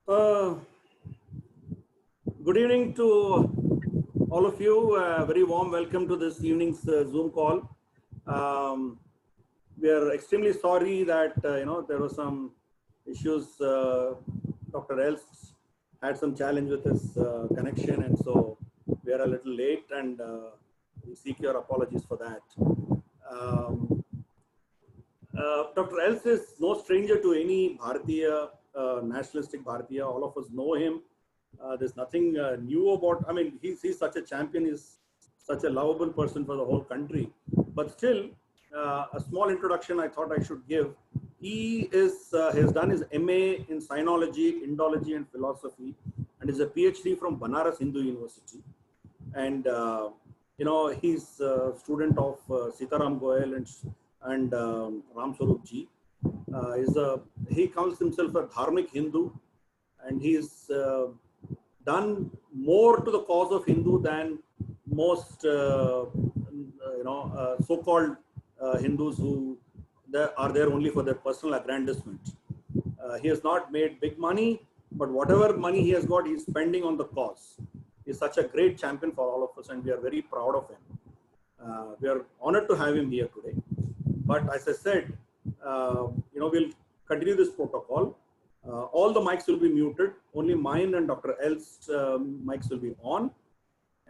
Uh, Good evening to all of you. Very warm welcome to this evening's Zoom call. We are extremely sorry that there were some issues. Dr. Elst had some challenge with his connection, and so we are a little late, and we seek your apologies for that. Dr. Elst is no stranger to any Bharatiya, nationalistic Bharatiya. All of us know him. There's nothing new about, I mean, he's such a champion, he's such a lovable person for the whole country. But still, a small introduction I thought I should give. He has done his MA in Sinology, Indology and Philosophy, and is a PhD from Benares Hindu University. And, he's a student of Seetaram, Goel and Ram Swaroop ji. He calls himself a Dharmic Hindu, and he's done more to the cause of Hindu than most, so-called Hindus who are there only for their personal aggrandizement. He has not made big money, but whatever money he has got, he's spending on the cause. He's such a great champion for all of us, and we are very proud of him. We are honored to have him here today. But as I said, we'll continue this protocol. All the mics will be muted. Only mine and Dr. Elst's mics will be on.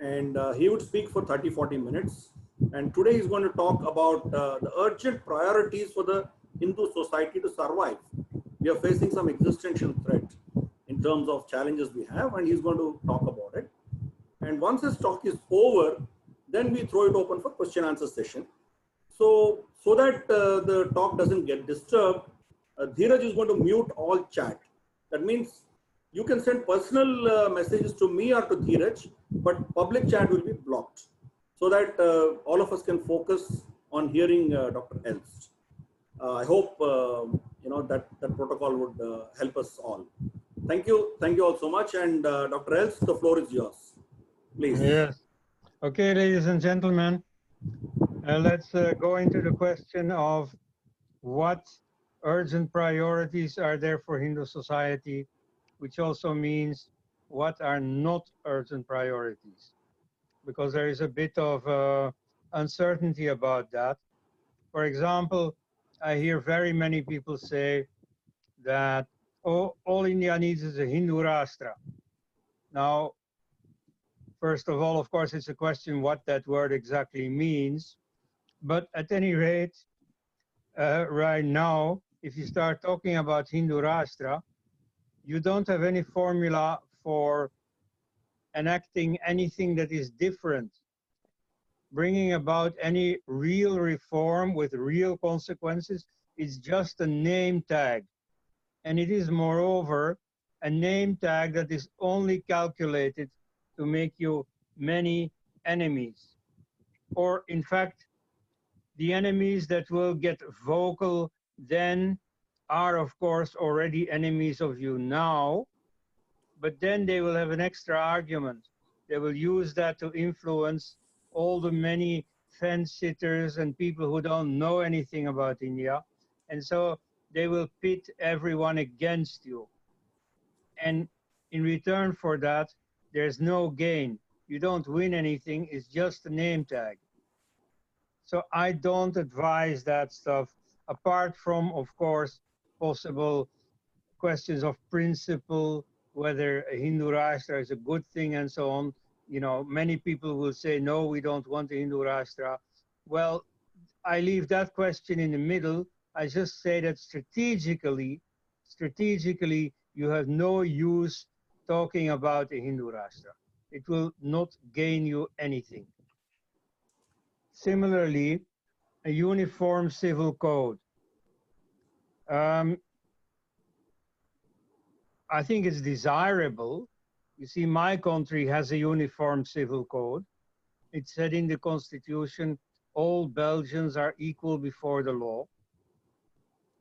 And he would speak for 30-40 minutes. And today he's going to talk about the urgent priorities for the Hindu society to survive. We are facing some existential threat in terms of challenges we have, and he's going to talk about it. And once his talk is over, then we throw it open for question answer session. So that the talk doesn't get disturbed, Dheeraj is going to mute all chat. That means you can send personal messages to me or to Dheeraj, but public chat will be blocked so that all of us can focus on hearing Dr. Elst. I hope that protocol would help us all. Thank you all so much. And Dr. Elst, the floor is yours. Please. Yes. Okay, ladies and gentlemen, let's go into the question of what urgent priorities are there for Hindu society, which also means what are not urgent priorities, because there is a bit of uncertainty about that. For example, I hear very many people say that all India needs is a Hindu Rashtra. Now, first of all, of course, it's a question what that word exactly means. But at any rate, right now, if you start talking about Hindu Rashtra, you don't have any formula for enacting anything that is different, bringing about any real reform with real consequences. It's just a name tag. And it is, moreover, a name tag that is only calculated to make you many enemies. Or, in fact, the enemies that will get vocal then are, of course, already enemies of you now, but then they will have an extra argument. They will use that to influence all the many fence-sitters and people who don't know anything about India. And so they will pit everyone against you. And in return for that, there's no gain. You don't win anything, it's just a name tag. So I don't advise that stuff, apart from, of course, possible questions of principle, whether a Hindu Rashtra is a good thing and so on. You know, many people will say, no, we don't want a Hindu Rashtra. Well, I leave that question in the middle. I just say that strategically, you have no use talking about a Hindu Rashtra. It will not gain you anything. Similarly, a uniform civil code. I think it's desirable. You see, my country has a uniform civil code. It said in the constitution, all Belgians are equal before the law.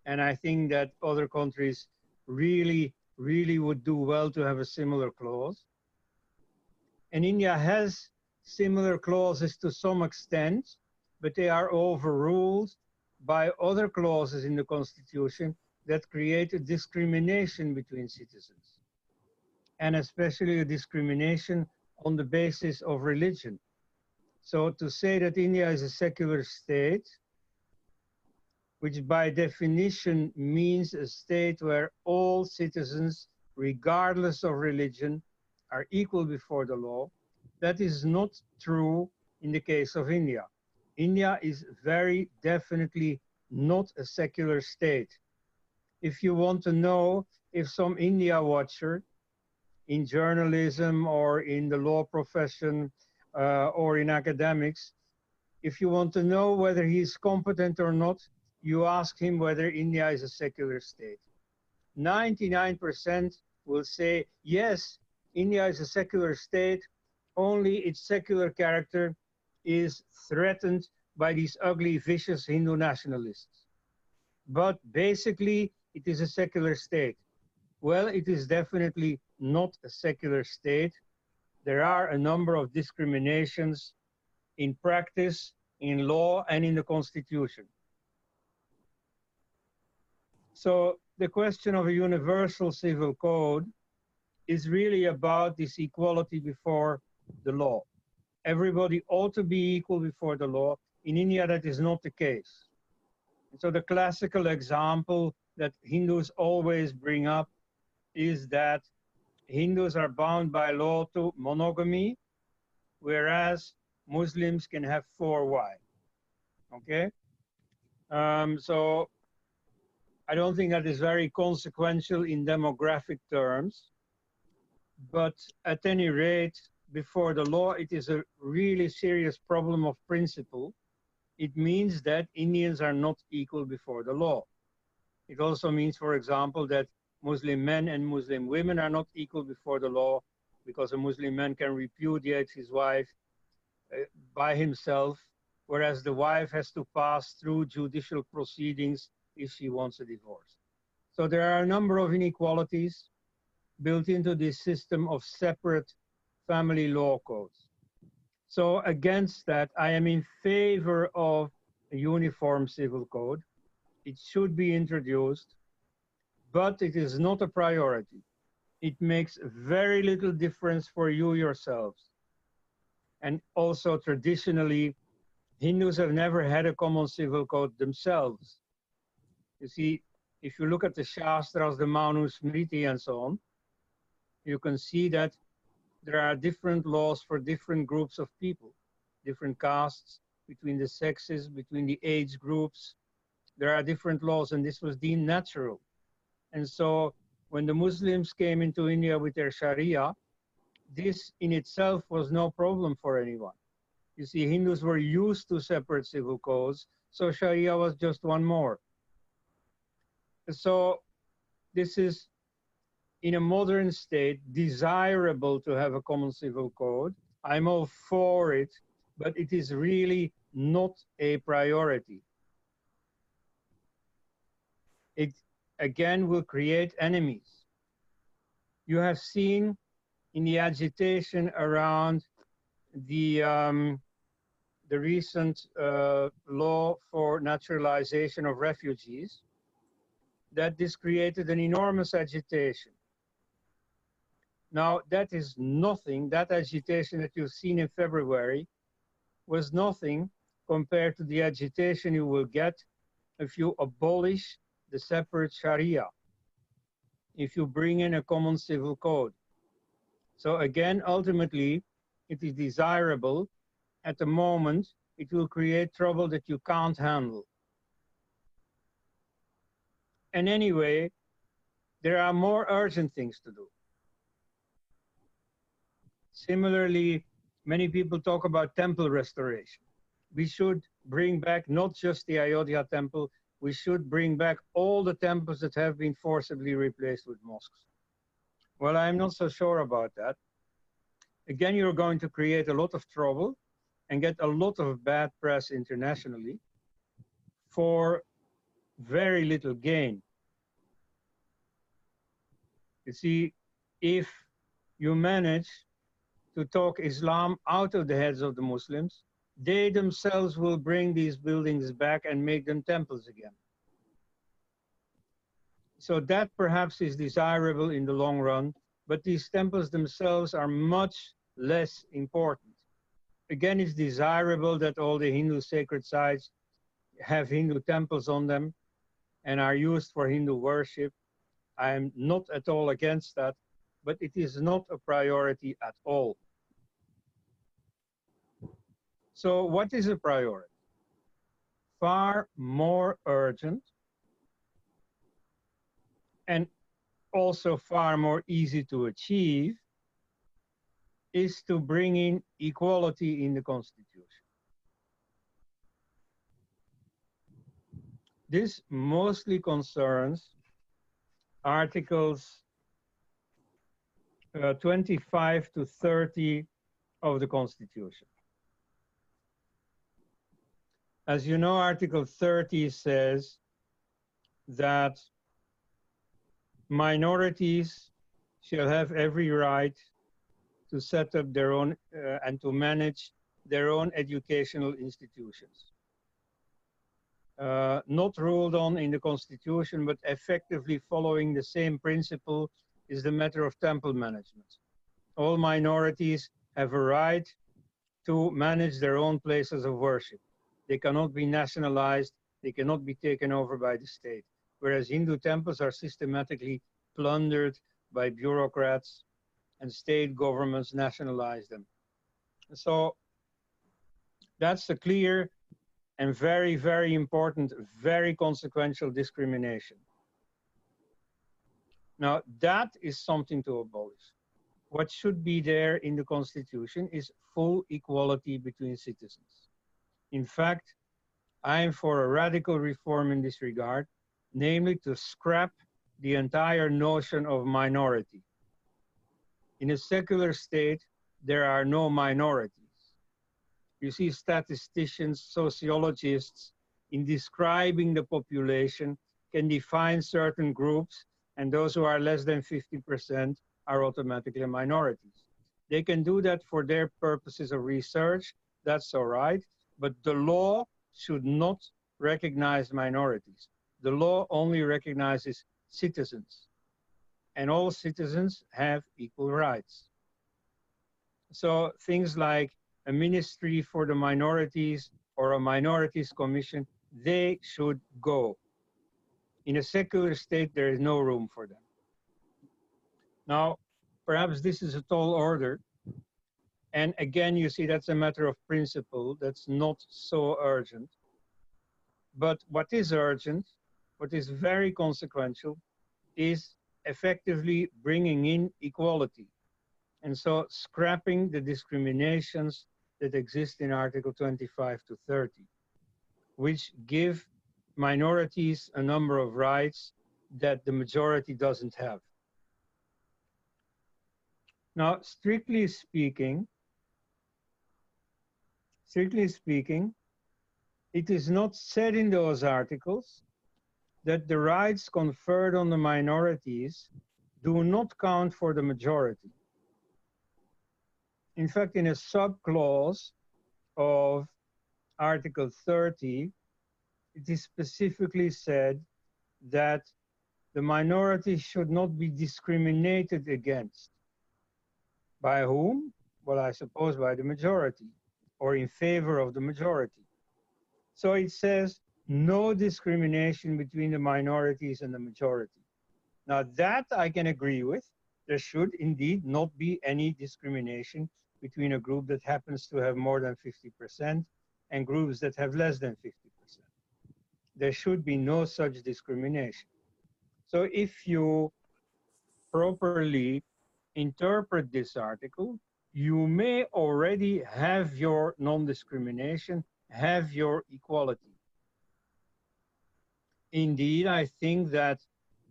And I think that other countries really would do well to have a similar clause. And India has similar clauses to some extent, but they are overruled by other clauses in the constitution that create a discrimination between citizens. and especially a discrimination on the basis of religion. So to say that India is a secular state, which by definition means a state where all citizens, regardless of religion, are equal before the law, that is not true in the case of India. India is very definitely not a secular state. If you want to know if some India watcher in journalism or in the law profession or in academics, if you want to know whether he's competent or not, you ask him whether India is a secular state. 99% will say, yes, India is a secular state, only its secular character is threatened by these ugly, vicious Hindu nationalists. But basically, it is a secular state. Well, it is definitely not a secular state. There are a number of discriminations in practice, in law, and in the constitution. So the question of a universal civil code is really about this equality before the law. Everybody ought to be equal before the law. In India, that is not the case. And so the classical example that Hindus always bring up is that Hindus are bound by law to monogamy, whereas Muslims can have 4 wives. Okay? So I don't think that is very consequential in demographic terms, but at any rate, before the law, it is a really serious problem of principle. It means that Indians are not equal before the law. It also means, for example, that Muslim men and Muslim women are not equal before the law, because a Muslim man can repudiate his wife by himself, whereas the wife has to pass through judicial proceedings if she wants a divorce. So there are a number of inequalities built into this system of separate family law codes. So against that, I am in favor of a uniform civil code. It should be introduced, but it is not a priority. It makes very little difference for you yourselves. And also traditionally, Hindus have never had a common civil code themselves. You see, if you look at the Shastras, the Manu Smriti and so on, you can see that there are different laws for different groups of people, different castes, between the sexes, between the age groups. There are different laws, and this was deemed natural. And so when the Muslims came into India with their Sharia, this in itself was no problem for anyone. You see, Hindus were used to separate civil codes, so Sharia was just one more. So this is, in a modern state, desirable to have a common civil code. I'm all for it, but it is really not a priority. It, again, will create enemies. You have seen in the agitation around the recent law for naturalization of refugees, that this created an enormous agitation. Now, that is nothing, that agitation that you've seen in February was nothing compared to the agitation you will get if you abolish the separate Sharia, if you bring in a common civil code. So again, ultimately, it is desirable. At the moment, it will create trouble that you can't handle. And anyway, there are more urgent things to do. Similarly, many people talk about temple restoration. We should bring back not just the Ayodhya temple, we should bring back all the temples that have been forcibly replaced with mosques. Well, I'm not so sure about that. Again, you're going to create a lot of trouble and get a lot of bad press internationally for very little gain. You see, if you manage to talk Islam out of the heads of the Muslims, they themselves will bring these buildings back and make them temples again. So that perhaps is desirable in the long run, but these temples themselves are much less important. Again, it's desirable that all the Hindu sacred sites have Hindu temples on them and are used for Hindu worship. I am not at all against that, but it is not a priority at all. So what is a priority? Far more urgent and also far more easy to achieve is to bring in equality in the Constitution. This mostly concerns Articles 25 to 30 of the Constitution. As you know, Article 30 says that minorities shall have every right to set up their own and to manage their own educational institutions. Not ruled on in the Constitution, but effectively following the same principle is the matter of temple management. All minorities have a right to manage their own places of worship. They cannot be nationalized, they cannot be taken over by the state, whereas Hindu temples are systematically plundered by bureaucrats and state governments nationalize them. So that's a clear and very, very important, very consequential discrimination. Now, that is something to abolish. What should be there in the Constitution is full equality between citizens. In fact, I am for a radical reform in this regard, namely to scrap the entire notion of minority. In a secular state, there are no minorities. You see statisticians, sociologists, in describing the population, can define certain groups, and those who are less than 50% are automatically minorities. They can do that for their purposes of research, that's all right, but the law should not recognize minorities. The law only recognizes citizens, and all citizens have equal rights. So things like a ministry for the minorities or a minorities commission, they should go. In a secular state, there is no room for them. Now, perhaps this is a tall order. And again, you see, that's a matter of principle. That's not so urgent. But what is urgent, what is very consequential, is effectively bringing in equality. And so scrapping the discriminations that exist in Article 25 to 30, which give minorities a number of rights that the majority doesn't have. Now, strictly speaking, it is not said in those articles that the rights conferred on the minorities do not count for the majority. In fact, in a sub-clause of Article 30, it is specifically said that the minority should not be discriminated against. By whom? Well, I suppose by the majority, or in favor of the majority. So it says no discrimination between the minorities and the majority. Now that I can agree with. There should indeed not be any discrimination between a group that happens to have more than 50% and groups that have less than 50%. There should be no such discrimination. So if you properly interpret this article, you may already have your non-discrimination, have your equality. Indeed, I think that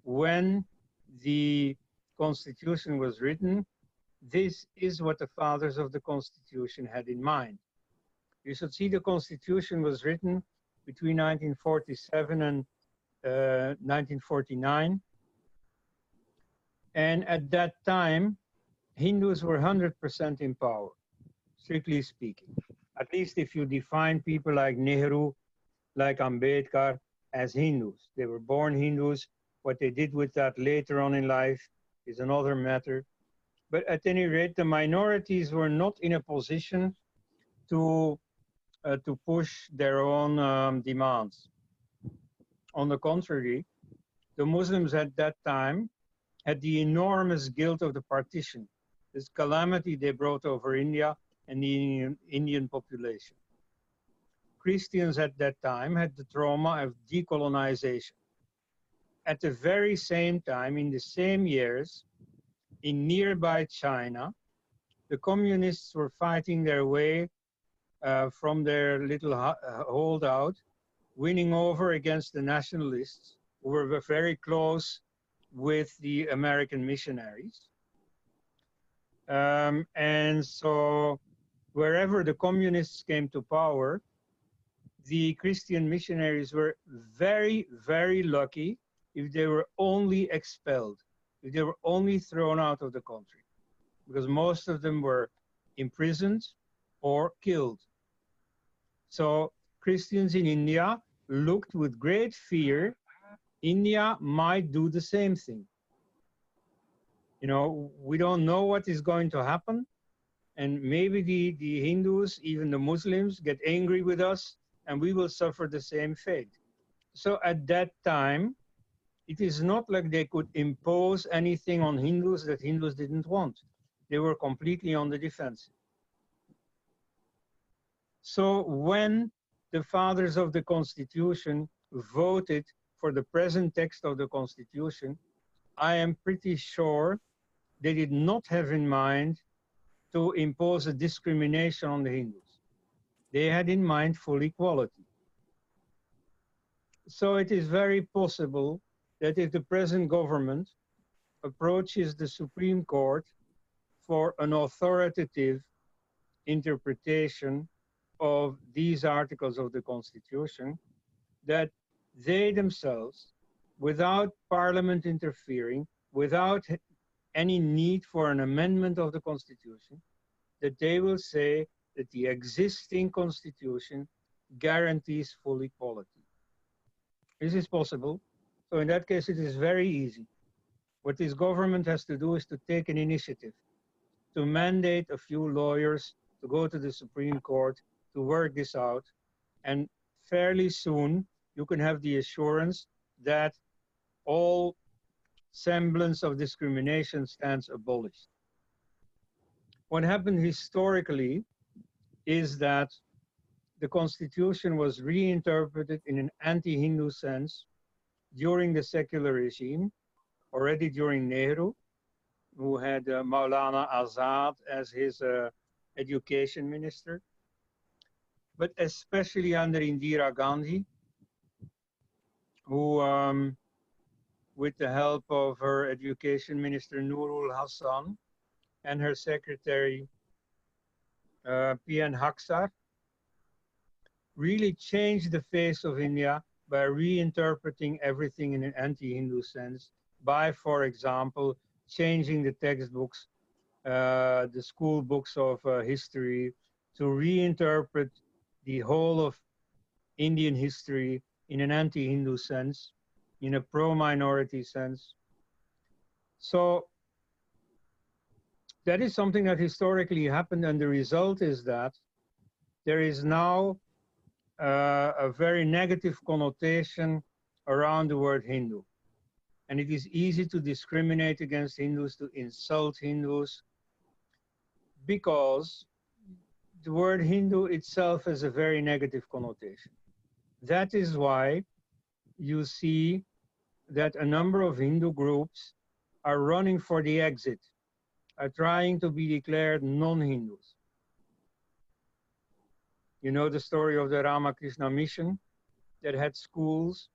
when the Constitution was written, this is what the fathers of the Constitution had in mind. You should see the Constitution was written between 1947 and 1949. And at that time, Hindus were 100% in power, strictly speaking. At least if you define people like Nehru, like Ambedkar as Hindus. They were born Hindus. What they did with that later on in life is another matter. But at any rate, the minorities were not in a position to push their own demands. On the contrary, the Muslims at that time had the enormous guilt of the partition, this calamity they brought over India and the Indian population. Christians at that time had the trauma of decolonization. At the very same time, in the same years, in nearby China, the communists were fighting their way from their little holdout, winning over against the nationalists, who were very close with the American missionaries. And so wherever the communists came to power, the Christian missionaries were very, very lucky if they were only expelled, if they were only thrown out of the country, because most of them were imprisoned or killed. So Christians in India looked with great fear India might do the same thing. You know, we don't know what is going to happen, and maybe the Hindus, even the Muslims, get angry with us, and we will suffer the same fate. So at that time, it is not like they could impose anything on Hindus that Hindus didn't want. They were completely on the defensive. So when the fathers of the Constitution voted for the present text of the Constitution, I am pretty sure they did not have in mind to impose a discrimination on the Hindus. They had in mind full equality. So it is very possible that if the present government approaches the Supreme Court for an authoritative interpretation of these articles of the Constitution, that they themselves, without Parliament interfering, without any need for an amendment of the Constitution, that they will say that the existing Constitution guarantees full equality. This is possible. So in that case, it is very easy. What this government has to do is to take an initiative, to mandate a few lawyers to go to the Supreme Court to work this out. And fairly soon, you can have the assurance that all semblance of discrimination stands abolished. What happened historically is that the Constitution was reinterpreted in an anti-Hindu sense during the secular regime, already during Nehru, who had Maulana Azad as his education minister, but especially under Indira Gandhi, who, with the help of her education minister Nurul Hassan and her secretary P.N. Haksar, really changed the face of India by reinterpreting everything in an anti-Hindu sense, by, for example, changing the textbooks, the school books of history, to reinterpret the whole of Indian history in an anti-Hindu sense, in a pro-minority sense. So that is something that historically happened, and the result is that there is now a very negative connotation around the word Hindu. And it is easy to discriminate against Hindus, to insult Hindus, because the word Hindu itself has a very negative connotation. That is why you see that a number of Hindu groups are running for the exit, are trying to be declared non-Hindus. You know the story of the Ramakrishna mission that had schools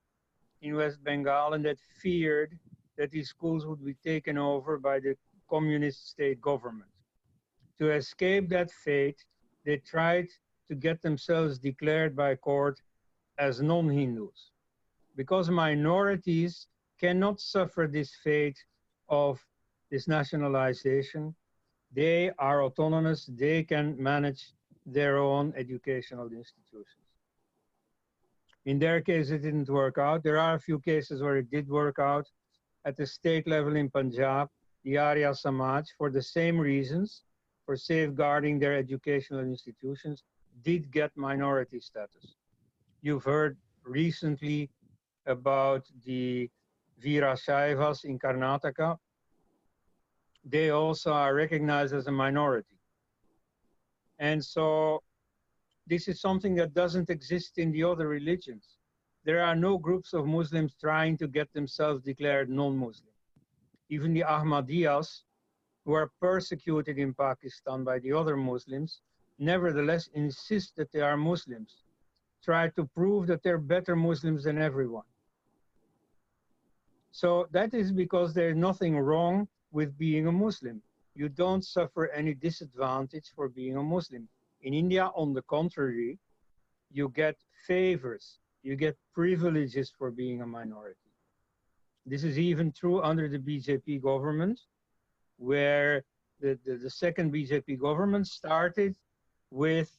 in West Bengal and that feared that these schools would be taken over by the communist state government. To escape that fate, they tried to get themselves declared by court as non-Hindus. Because minorities cannot suffer this fate of this nationalization, they are autonomous, they can manage their own educational institutions. In their case, it didn't work out. There are a few cases where it did work out. At the state level in Punjab, the Arya Samaj, for the same reasons, for safeguarding their educational institutions, did get minority status. You've heard recently about the Veerasaivas in Karnataka. They also are recognized as a minority. And so this is something that doesn't exist in the other religions. There are no groups of Muslims trying to get themselves declared non-Muslim. Even the Ahmadiyyas, who are persecuted in Pakistan by the other Muslims, nevertheless insist that they are Muslims, try to prove that they're better Muslims than everyone. So that is because there's nothing wrong with being a Muslim. You don't suffer any disadvantage for being a Muslim. In India, on the contrary, you get favors, you get privileges for being a minority. This is even true under the BJP government, where the second BJP government started with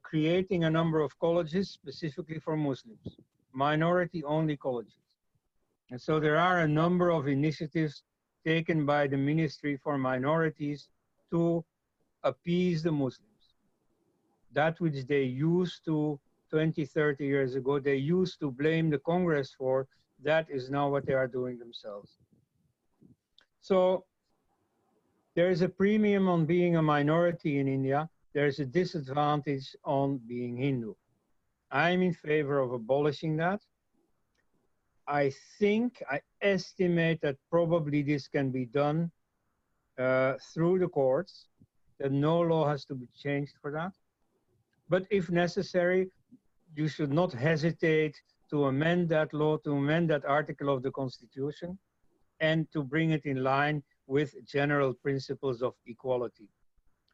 creating a number of colleges specifically for Muslims, minority-only colleges. And so there are a number of initiatives taken by the Ministry for Minorities to appease the Muslims. That which they used to 20, 30 years ago, they used to blame the Congress for, that is now what they are doing themselves. So there is a premium on being a minority in India. There is a disadvantage on being Hindu. I'm in favor of abolishing that. I estimate that probably this can be done through the courts, that no law has to be changed for that. But if necessary, you should not hesitate to amend that law, to amend that article of the Constitution, and to bring it in line with general principles of equality.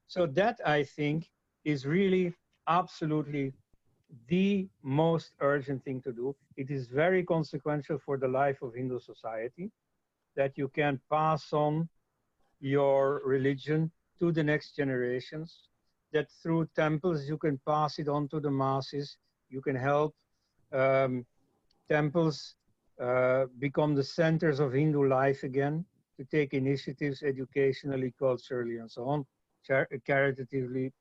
So that, I think, is really absolutely the most urgent thing to do. It is very consequential for the life of Hindu society that you can pass on your religion to the next generations, that through temples you can pass it on to the masses, you can help temples become the centers of Hindu life again, to take initiatives educationally, culturally, and so on, caritatively.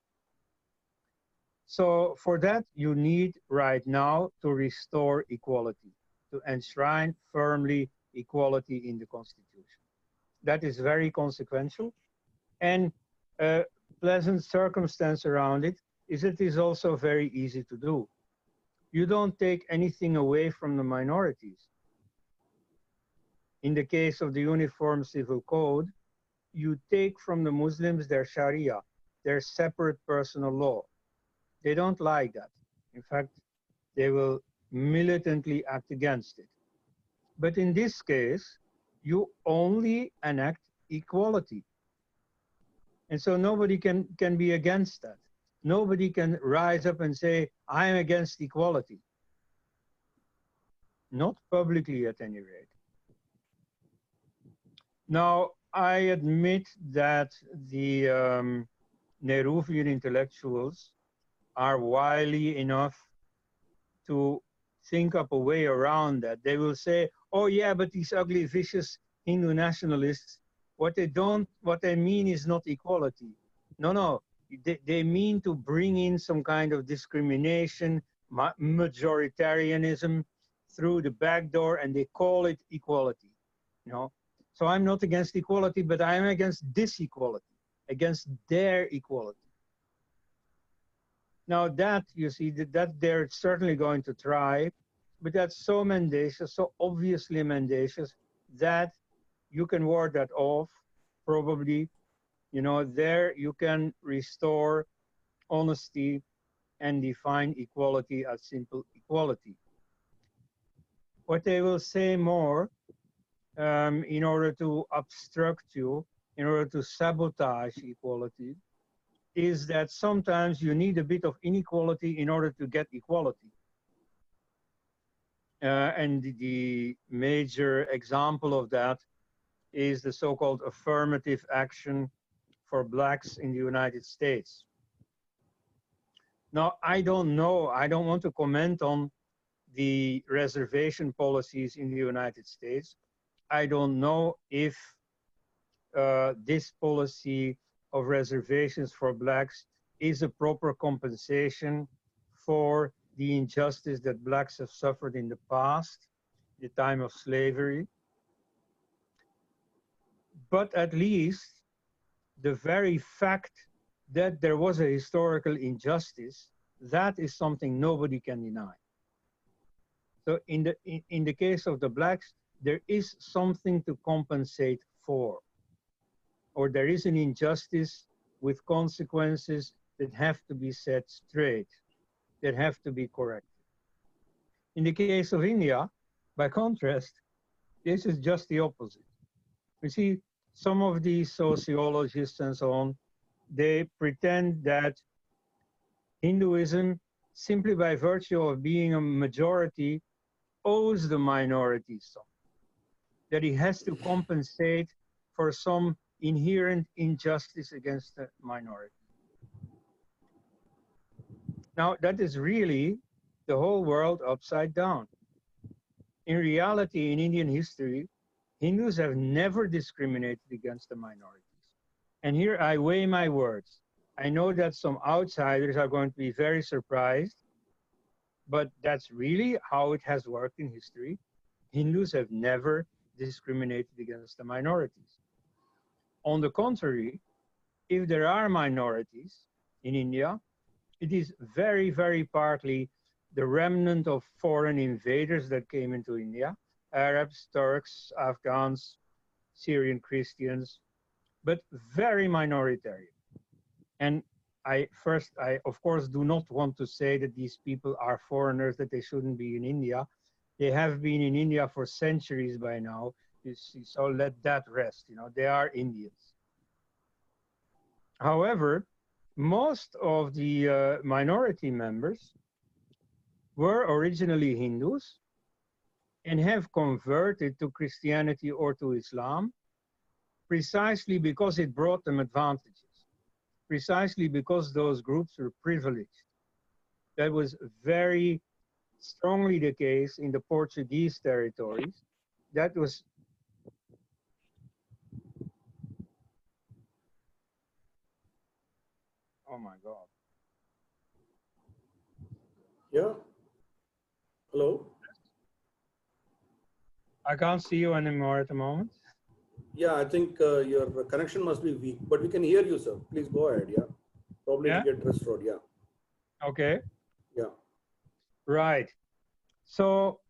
So for that, you need right now to restore equality, to enshrine firmly equality in the Constitution. That is very consequential. And a pleasant circumstance around it is it is also very easy to do. You don't take anything away from the minorities. In the case of the Uniform Civil Code, you take from the Muslims their Sharia, their separate personal law. They don't like that. In fact, they will militantly act against it. But in this case, you only enact equality. And so nobody can be against that. Nobody can rise up and say, I am against equality. Not publicly at any rate. Now, I admit that the Nehruvian intellectuals are wily enough to think up a way around that. They will say, oh yeah, but these ugly, vicious Hindu nationalists, what they mean is not equality. No, they mean to bring in some kind of discrimination, majoritarianism through the back door, and they call it equality. You know? So I'm not against equality, but I'm against disequality, against their equality. Now that, you see, that they're certainly going to try, but that's so mendacious, so obviously mendacious, that you can ward that off, probably. You know, there you can restore honesty and define equality as simple equality. What they will say more, in order to obstruct you, in order to sabotage equality, is that sometimes you need a bit of inequality in order to get equality. And the major example of that is the so-called affirmative action for blacks in the United States. Now, I don't know, I don't want to comment on the reservation policies in the United States. I don't know if this policy of reservations for blacks is a proper compensation for the injustice that blacks have suffered in the past, the time of slavery. But at least the very fact that there was a historical injustice, that is something nobody can deny. So in the case of the blacks, there is something to compensate for, or there is an injustice with consequences that have to be set straight, that have to be corrected. In the case of India, by contrast, this is just the opposite. You see, some of these sociologists and so on, they pretend that Hinduism, simply by virtue of being a majority, owes the minority something, that it has to compensate for some inherent injustice against the minority. Now, that is really the whole world upside down. In reality, in Indian history, Hindus have never discriminated against the minorities. And here I weigh my words. I know that some outsiders are going to be very surprised, but that's really how it has worked in history. Hindus have never discriminated against the minorities. On the contrary, if there are minorities in India, it is very, very partly the remnant of foreign invaders that came into India, Arabs, Turks, Afghans, Syrian Christians, but very minoritarian. And I of course, do not want to say that these people are foreigners, that they shouldn't be in India. They have been in India for centuries by now, you see, so let that rest, you know, they are Indians. However, most of the minority members were originally Hindus and have converted to Christianity or to Islam precisely because it brought them advantages, precisely because those groups were privileged. That was very strongly the case in the Portuguese territories. That was oh my God. Yeah. Hello. I can't see you anymore at the moment. Yeah, I think your connection must be weak, but we can hear you, sir. Please go ahead. Yeah. Probably Yeah. it'll get restored. Yeah. Okay. Yeah. Right. So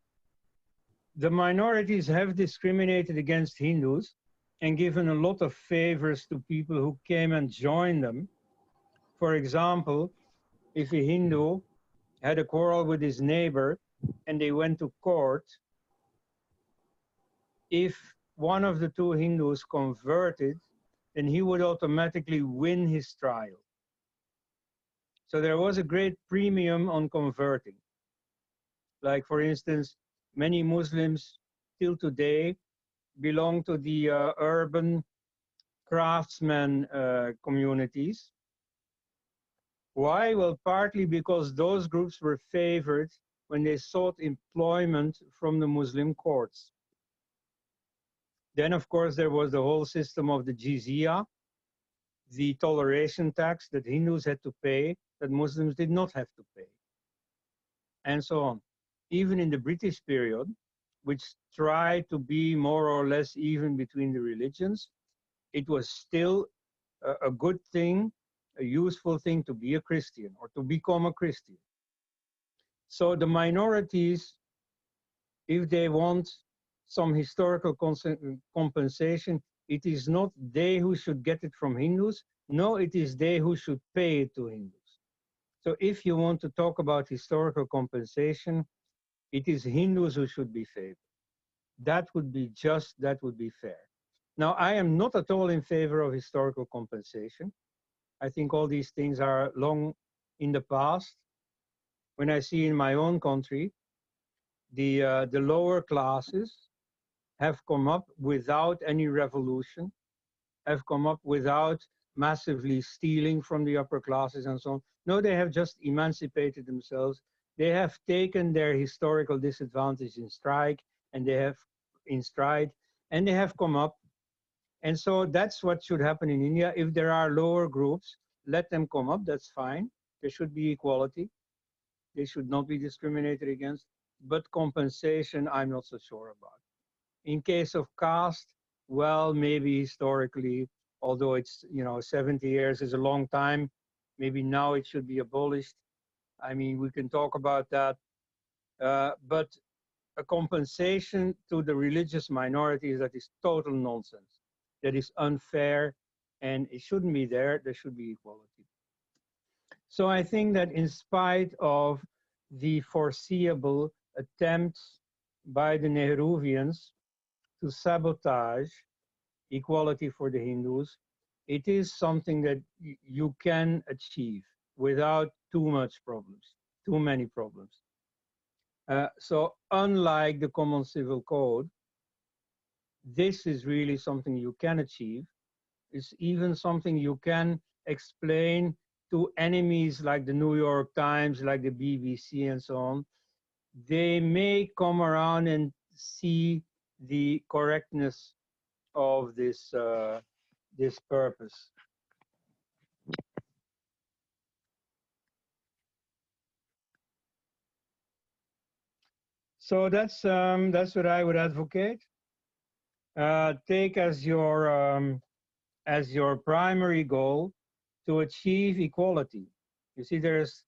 the minorities have discriminated against Hindus and given a lot of favors to people who came and joined them. For example, if a Hindu had a quarrel with his neighbor and they went to court, if one of the two Hindus converted, then he would automatically win his trial. So there was a great premium on converting. Like, for instance, many Muslims till today belong to the urban craftsmen communities. Why? Well, partly because those groups were favored when they sought employment from the Muslim courts. Then, of course, there was the whole system of the jizya, the toleration tax that Hindus had to pay that Muslims did not have to pay, and so on. Even in the British period, which tried to be more or less even between the religions, it was still a good thing, a useful thing to be a Christian or to become a Christian. So the minorities, if they want some historical compensation, it is not they who should get it from Hindus. No, it is they who should pay it to Hindus. So if you want to talk about historical compensation, it is Hindus who should be favored. That would be just, that would be fair. Now, I am not at all in favor of historical compensation. I think all these things are long in the past. When I see in my own country, the lower classes have come up without any revolution, have come up without massively stealing from the upper classes and so on. No, they have just emancipated themselves. They have taken their historical disadvantage in stride, and they have come up And so that's what should happen in India. If there are lower groups, let them come up, that's fine. There should be equality. They should not be discriminated against. But compensation, I'm not so sure about. In case of caste, well, maybe historically, although it's, 70 years is a long time, maybe now it should be abolished. I mean, we can talk about that. But a compensation to the religious minorities, that is total nonsense. That is unfair, and it shouldn't be there. There should be equality. So I think that in spite of the foreseeable attempts by the Nehruvians to sabotage equality for the Hindus, it is something that you can achieve without too many problems. So unlike the Common Civil Code, this is really something you can achieve. It's even something you can explain to enemies like the New York Times, like the BBC and so on. They may come around and see the correctness of this purpose. So that's what I would advocate. Take as your primary goal to achieve equality. You see, there's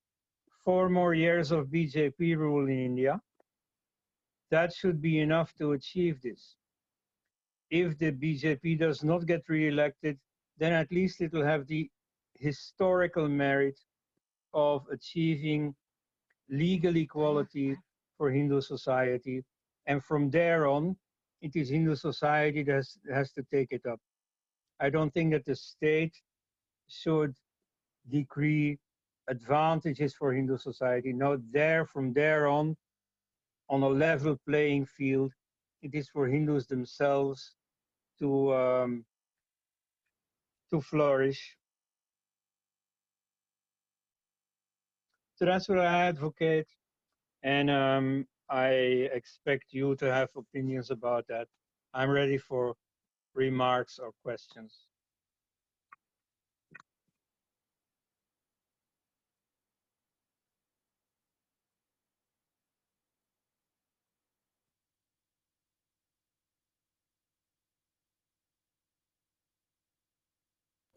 4 more years of BJP rule in India. That should be enough to achieve this. If the BJP does not get re-elected, then at least it will have the historical merit of achieving legal equality for Hindu society. And from there on, it is Hindu society that has to take it up. I don't think that the state should decree advantages for Hindu society. No, from there on a level playing field, it is for Hindus themselves to flourish. So that's what I advocate, and I expect you to have opinions about that. I'm ready for remarks or questions.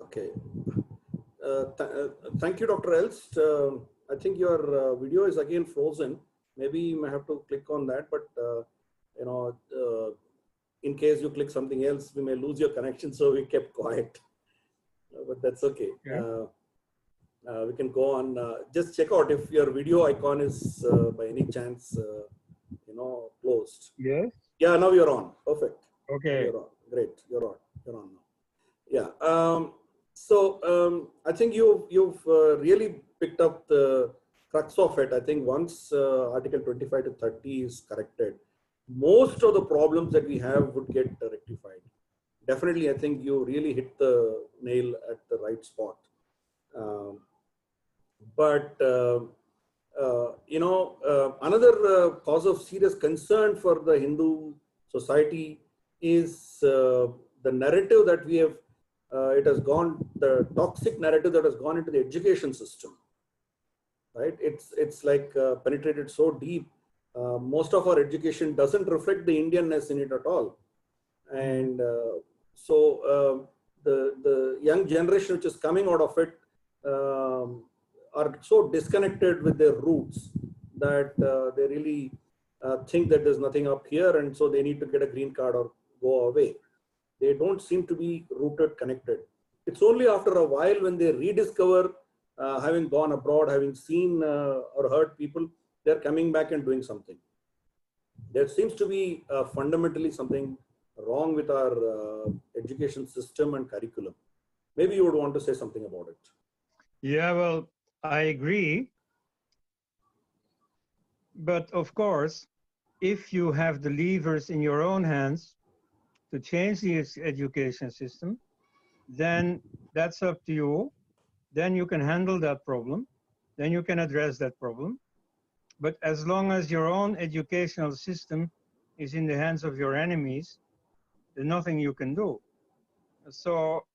Okay. Thank you, Dr. Elst. I think your video is again frozen. Maybe you may have to click on that, but in case you click something else, we may lose your connection. So we kept quiet, but that's okay. We can go on. Just check out if your video icon is by any chance, closed. Yes. Yeah, now you're on. Perfect. Okay. You're on. Great. You're on. You're on now. Yeah. So I think you've really picked up the crux of it. I think once Article 25 to 30 is corrected, most of the problems that we have would get rectified. Definitely, I think you really hit the nail at the right spot. Another cause of serious concern for the Hindu society is the narrative that we have. The toxic narrative that has gone into the education system, right? It's like penetrated so deep. Most of our education doesn't reflect the Indianness in it at all. And so the young generation which is coming out of it are so disconnected with their roots that they really think that there's nothing up here, and so they need to get a green card or go away. They don't seem to be rooted, connected. It's only after a while when they rediscover, having gone abroad, having seen or heard people, they're coming back and doing something. There seems to be fundamentally something wrong with our education system and curriculum. Maybe you would want to say something about it. Yeah, well, I agree. But of course, if you have the levers in your own hands to change the education system, then that's up to you. Then you can handle that problem. Then you can address that problem. But as long as your own educational system is in the hands of your enemies, there's nothing you can do. So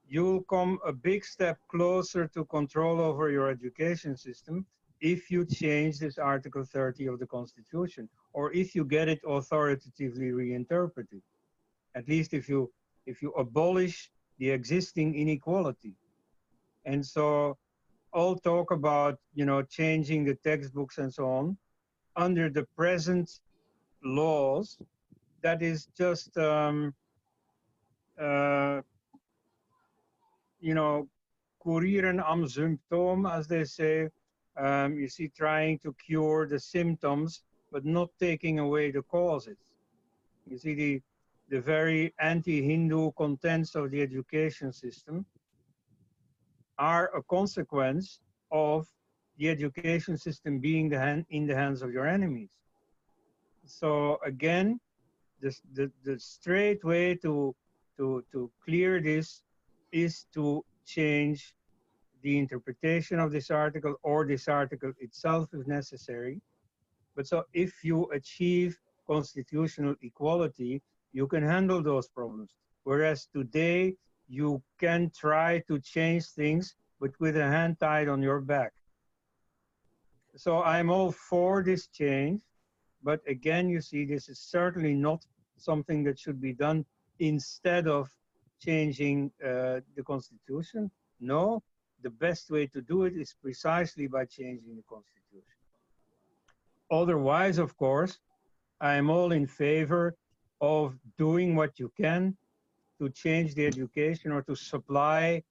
you'll come a big step closer to control over your education system if you change this Article 30 of the Constitution, or if you get it authoritatively reinterpreted. At least if you abolish the existing inequality. And so all talk about, you know, changing the textbooks and so on under the present laws, that is just you know, kurieren am symptoom, as they say. You see, trying to cure the symptoms, but not taking away the causes. You see, the very anti-Hindu contents of the education system are a consequence of the education system being in the hands of your enemies. So again, the straight way to clear this is to change the interpretation of this article or this article itself if necessary. But so if you achieve constitutional equality, you can handle those problems. Whereas today, you can try to change things, but with a hand tied on your back. So I'm all for this change. But again, you see, this is certainly not something that should be done instead of changing the constitution. No, the best way to do it is precisely by changing the constitution. Otherwise, of course, I'm all in favor of doing what you can to change the education or to supply,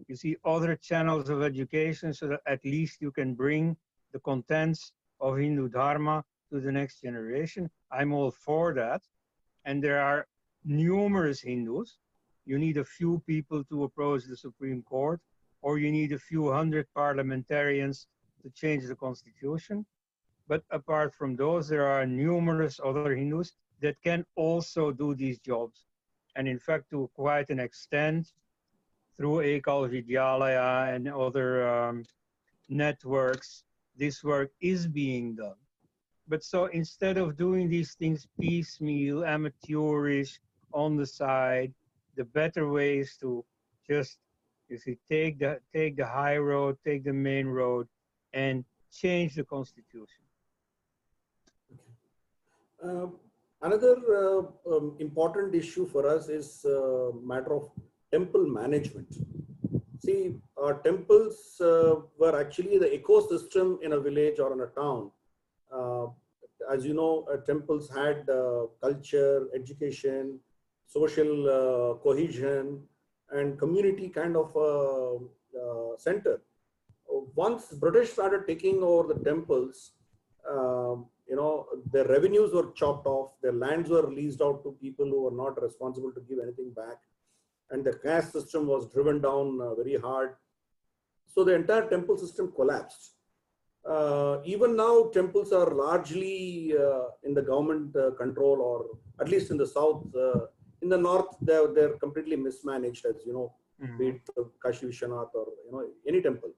you see, other channels of education so that at least you can bring the contents of Hindu Dharma to the next generation. I'm all for that. And there are numerous Hindus. You need a few people to approach the Supreme Court, or you need a few hundred parliamentarians to change the constitution. But apart from those, there are numerous other Hindus that can also do these jobs. And in fact, to quite an extent, through Ekal Vidyalaya and other networks, this work is being done. But so instead of doing these things piecemeal, amateurish, on the side, the better way is to just, you see, take the high road, take the main road, and change the constitution. Another important issue for us is matter of temple management. See, our temples were actually the ecosystem in a village or in a town. As you know, temples had culture, education, social cohesion, and community kind of center. Once British started taking over the temples, you know, their revenues were chopped off, their lands were leased out to people who were not responsible to give anything back, and the caste system was driven down very hard. So the entire temple system collapsed. Even now, temples are largely in the government control, or at least in the south. In the north, they're completely mismanaged, as you know, be it Kashi Vishwanath or, you know, any temple.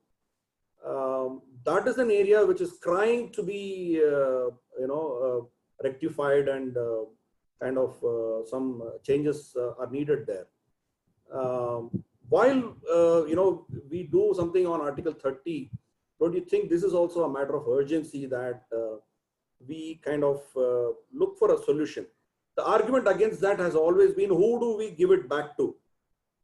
That is an area which is crying to be, you know, rectified, and kind of some changes are needed there. While, you know, we do something on Article 30, don't you think this is also a matter of urgency that we kind of look for a solution? The argument against that has always been, who do we give it back to?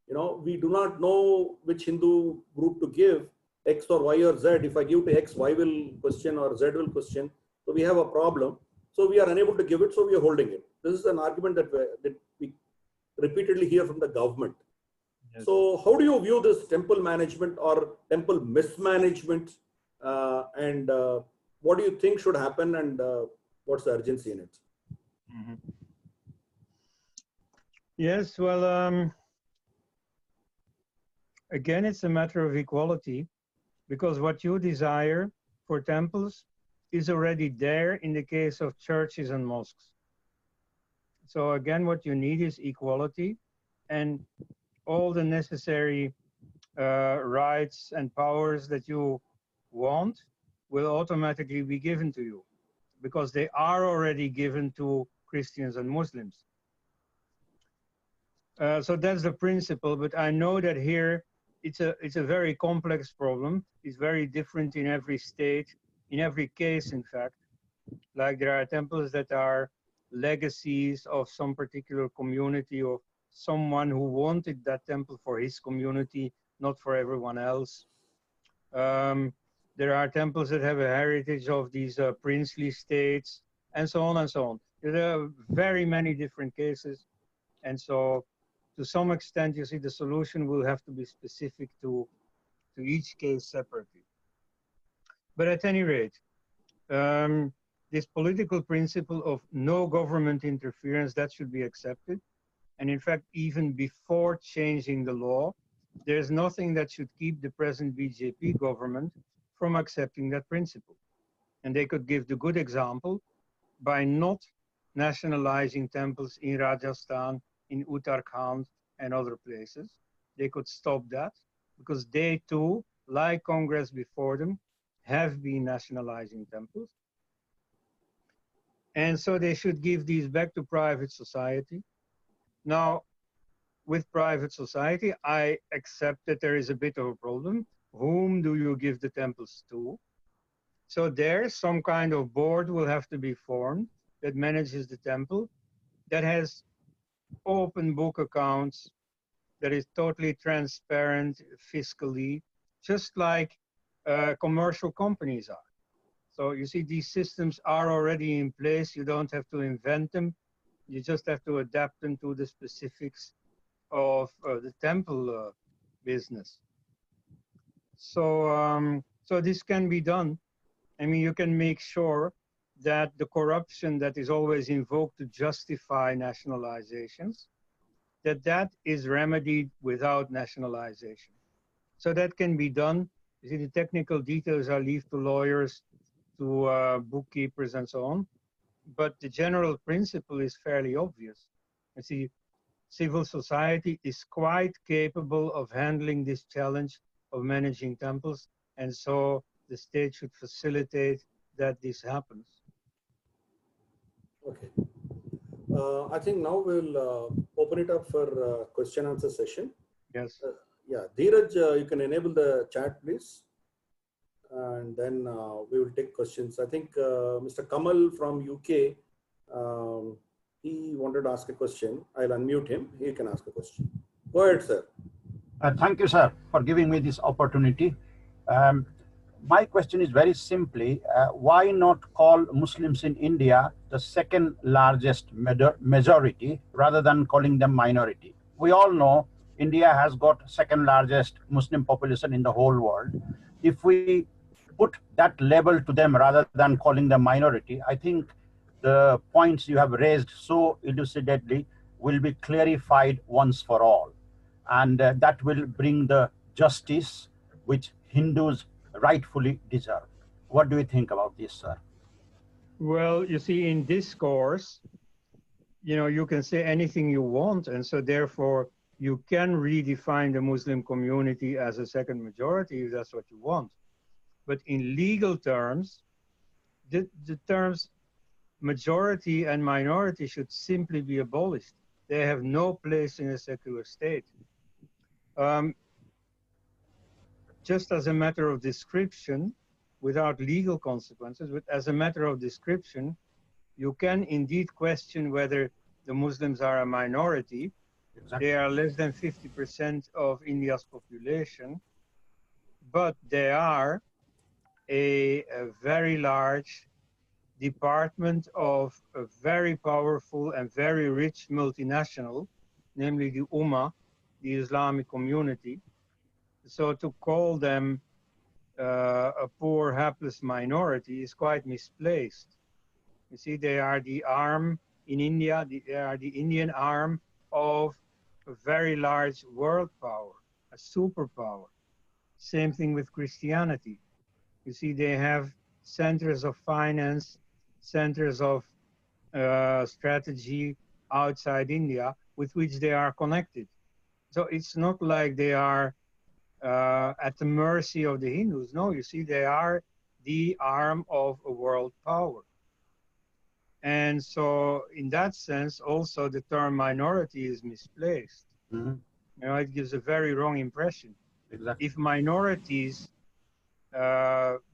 You know, we do not know which Hindu group to give, X or Y or Z. If I give to X, Y will question or Z will question. So we have a problem. So we are unable to give it, so we are holding it. This is an argument that we repeatedly hear from the government. Yes. So how do you view this temple management or temple mismanagement, and what do you think should happen, and what's the urgency in it? Mm-hmm. Yes, well, again, it's a matter of equality, because what you desire for temples is already there in the case of churches and mosques. So again, what you need is equality, and all the necessary rights and powers that you want will automatically be given to you, because they are already given to Christians and Muslims. So that's the principle, but I know that here it's a very complex problem. It's very different in every state, in every case, in fact. Like there are temples that are legacies of some particular community or someone who wanted that temple for his community, not for everyone else. There are temples that have a heritage of these princely states, and so on and so on. There are very many different cases. And so to some extent, you see, the solution will have to be specific to each case separately. But at any rate, this political principle of no government interference, that should be accepted. And in fact, even before changing the law, there's nothing that should keep the present BJP government from accepting that principle. And they could give the good example by not nationalizing temples in Rajasthan, in Uttarakhand, and other places. They could stop that because they too, like Congress before them, have been nationalizing temples. And so they should give these back to private society. Now, with private society, I accept that there is a bit of a problem. Whom do you give the temples to? So there, some kind of board will have to be formed that manages the temple, that has open book accounts, that is totally transparent fiscally, just like commercial companies are. So you see, these systems are already in place. You don't have to invent them. You just have to adapt them to the specifics of the temple business. So, so this can be done. I mean, you can make sure that the corruption that is always invoked to justify nationalizations, that is remedied without nationalization. So that can be done. You see, the technical details I leave to lawyers, to bookkeepers, and so on. But the general principle is fairly obvious. You see, civil society is quite capable of handling this challenge of managing temples, and so the state should facilitate that this happens. Okay. I think now we'll open it up for question answer session. Yes. Yeah, Dheeraj, you can enable the chat, please. And then we will take questions. I think Mr. Kamal from UK, he wanted to ask a question. I'll unmute him. He can ask a question. Go ahead, sir. Thank you, sir, for giving me this opportunity. My question is very simply, why not call Muslims in India the second largest majority rather than calling them minority? We all know India has got second largest Muslim population in the whole world. If we put that label to them rather than calling them minority, I think the points you have raised so elucidately will be clarified once for all. And that will bring the justice which Hindus rightfully deserve. What do you think about this, sir? Well, you see, in discourse, you know, you can say anything you want, and so therefore you can redefine the Muslim community as a second majority if that's what you want. But in legal terms, the terms majority and minority should simply be abolished. They have no place in a secular state. Just as a matter of description, without legal consequences, but as a matter of description, you can indeed question whether the Muslims are a minority. Exactly. They are less than 50% of India's population, but they are a very large department of a very powerful and very rich multinational, namely the Ummah, the Islamic community. So to call them a poor, hapless minority is quite misplaced. You see, they are the arm in India, they are the Indian arm of a very large world power, a superpower. Same thing with Christianity. You see, they have centers of finance, centers of strategy outside India with which they are connected. So it's not like they are at the mercy of the Hindus. No, you see, they are the arm of a world power. And so in that sense, also the term minority is misplaced. Mhm. You know, it gives a very wrong impression. Exactly. If minorities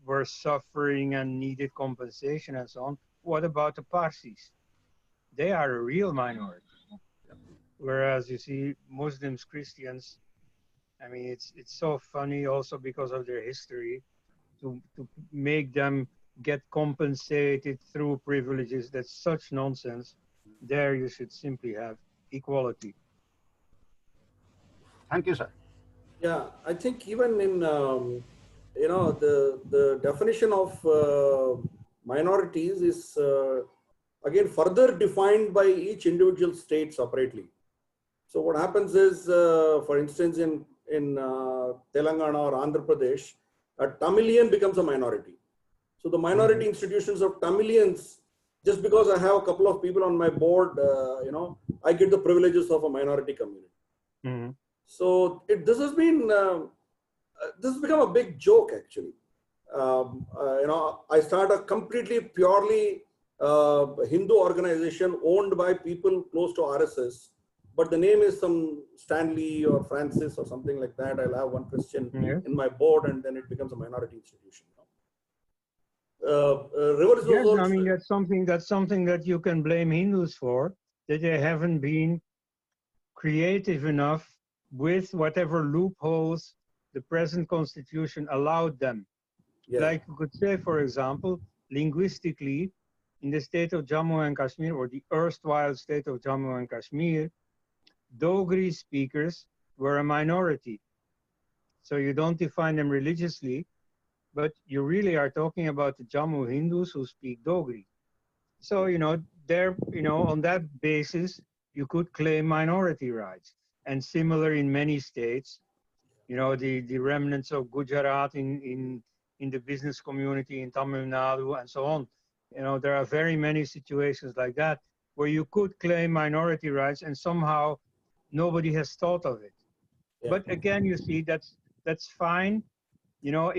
were suffering and needed compensation and so on, what about the Parsis? They are a real minority. Whereas you see Muslims, Christians, I mean, it's so funny also because of their history to make them get compensated through privileges. That's such nonsense. There you should simply have equality. Thank you, sir. Yeah, I think even in the definition of minorities is again further defined by each individual state separately. So what happens is, for instance, in Telangana or Andhra Pradesh, a Tamilian becomes a minority. So the minority institutions of Tamilians, just because I have a couple of people on my board, I get the privileges of a minority community. Mhm. So this has been this has become a big joke actually. I start a completely purely Hindu organization owned by people close to RSS, but the name is some Stanley or Francis or something like that. I'll have one Christian Yeah. in my board, and then it becomes a minority institution. Rivers was Yes, I also mean that's something that you can blame Hindus for, that they haven't been creative enough with whatever loopholes the present constitution allowed them. yeah Like you could say, for example, linguistically, in the state of Jammu and Kashmir, or the erstwhile state of Jammu and Kashmir, Dogri speakers were a minority. So you don't define them religiously, but you really are talking about the Jammu Hindus who speak Dogri. So, on that basis, you could claim minority rights. And similar in many states, the remnants of Gujarat in the business community in Tamil Nadu and so on. There are very many situations like that where you could claim minority rights and somehow nobody has thought of it. yeah But again, you see, that's fine.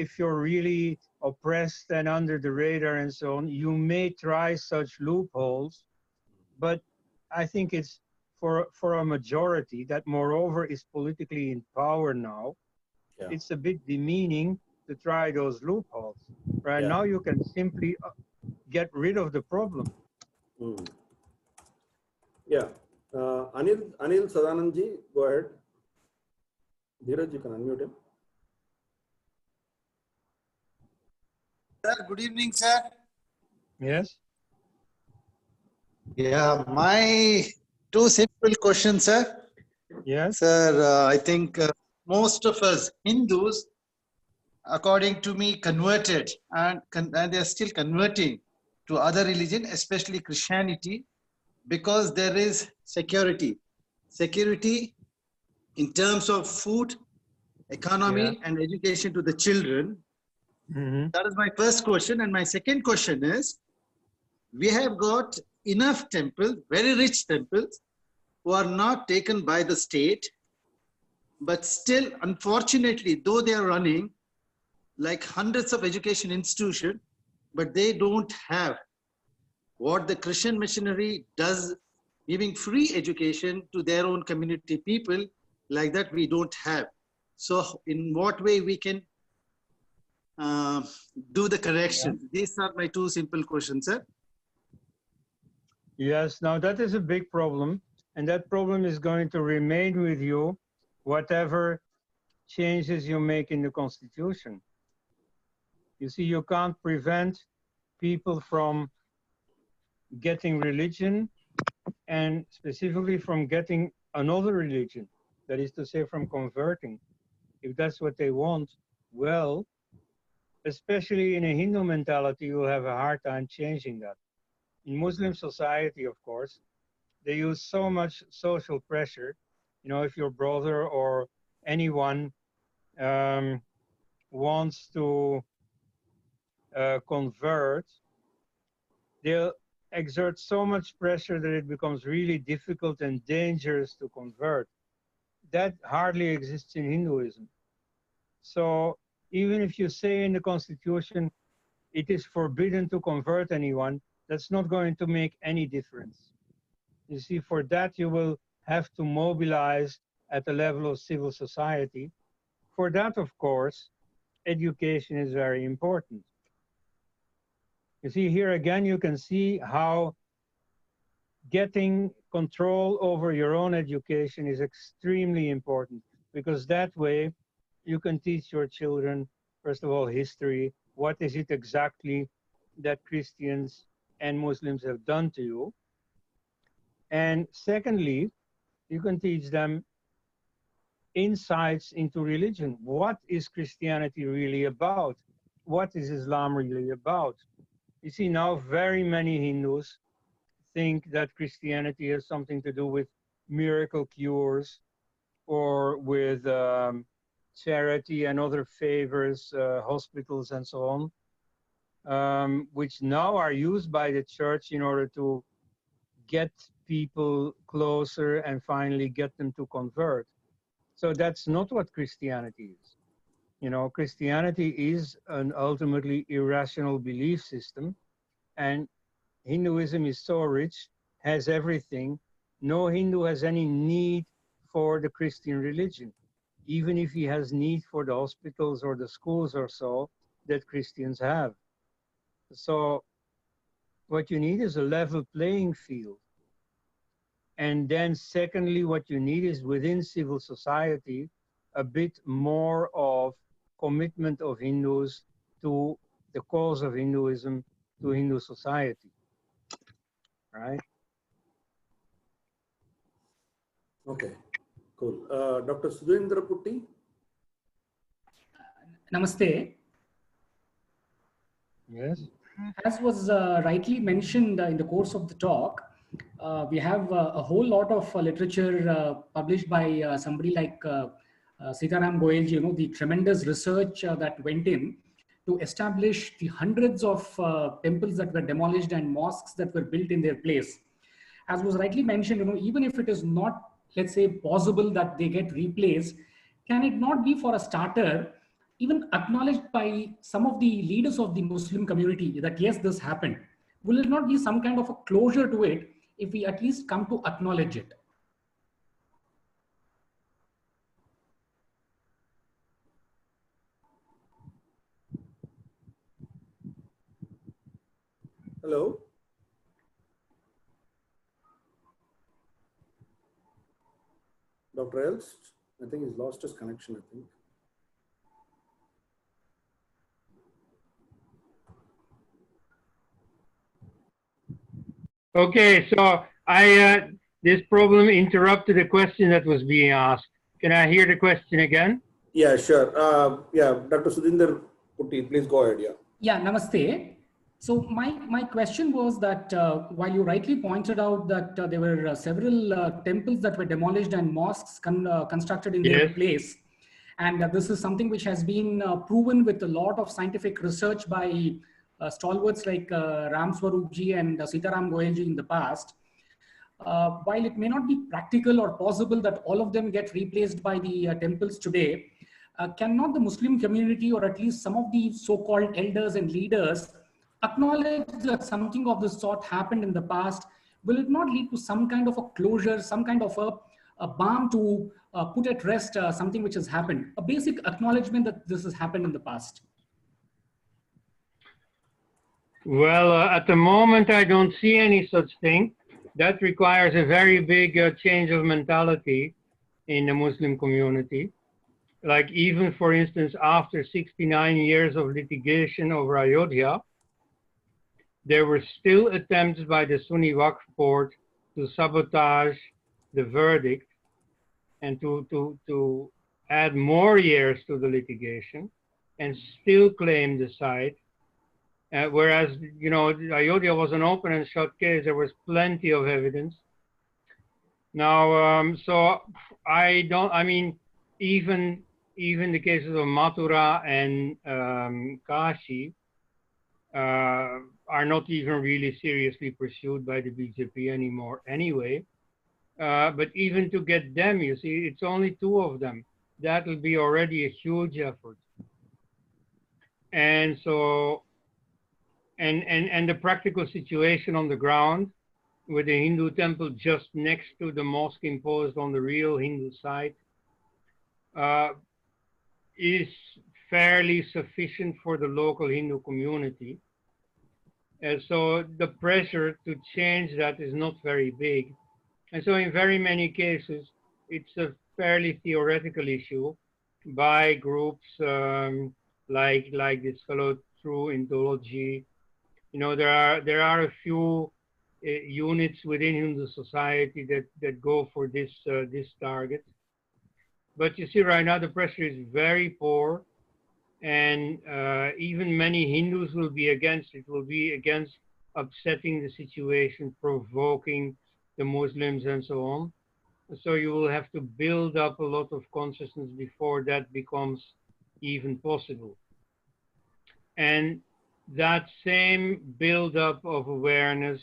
If you're really oppressed and under the radar and so on, you may try such loopholes, but I think it's for a majority that moreover is politically in power now, yeah it's a bit demeaning to try those loopholes. Right yeah. now you can simply get rid of the problem. Mm. Yeah. Anil Sadanandji, go ahead. Dheeraj, you can unmute him. Sir, good evening, sir. Yes. Yeah, my two simple questions, sir. Yes. Sir, I think most of us Hindus, according to me, converted and they are still converting to other religion, especially Christianity, because there is security. Security in terms of food, economy, Yeah. and education to the children. That is my first question. And my second question is, we have got enough temples, very rich temples, who are not taken by the state, but still, unfortunately, though they are running like hundreds of education institutions, but they don't have what the Christian missionary does, giving free education to their own community people, like that we don't have. So in what way we can do the correction? These are my two simple questions, sir. Yes, now that is a big problem, and that problem is going to remain with you, whatever changes you make in the constitution. You see, you can't prevent people from getting religion, and specifically from getting another religion, that is to say, from converting. If that's what they want, well, especially in a Hindu mentality, you'll have a hard time changing that. In Muslim society, of course, they use so much social pressure. If your brother or anyone wants to convert, they'll exert so much pressure that it becomes really difficult and dangerous to convert. That hardly exists in Hinduism. So even if you say in the constitution it is forbidden to convert anyone, that's not going to make any difference. You see, for that you will have to mobilize at the level of civil society. For that, of course, education is very important. You see, here again, you can see how getting control over your own education is extremely important, because that way you can teach your children, first of all, history. What is it exactly that Christians and Muslims have done to you? And secondly, you can teach them insights into religion. What is Christianity really about? What is Islam really about? You see, now very many Hindus think that Christianity has something to do with miracle cures or with charity and other favors, hospitals and so on, which now are used by the church in order to get people closer and finally get them to convert. So that's not what Christianity is. You know, Christianity is an ultimately irrational belief system, and Hinduism is so rich, has everything. No Hindu has any need for the Christian religion, even if he has need for the hospitals or the schools or so that Christians have. So what you need is a level playing field. And then secondly, what you need is within civil society, a bit more of commitment of Hindus to the cause of Hinduism, to Hindu society, right? Okay, cool. Dr. Sudhindra Putti? Namaste. Yes. As was rightly mentioned in the course of the talk, we have a whole lot of literature published by somebody like Seetaram Goel, you know, the tremendous research that went in to establish the hundreds of temples that were demolished and mosques that were built in their place. As was rightly mentioned, you know, even if it is not, let's say, possible that they get replaced, can it not be, for a starter, even acknowledged by some of the leaders of the Muslim community that yes, this happened? Will it not be some kind of a closure to it if we at least come to acknowledge it? Hello? Dr. Elst? I think he's lost his connection, I think. Okay, so this problem interrupted the question that was being asked. Can I hear the question again? Yeah, sure. Yeah, Dr. Sudhindra Putti, please go ahead. Yeah. Yeah, namaste. So my question was that while you rightly pointed out that there were several temples that were demolished and mosques constructed in their place, and this is something which has been proven with a lot of scientific research by stalwarts like Ram Swaroop ji and Seetaram Goel ji in the past. While it may not be practical or possible that all of them get replaced by the temples today, cannot the Muslim community, or at least some of the so-called elders and leaders, acknowledge that something of this sort happened in the past? Will it not lead to some kind of a closure, some kind of a balm to put at rest something which has happened? A basic acknowledgement that this has happened in the past. Well, at the moment, I don't see any such thing. That requires a very big change of mentality in the Muslim community. Like even, for instance, after 69 years of litigation over Ayodhya, there were still attempts by the Sunni Waqf Board to sabotage the verdict and to add more years to the litigation and still claim the site. Whereas, you know, Ayodhya was an open and shut case. There was plenty of evidence. Now, so I mean, even the cases of Mathura and Kashi are not even really seriously pursued by the BJP anymore anyway. But even to get them, you see, it's only 2 of them. That will be already a huge effort. And so, and the practical situation on the ground with the Hindu temple just next to the mosque imposed on the real Hindu site is fairly sufficient for the local Hindu community. And so the pressure to change that is not very big. And so in very many cases, it's a fairly theoretical issue by groups like this fellow through Indology. You know, there are a few units within Hindu society that go for this target. But you see right now the pressure is very poor, and even many Hindus will be against it, will be against upsetting the situation, provoking the Muslims and so on. So you will have to build up a lot of consciousness before that becomes even possible. And that same build-up of awareness,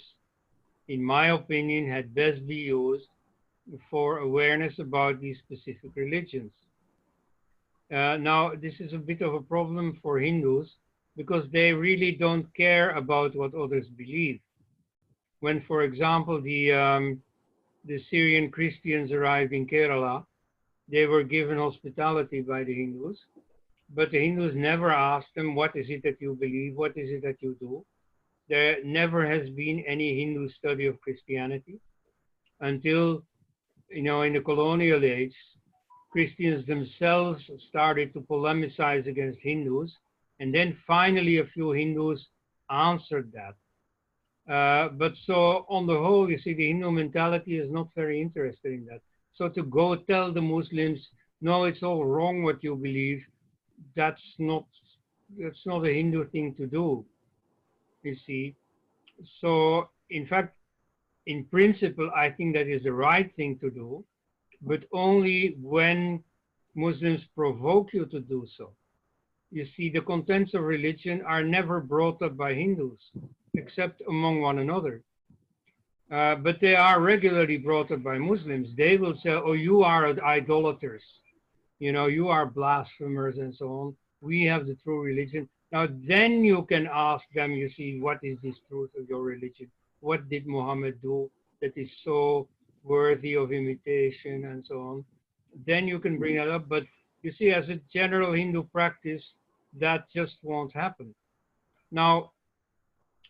in my opinion, had best be used for awareness about these specific religions. Now, this is a bit of a problem for Hindus because they really don't care about what others believe. When, for example, the Syrian Christians arrived in Kerala, they were given hospitality by the Hindus, but the Hindus never asked them, what is it that you believe? What is it that you do? There never has been any Hindu study of Christianity until, you know, in the colonial age, Christians themselves started to polemicize against Hindus, and then finally a few Hindus answered that. But so on the whole, you see, the Hindu mentality is not very interested in that. So to go tell the Muslims, no, it's all wrong what you believe, that's not a Hindu thing to do, you see. So in fact, in principle, I think that is the right thing to do, but only when Muslims provoke you to do so. You see, the contents of religion are never brought up by Hindus, except among one another. But they are regularly brought up by Muslims. They will say, oh, you are idolaters. You know, you are blasphemers and so on. We have the true religion. Now, then you can ask them, you see, what is this truth of your religion? What did Muhammad do that is so worthy of imitation and so on? Then you can bring that up. But you see, as a general Hindu practice, that just won't happen. Now,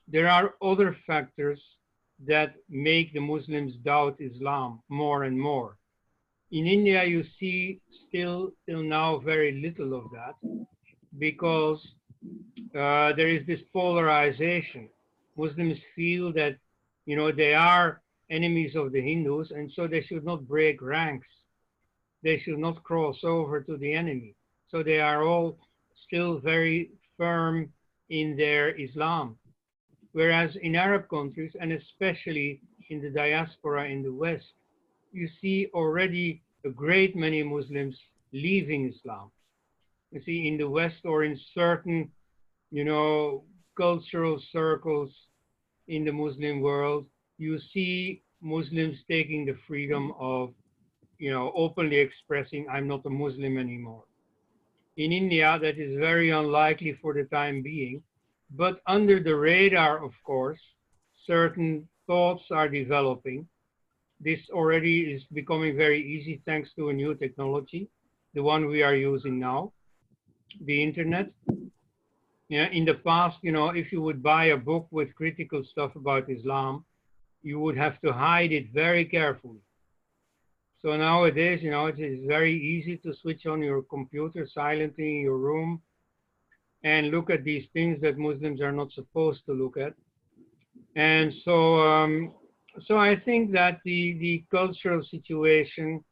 there are other factors that make the Muslims doubt Islam more and more. In India, you see still till now very little of that because there is this polarization. Muslims feel that, you know, they are enemies of the Hindus, and so they should not break ranks. They should not cross over to the enemy. So they are all still very firm in their Islam. Whereas in Arab countries, and especially in the diaspora in the West, you see already a great many Muslims leaving Islam. You see, in the West or in certain, you know, cultural circles in the Muslim world, you see Muslims taking the freedom of, you know, openly expressing, I'm not a Muslim anymore. In India, that is very unlikely for the time being, but under the radar, of course, certain thoughts are developing. This already is becoming very easy thanks to a new technology, the one we are using now, the internet. Yeah, in the past, you know, if you would buy a book with critical stuff about Islam, you would have to hide it very carefully. So nowadays, you know, it is very easy to switch on your computer silently in your room and look at these things that Muslims are not supposed to look at. And so, so I think that the cultural situation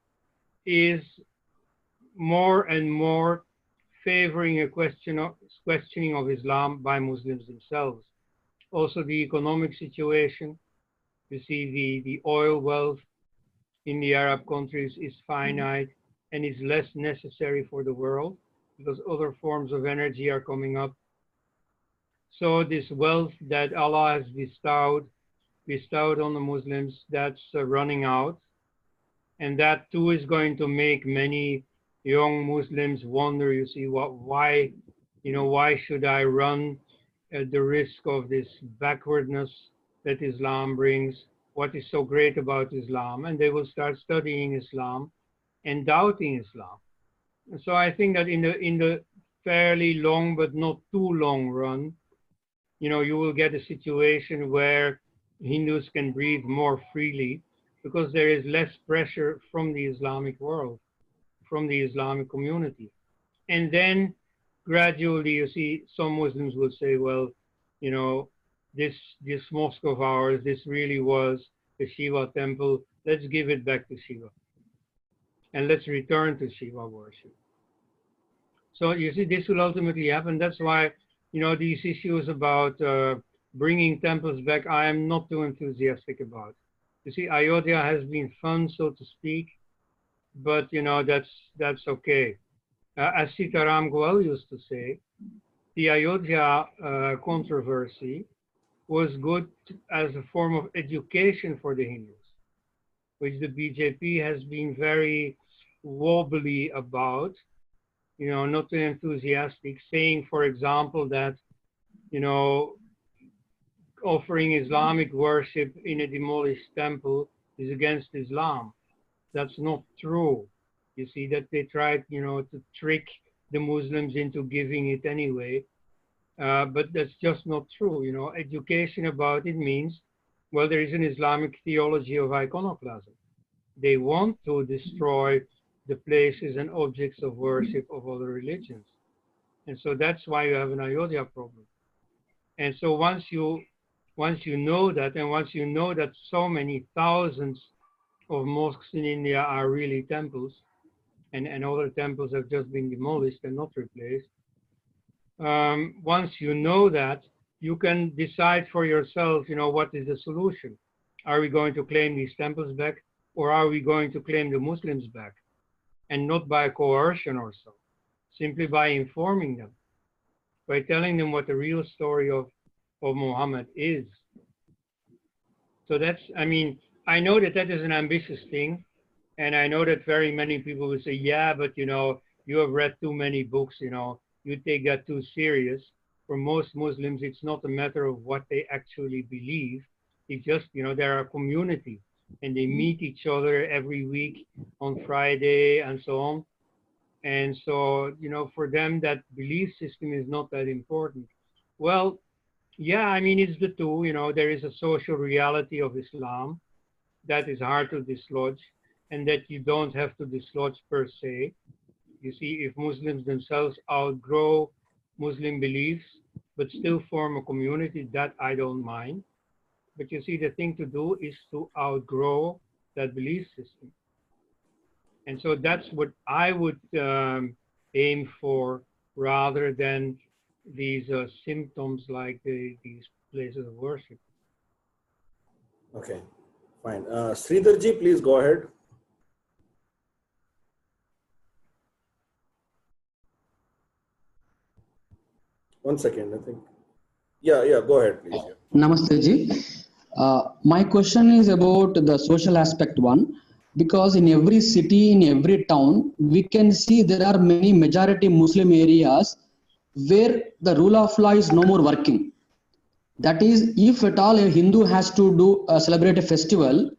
is more and more favoring a questioning of Islam by Muslims themselves. Also the economic situation, you see the oil wealth in the Arab countries is finite and is less necessary for the world because other forms of energy are coming up. So this wealth that Allah has bestowed on the Muslims, that's running out. And that too is going to make many young Muslims wonder, you see, why should I run at the risk of this backwardness that Islam brings, what is so great about Islam, and they will start studying Islam and doubting Islam. And so I think that in the fairly long but not too long run, you know, you will get a situation where Hindus can breathe more freely because there is less pressure from the Islamic world, from the Islamic community. And then gradually, you see, some Muslims will say, well, you know, this mosque of ours, this really was the Shiva temple. Let's give it back to Shiva. And let's return to Shiva worship. So you see, this will ultimately happen. That's why, you know, these issues about bringing temples back, I am not too enthusiastic about. You see, Ayodhya has been fun, so to speak, but, you know, that's okay. As Seetaram Goel used to say, the Ayodhya controversy was good as a form of education for the Hindus, which the BJP has been very wobbly about, you know, not too enthusiastic, saying, for example, that, you know, offering Islamic worship in a demolished temple is against Islam. That's not true. You see that they tried, you know, to trick the Muslims into giving it anyway. But that's just not true. You know, education about it means, well, there is an Islamic theology of iconoclasm. They want to destroy the places and objects of worship of other religions. And so that's why you have an Ayodhya problem. And so once you know that, and once you know that so many thousands of mosques in India are really temples, and other temples have just been demolished and not replaced, once you know that, you can decide for yourself, you know, what is the solution? Are we going to claim these temples back, or are we going to claim the Muslims back? And not by coercion or so, simply by informing them, by telling them what the real story of Muhammad is. So that's, I mean, I know that that is an ambitious thing, and I know that very many people will say, yeah, but you know, you have read too many books, you know, you take that too serious. For most Muslims, it's not a matter of what they actually believe. It's just, you know, they're a community and they meet each other every week on Friday and so on. And so, you know, for them, that belief system is not that important. Well, yeah, I mean, it's the two, you know, there is a social reality of Islam that is hard to dislodge and that you don't have to dislodge per se. You see, if Muslims themselves outgrow Muslim beliefs, but still form a community, that I don't mind. But you see, the thing to do is to outgrow that belief system. And so that's what I would aim for, rather than these symptoms like these places of worship. Okay, fine. Sridharji, please go ahead. One second, I think. Yeah, go ahead, please. Namaste ji. My question is about the social aspect one, because in every city, in every town, we can see there are many majority Muslim areas where the rule of law is no more working. That is, if at all a Hindu has to celebrate a festival,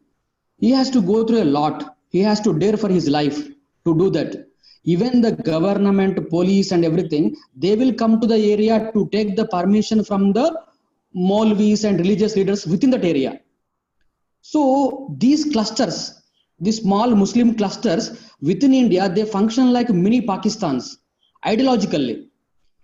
he has to go through a lot. He has to dare for his life to do that. Even the government, police and everything, they will come to the area to take the permission from the Maulvis and religious leaders within that area. So these clusters, these small Muslim clusters within India, they function like mini Pakistans ideologically.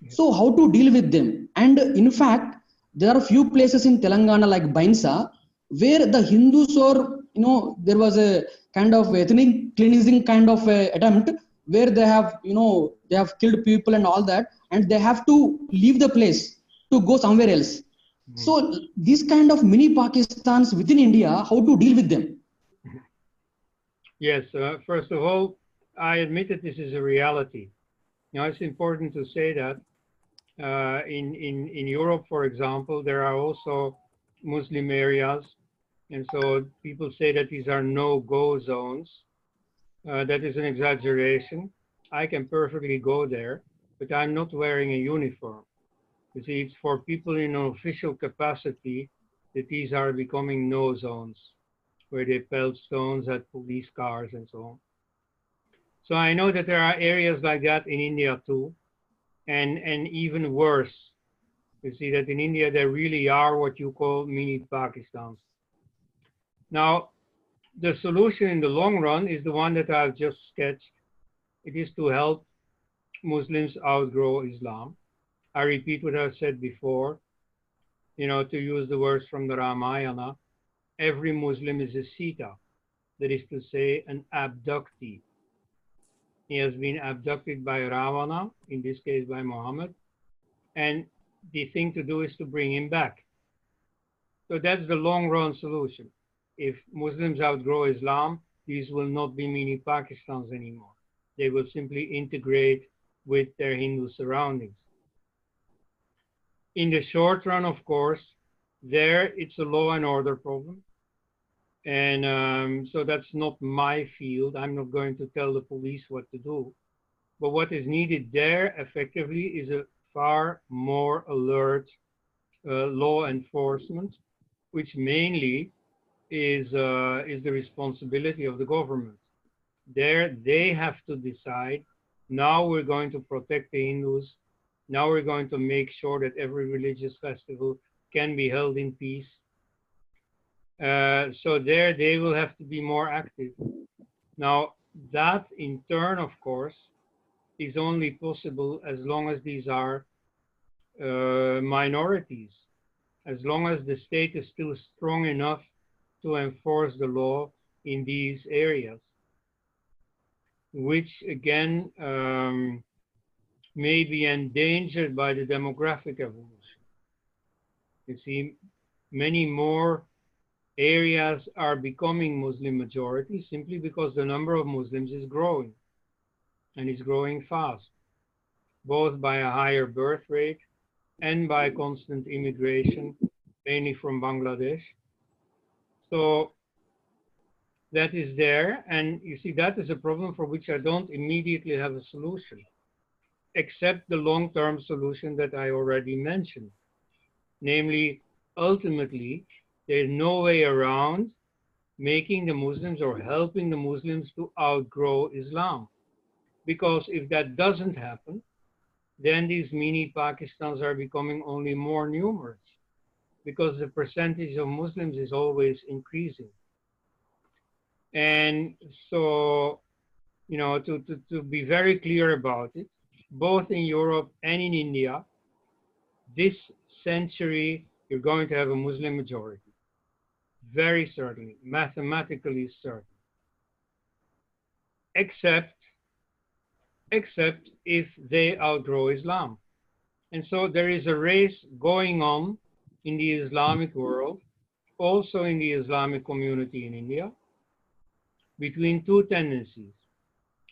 So how to deal with them? And in fact, there are few places in Telangana like Bainsa where the Hindus or, you know, there was a kind of ethnic cleansing kind of attempt where they have, you know, they have killed people and all that, and they have to leave the place to go somewhere else. So these kind of mini Pakistans within India, how to deal with them? Yes, first of all, I admit that this is a reality. Now, it's important to say that in Europe, for example, there are also Muslim areas. And so people say that these are no-go zones. That is an exaggeration. I can perfectly go there, but I'm not wearing a uniform. You see, it's for people in an official capacity that these are becoming no zones, where they pelt stones at police cars and so on. So I know that there are areas like that in India too, and even worse. You see that in India there really are what you call mini Pakistans. Now, the solution in the long run is the one that I've just sketched. It is to help Muslims outgrow Islam. I repeat what I've said before, you know, to use the words from the Ramayana, every Muslim is a Sita, that is to say, an abductee. He has been abducted by Ravana, in this case by Muhammad, and the thing to do is to bring him back. So that's the long run solution. If Muslims outgrow Islam, these will not be mini Pakistans anymore. They will simply integrate with their Hindu surroundings. In the short run, of course, there it's a law and order problem. And so that's not my field. I'm not going to tell the police what to do. But what is needed there effectively is a far more alert law enforcement, which mainly is the responsibility of the government. There they have to decide, now we're going to protect the Hindus. Now we're going to make sure that every religious festival can be held in peace. So there they will have to be more active. Now that in turn, of course, is only possible as long as these are minorities, as long as the state is still strong enough to enforce the law in these areas, which again may be endangered by the demographic evolution. You see, many more areas are becoming Muslim majority simply because the number of Muslims is growing, and is growing fast, both by a higher birth rate and by constant immigration, mainly from Bangladesh. So that is there, and you see that is a problem for which I don't immediately have a solution, except the long-term solution that I already mentioned. Namely, ultimately, there's no way around making the Muslims or helping the Muslims to outgrow Islam. Because if that doesn't happen, then these mini Pakistans are becoming only more numerous, because the percentage of Muslims is always increasing. And so, you know, to be very clear about it, both in Europe and in India, this century, you're going to have a Muslim majority. Very certainly, mathematically certain. Except if they outgrow Islam. And so there is a race going on in the Islamic world, also in the Islamic community in India, between two tendencies.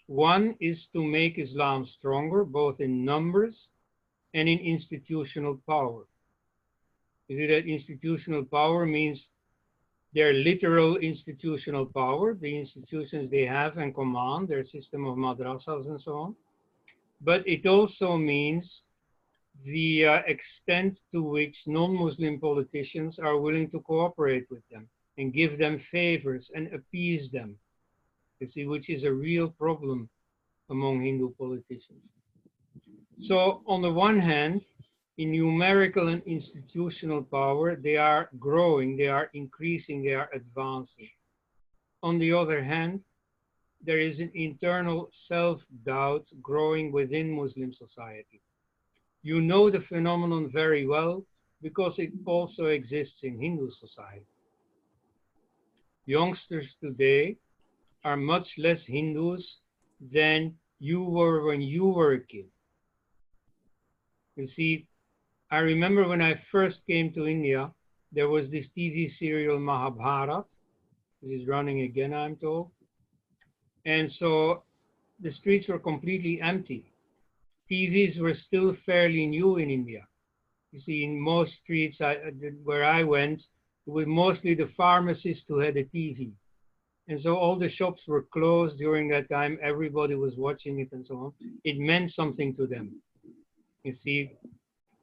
One is to make Islam stronger, both in numbers and in institutional power. You see that institutional power means their literal institutional power, the institutions they have and command, their system of madrasas and so on. But it also means the extent to which non-Muslim politicians are willing to cooperate with them and give them favors and appease them, you see, which is a real problem among Hindu politicians. So on the one hand, in numerical and institutional power, they are growing, they are increasing, they are advancing. On the other hand, there is an internal self-doubt growing within Muslim society. You know the phenomenon very well because it also exists in Hindu society. Youngsters today are much less Hindus than you were when you were a kid. You see, I remember when I first came to India, there was this TV serial Mahabharata. This is running again, I'm told. And so the streets were completely empty. TVs were still fairly new in India. You see, in most streets where I went, it was mostly the pharmacists who had a TV. And so all the shops were closed during that time. Everybody was watching it and so on. It meant something to them. You see,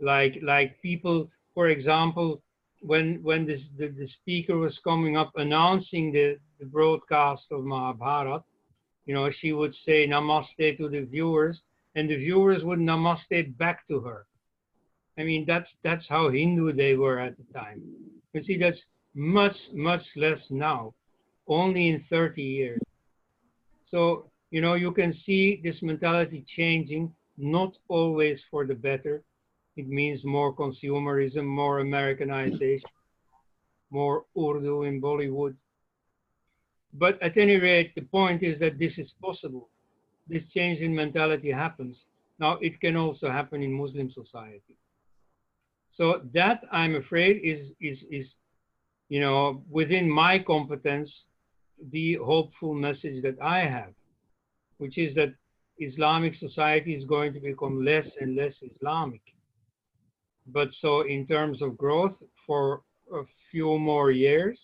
Like people, for example, when the speaker was coming up announcing the broadcast of Mahabharata, you know, she would say namaste to the viewers, and the viewers would namaste back to her. I mean, that's how Hindu they were at the time. You see, that's much less now, only in 30 years. So, you know, you can see this mentality changing, not always for the better. It means more consumerism, more Americanization, more Urdu in Bollywood. But at any rate, the point is that this is possible. This change in mentality happens. Now, it can also happen in Muslim society. So that, I'm afraid, is you know, within my competence, the hopeful message that I have, which is that Islamic society is going to become less and less Islamic. But so in terms of growth, for a few more years,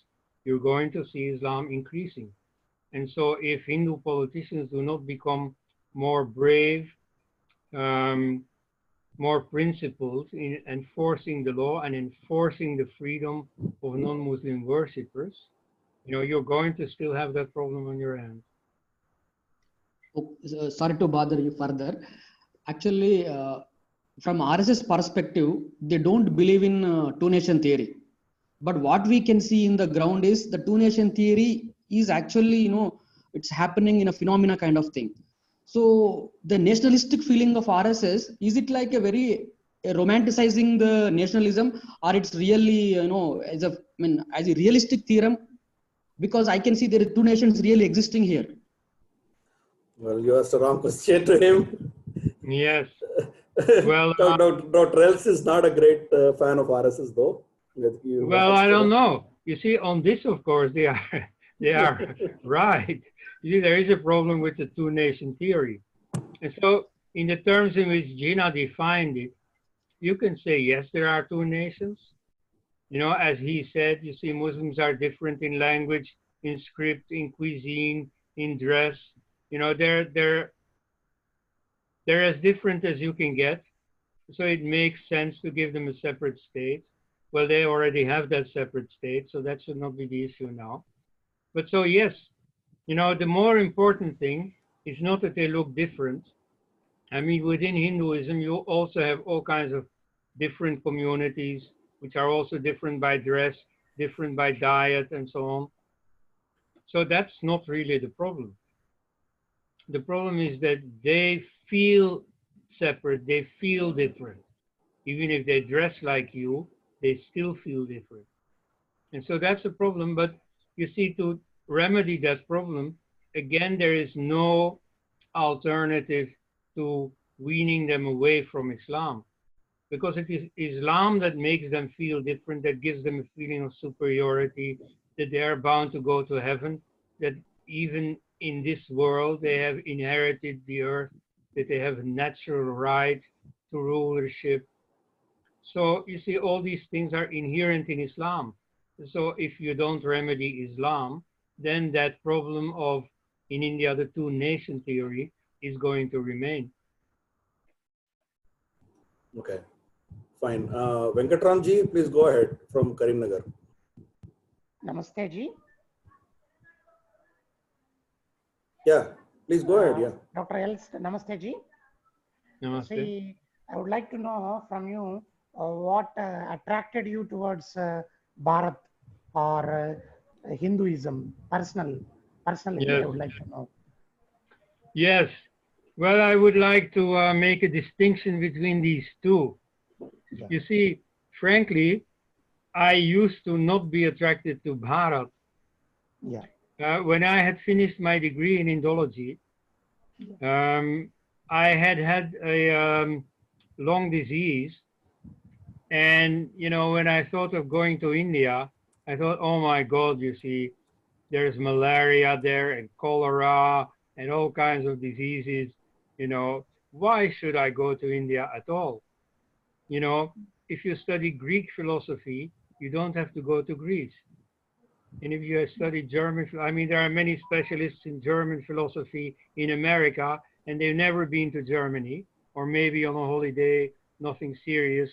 you're going to see Islam increasing. And so if Hindu politicians do not become more brave, more principled in enforcing the law and enforcing the freedom of non-Muslim worshippers, you know, you're going to still have that problem on your hands. Sorry to bother you further. Actually, from RSS perspective, they don't believe in two-nation theory. But what we can see in the ground is the two-nation theory is actually, you know, it's happening in a phenomena kind of thing. So the nationalistic feeling of RSS, is it like a romanticizing the nationalism, or it's really, you know, as a realistic theorem? Because I can see there are two nations really existing here. Well, you asked the wrong question to him. Yes. Well, Dr. Elst is not a great fan of RSS, though. Well, I don't know. You see, on this, of course, they are right. You see, there is a problem with the two-nation theory. And so, in the terms in which Jinnah defined it, you can say, yes, there are two nations. You know, as he said, you see, Muslims are different in language, in script, in cuisine, in dress. You know, they're as different as you can get. So it makes sense to give them a separate state. Well, they already have that separate state, so that should not be the issue now. But so, yes, you know, the more important thing is not that they look different. I mean, within Hinduism, you also have all kinds of different communities, which are also different by dress, different by diet, and so on. So that's not really the problem. The problem is that they feel separate, they feel different. Even if they dress like you, they still feel different. And so that's a problem. But you see, to remedy that problem, again, there is no alternative to weaning them away from Islam. Because it is Islam that makes them feel different, that gives them a feeling of superiority, that they are bound to go to heaven, that even in this world they have inherited the earth, that they have a natural right to rulership. So you see, all these things are inherent in Islam. So if you don't remedy Islam, then that problem of, in India, the two-nation theory is going to remain. Okay, fine. Venkatramji, please go ahead from Karimnagar. Namaste ji. Yeah, please go ahead. Yeah. Dr. Elst, namaste ji. Namaste. See, I would like to know from you what attracted you towards Bharat or Hinduism personally. Yes. I would like to know. Yes. Well, I would like to make a distinction between these two. Yeah. You see, frankly, I used to not be attracted to Bharat. Yeah. When I had finished my degree in Indology, I had a lung disease. And, you know, when I thought of going to India, I thought, oh my God, you see, there's malaria there and cholera and all kinds of diseases. You know, why should I go to India at all? You know, if you study Greek philosophy, you don't have to go to Greece. And if you study German, I mean, there are many specialists in German philosophy in America, and they've never been to Germany, or maybe on a holiday nothing serious.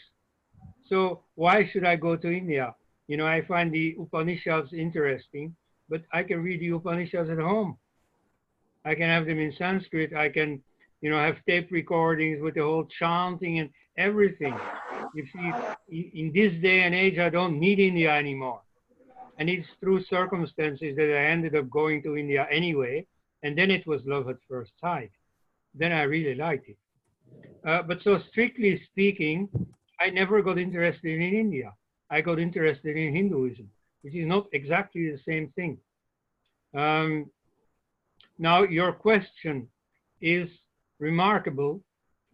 So why should I go to India? You know, I find the Upanishads interesting, but I can read the Upanishads at home. I can have them in Sanskrit. I can, you know, have tape recordings with the whole chanting and everything. You see, in this day and age, I don't need India anymore. And it's through circumstances that I ended up going to India anyway. And then it was love at first sight. Then I really liked it. But so strictly speaking, I never got interested in India. I got interested in Hinduism, which is not exactly the same thing. Now, your question is remarkable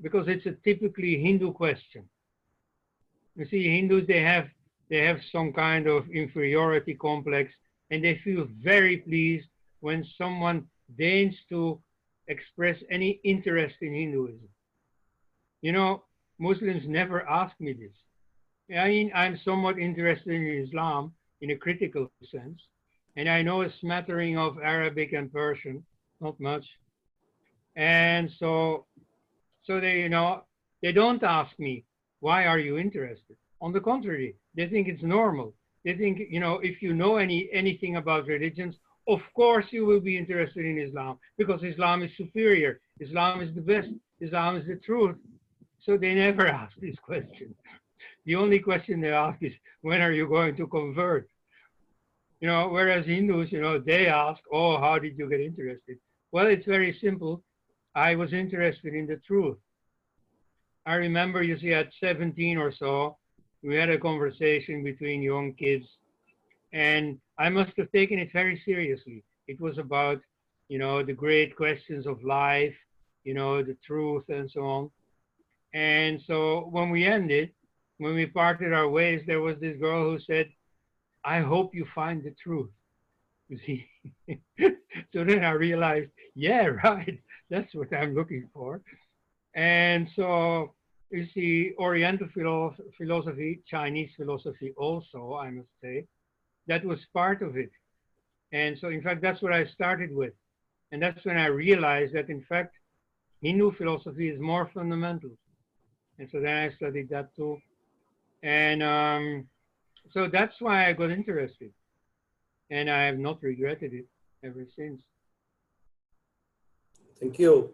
because it's a typically Hindu question. You see, Hindus, they have some kind of inferiority complex, and they feel very pleased when someone deigns to express any interest in Hinduism. You know, Muslims never ask me this. I mean, I'm somewhat interested in Islam in a critical sense, and I know a smattering of Arabic and Persian, not much. And so they, you know, they don't ask me, why are you interested? On the contrary, they think it's normal. They think, you know, if you know anything about religions, of course you will be interested in Islam because Islam is superior. Islam is the best. Islam is the truth. So they never ask this question. The only question they ask is, when are you going to convert? You know, whereas Hindus, you know, they ask, oh, how did you get interested? Well, it's very simple. I was interested in the truth. I remember, you see, at 17 or so, we had a conversation between young kids, and I must have taken it very seriously. It was about, you know, the great questions of life, you know, the truth and so on. And so when we ended, when we parted our ways, there was this girl who said, I hope you find the truth. You see? So then I realized, yeah, right, that's what I'm looking for. And so, you see, Oriental philosophy, Chinese philosophy also, I must say, that was part of it. And so, in fact, that's what I started with. And that's when I realized that, in fact, Hindu philosophy is more fundamental. And so then I studied that too. And so that's why I got interested. And I have not regretted it ever since. Thank you.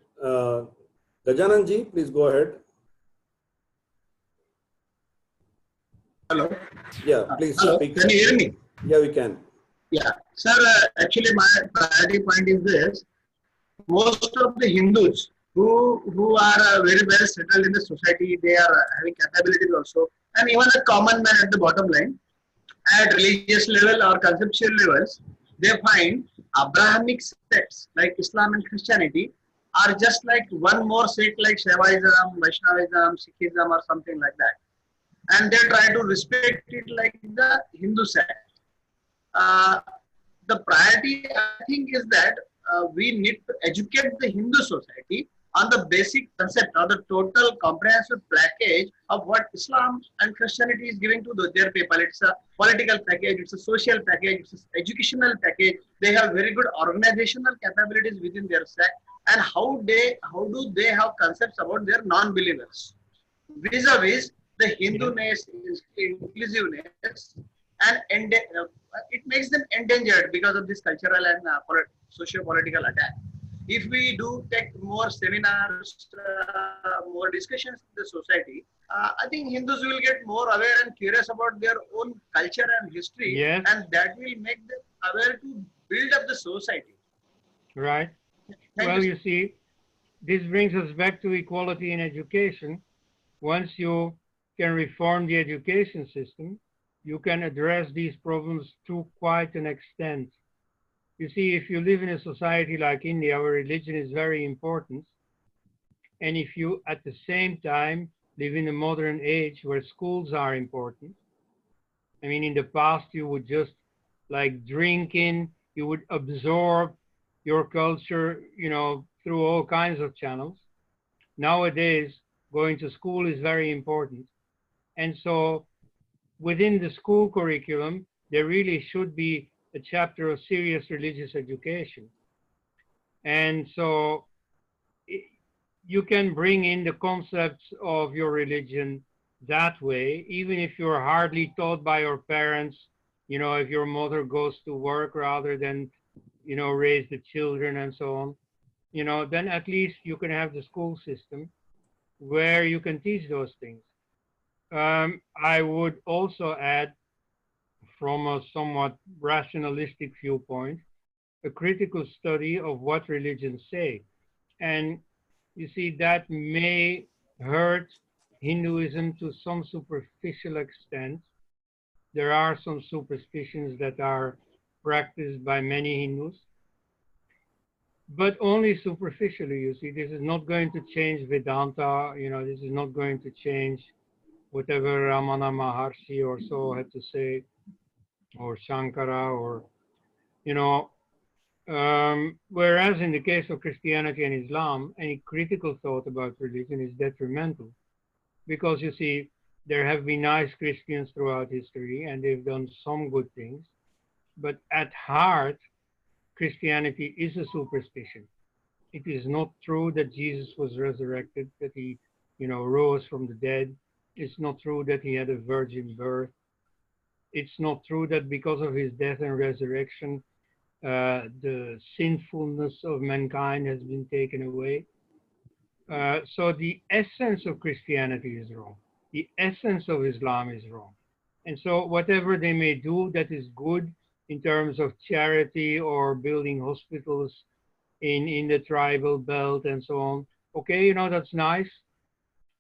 Gajananji, please go ahead. Hello. Yeah, please Hello. speak. Can you hear me? Yeah, we can. Yeah. Sir, actually my priority point is this. Most of the Hindus who are very well settled in the society, they are having capabilities also. And even a common man at the bottom line, at religious level or conceptual levels, they find Abrahamic sects like Islam and Christianity are just like one more sect like Shaivism, Vaishnavism, Sikhism or something like that. And they try to respect it like the Hindu sect. The priority, I think, is that we need to educate the Hindu society on the basic concept or the total comprehensive package of what Islam and Christianity is giving to their people. It's a political package, it's a social package, it's an educational package. They have very good organizational capabilities within their sect, and how do they have concepts about their non-believers vis-a-vis the Hinduness, inclusiveness, and it makes them endangered because of this cultural and socio-political attack. If we do take more seminars, more discussions in the society, I think Hindus will get more aware and curious about their own culture and history, Yes. and that will make them aware to build up the society. Right. Well, you see, this brings us back to equality in education. Once you can reform the education system, you can address these problems to quite an extent. You see, if you live in a society like India, where religion is very important, and if you at the same time live in a modern age where schools are important, I mean, in the past you would just like drink in, you would absorb your culture, you know, through all kinds of channels. Nowadays, going to school is very important. And so within the school curriculum, there really should be a chapter of serious religious education. And so you can bring in the concepts of your religion that way, even if you're hardly taught by your parents. You know, if your mother goes to work rather than, you know, raise the children and so on, you know, then at least you can have the school system where you can teach those things. I would also add, from a somewhat rationalistic viewpoint, a critical study of what religions say. And you see, that may hurt Hinduism to some superficial extent. There are some superstitions that are practiced by many Hindus, but only superficially. You see, this is not going to change Vedanta, you know, this is not going to change whatever Ramana Maharshi or so had to say, or Shankara, or, you know, whereas in the case of Christianity and Islam, any critical thought about religion is detrimental. Because you see, there have been nice Christians throughout history and they've done some good things, but at heart, Christianity is a superstition. It is not true that Jesus was resurrected, that he, you know, rose from the dead. It's not true that he had a virgin birth. It's not true that because of his death and resurrection, the sinfulness of mankind has been taken away. So the essence of Christianity is wrong. The essence of Islam is wrong. And so whatever they may do that is good in terms of charity or building hospitals in the tribal belt and so on, okay, you know, that's nice.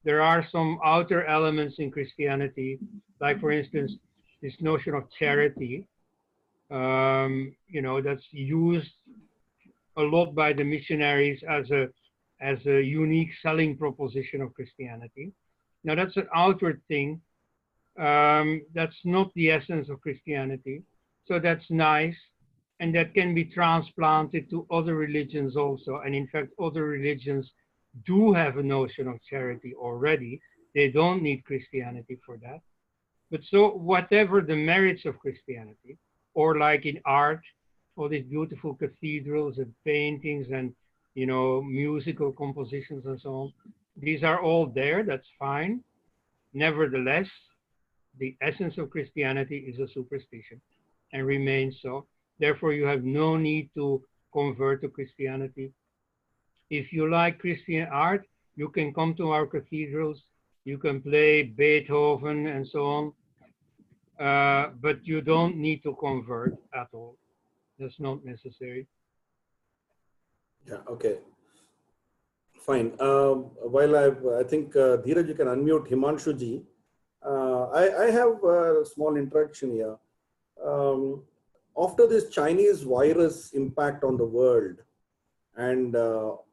There are some outer elements in Christianity, like for instance, this notion of charity, you know, that's used a lot by the missionaries as a unique selling proposition of Christianity. Now that's an outward thing. That's not the essence of Christianity. So that's nice. And that can be transplanted to other religions also. And in fact, other religions do have a notion of charity already. They don't need Christianity for that. But so whatever the merits of Christianity, or like in art, all these beautiful cathedrals and paintings and, you know, musical compositions and so on, these are all there, that's fine. Nevertheless, the essence of Christianity is a superstition and remains so. Therefore, you have no need to convert to Christianity. If you like Christian art, you can come to our cathedrals, you can play Beethoven and so on, but you don't need to convert at all. That's not necessary. Yeah, okay. Fine. While I think Dheeraj, you can unmute Himanshu ji. I have a small introduction here. After this Chinese virus impact on the world and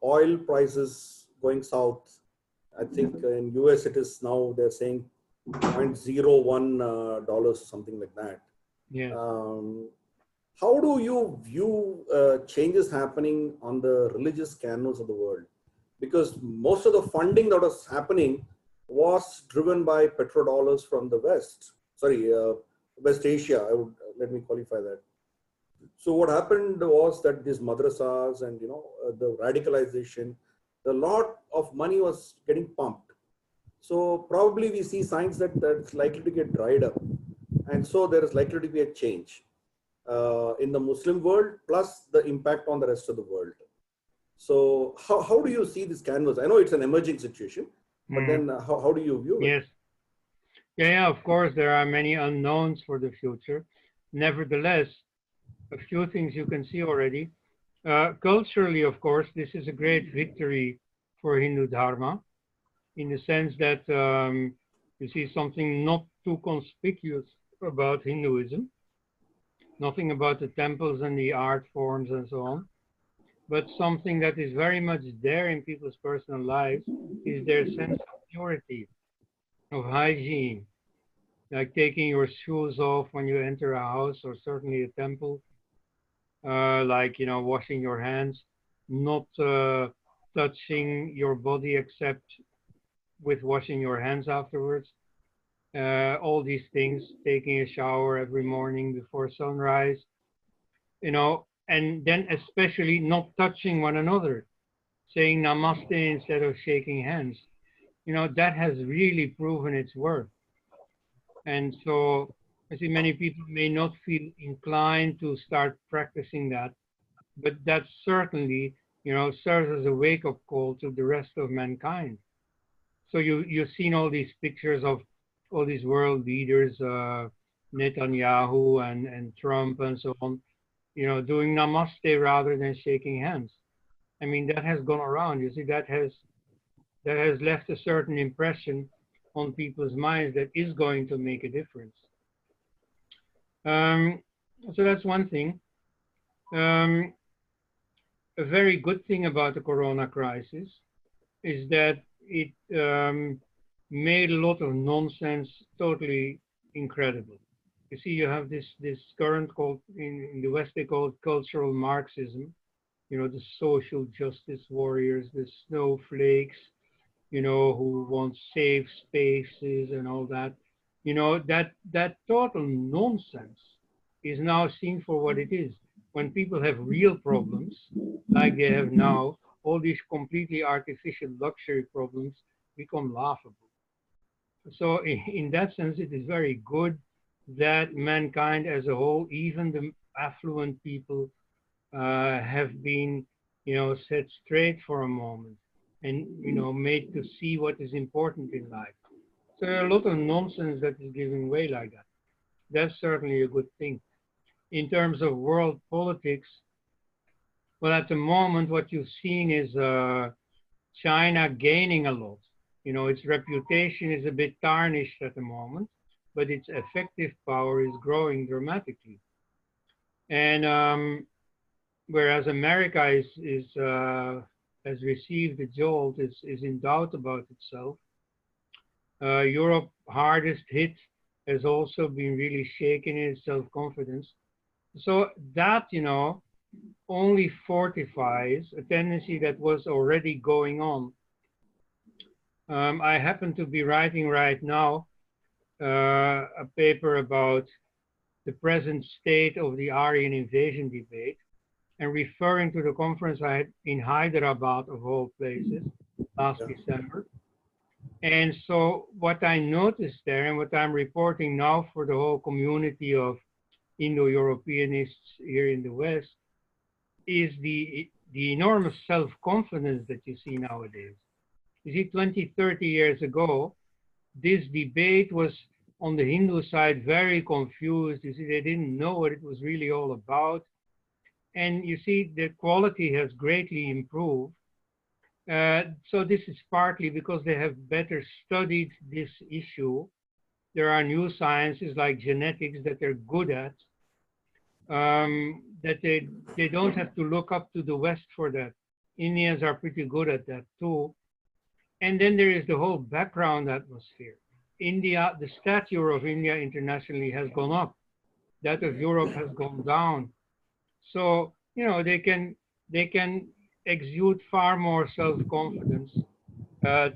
oil prices going south, I think in US it is now they're saying $0.01 or something like that. Yeah. How do you view changes happening on the religious canals of the world? Because most of the funding that was happening was driven by petrodollars from the West. Sorry, West Asia. Let me qualify that. So what happened was that these madrasas and the radicalization, a lot of money was getting pumped. So probably we see signs that it's likely to get dried up, and so there is likely to be a change in the Muslim world, plus the impact on the rest of the world. So how do you see this canvas? I know it's an emerging situation, but then how do you view it? Yes. Yeah, of course, there are many unknowns for the future. Nevertheless, a few things you can see already. Culturally, of course, this is a great victory for Hindu Dharma, in the sense that you see something not too conspicuous about Hinduism, nothing about the temples and the art forms and so on, but something that is very much there in people's personal lives is their sense of purity, of hygiene, like taking your shoes off when you enter a house or certainly a temple, like, washing your hands, not touching your body except with washing your hands afterwards. All these things, taking a shower every morning before sunrise, and then especially not touching one another. saying namaste instead of shaking hands. You know, that has really proven its worth. And so I see many people may not feel inclined to start practicing that, but that certainly, you know, serves as a wake-up call to the rest of mankind. So you've seen all these pictures of all these world leaders, Netanyahu and Trump and so on, you know, doing namaste rather than shaking hands. I mean, that has gone around. You see, that has left a certain impression on people's minds that is going to make a difference. So that's one thing. A very good thing about the Corona crisis is that it made a lot of nonsense totally incredible. You see, you have this current called in the West they call it cultural Marxism. You know, the social justice warriors, the snowflakes, you know, who want safe spaces and all that. You know, that total nonsense is now seen for what it is. When people have real problems, like they have now, all these completely artificial luxury problems become laughable. So in that sense, it is very good that mankind as a whole, even the affluent people, have been, you know, set straight for a moment and, you know, made to see what is important in life. So there are a lot of nonsense that is giving way like that. That's certainly a good thing. In terms of world politics, well, at the moment, what you've seen is China gaining a lot. You know, its reputation is a bit tarnished at the moment, but its effective power is growing dramatically. And whereas America has received a jolt, is in doubt about itself. Europe, hardest hit, has also been really shaken in its self-confidence. So that, you know, only fortifies a tendency that was already going on. I happen to be writing right now a paper about the present state of the Aryan invasion debate and referring to the conference I had in Hyderabad, of all places, last December. And so what I noticed there and what I'm reporting now for the whole community of Indo-Europeanists here in the West is the enormous self-confidence that you see nowadays. You see, 20, 30 years ago, this debate was on the Hindu side very confused. You see, they didn't know what it was really all about. And you see, the quality has greatly improved. So this is partly because they have better studied this issue. There are new sciences like genetics that they're good at, that they don't have to look up to the West for that. Indians are pretty good at that too. And then there is the whole background atmosphere. India, the stature of India internationally has gone up. That of Europe has gone down. So, you know, they can exude far more self-confidence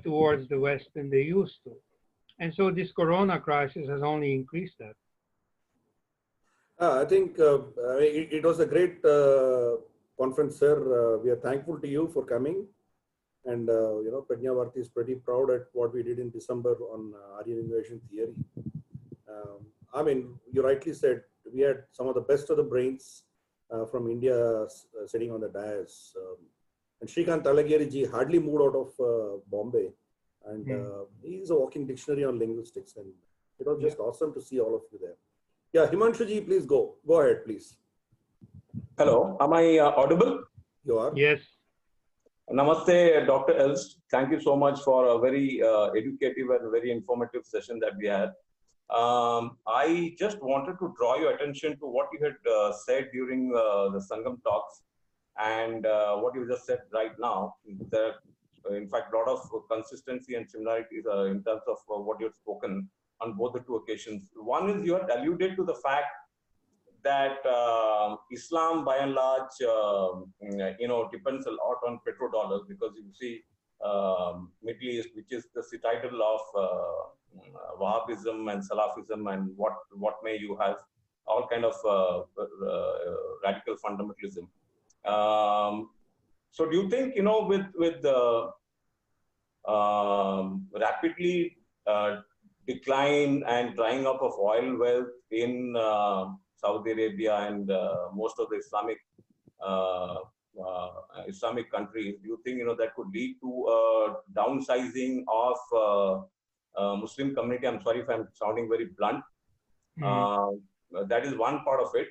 towards the West than they used to. And so this Corona crisis has only increased that. I think it was a great conference, sir. We are thankful to you for coming. And, you know, Prajnavarti is pretty proud at what we did in December on Aryan invasion theory. I mean, you rightly said, we had some of the best of the brains from India sitting on the dais. And Shrikant Talagiri ji hardly moved out of Bombay. And he's a walking dictionary on linguistics. And it was just awesome to see all of you there. Yeah, Himanshu ji, please go. Go ahead, please. Hello, am I audible? You are? Yes. Namaste, Dr. Elst. Thank you so much for a very educative and very informative session that we had. I just wanted to draw your attention to what you had said during the Sangam talks and what you just said right now. There, in fact, a lot of consistency and similarities in terms of what you've spoken on both the two occasions. One is you had alluded to the fact that Islam, by and large, you know, depends a lot on petrodollars, because you see Middle East, which is the citadel of Wahhabism and Salafism and what may you have, all kind of radical fundamentalism. So do you think, you know, with the rapidly decline and drying up of oil wealth in Saudi Arabia and most of the Islamic countries, do you think, you know, that could lead to a downsizing of Muslim community? I'm sorry if I'm sounding very blunt. That is one part of it.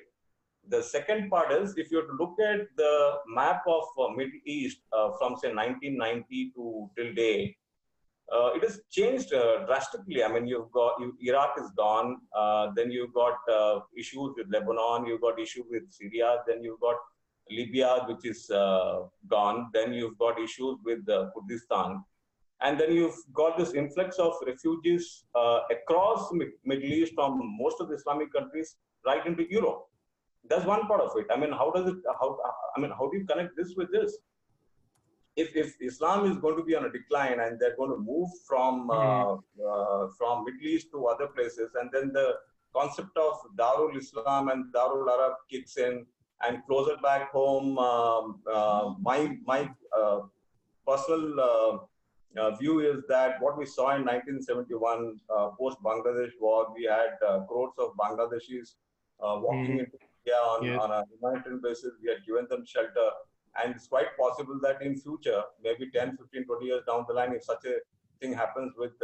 The second part is, if you were to look at the map of Middle East from say 1990 to till date, it has changed drastically. I mean, you've got Iraq is gone, then you've got issues with Lebanon, you've got issues with Syria, then you've got Libya, which is gone, then you've got issues with Kurdistan, and then you've got this influx of refugees across Middle East from most of the Islamic countries right into Europe. That's one part of it. I mean, how do you connect this with this? If Islam is going to be on a decline and they're going to move from Middle East to other places, and then the concept of Darul Islam and Darul Arab kicks in, and closer back home, my personal view is that what we saw in 1971 post Bangladesh war, we had crores of Bangladeshis walking into India on a humanitarian basis. We had given them shelter. And it's quite possible that in future, maybe 10, 15, 20 years down the line, if such a thing happens with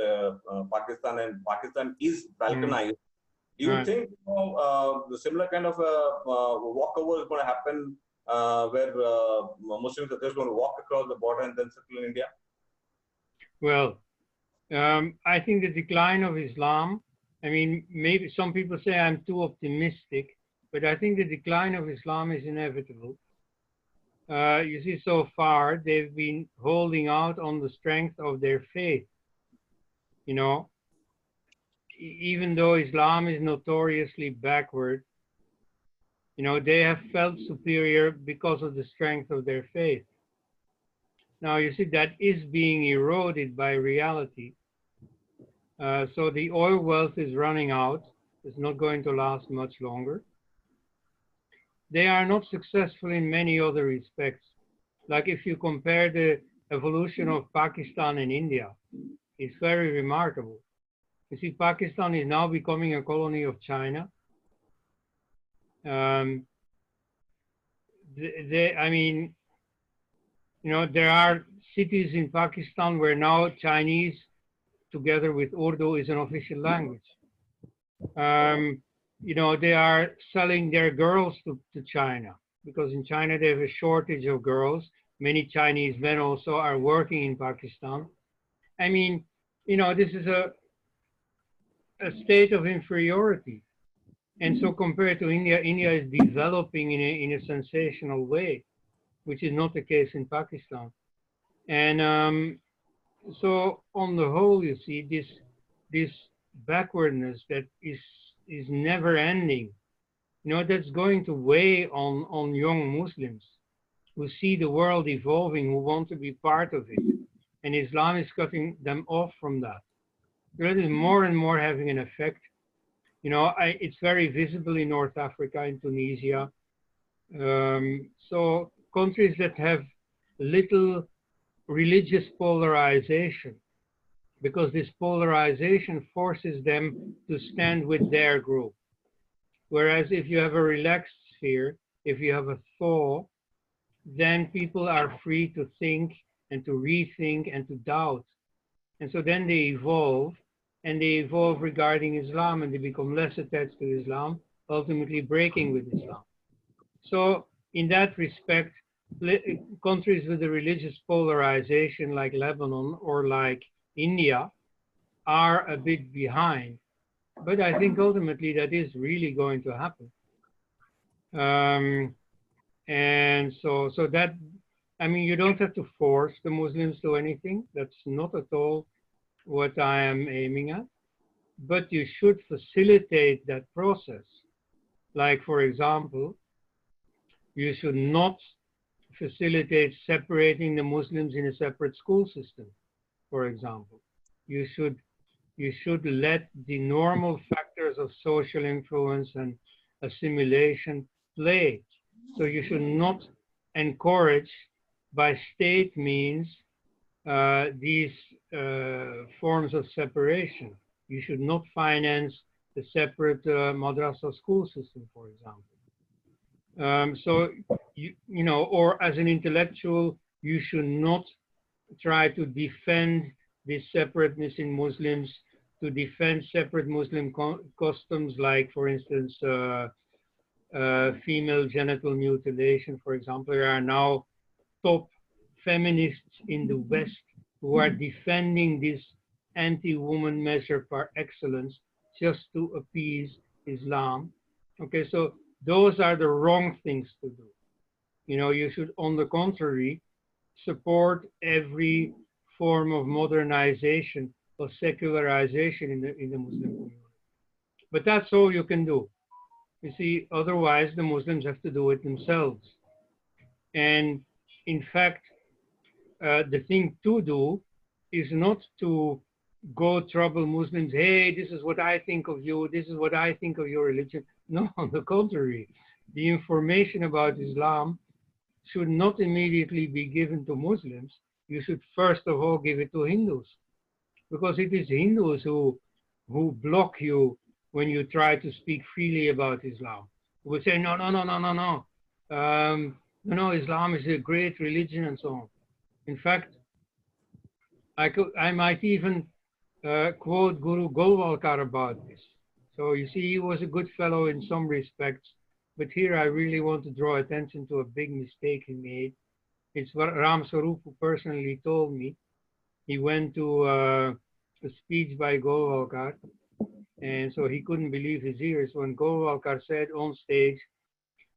Pakistan, and Pakistan is balkanized, do you think the similar kind of walkover is going to happen where Muslims are just going to walk across the border and then settle in India? Well, I think the decline of Islam, I mean, maybe some people say I'm too optimistic, but I think the decline of Islam is inevitable. You see, so far, they've been holding out on the strength of their faith. You know, even though Islam is notoriously backward, you know, they have felt superior because of the strength of their faith. Now, you see, that is being eroded by reality. So the oil wealth is running out. It's not going to last much longer. They are not successful in many other respects. Like if you compare the evolution of Pakistan and India, it's very remarkable. You see, Pakistan is now becoming a colony of China. I mean, you know, there are cities in Pakistan where now Chinese, together with Urdu, is an official language. You know, they are selling their girls to China, because in China they have a shortage of girls. Many Chinese men also are working in Pakistan. I mean, you know, this is a state of inferiority. And so compared to India, India is developing in a sensational way, which is not the case in Pakistan. And so on the whole, you see, this backwardness that is never ending, you know, that's going to weigh on young Muslims who see the world evolving, who want to be part of it. And Islam is cutting them off from that. That is more and more having an effect. You know, it's very visible in North Africa, in Tunisia. So countries that have little religious polarization, because this polarization forces them to stand with their group. Whereas if you have a relaxed sphere, if you have a thaw, then people are free to think and to rethink and to doubt. And so then they evolve, and they evolve regarding Islam, and they become less attached to Islam, ultimately breaking with Islam. So in that respect, countries with a religious polarization like Lebanon or like India are a bit behind. But I think ultimately that is really going to happen. And so that, I mean, you don't have to force the Muslims to anything. That's not at all what I am aiming at. But you should facilitate that process. Like, for example, you should not facilitate separating the Muslims in a separate school system, for example. You should let the normal factors of social influence and assimilation play. So you should not encourage by state means these forms of separation. You should not finance the separate madrasa school system, for example. So, you know, or as an intellectual, you should not try to defend this separateness in Muslims, to defend separate Muslim customs, like, for instance, female genital mutilation, for example. There are now top feminists in the West who are defending this anti-woman measure par excellence just to appease Islam. Okay, so those are the wrong things to do. You know, you should, on the contrary, support every form of modernization or secularization in the Muslim community. But that's all you can do. You see, otherwise the Muslims have to do it themselves. And in fact, the thing to do is not to go trouble Muslims. Hey, this is what I think of you. This is what I think of your religion. No, on the contrary, the information about Islam should not immediately be given to Muslims. You should first of all give it to Hindus, because it is Hindus who block you when you try to speak freely about Islam. Who will say, no, no, no, no, no, no. No, Islam is a great religion and so on. In fact, I might even quote Guru Golwalkar about this. So you see, he was a good fellow in some respects, but here I really want to draw attention to a big mistake he made. It's what Ram Swaroop personally told me. He went to a speech by Golwalkar, and so he couldn't believe his ears when Golwalkar said on stage,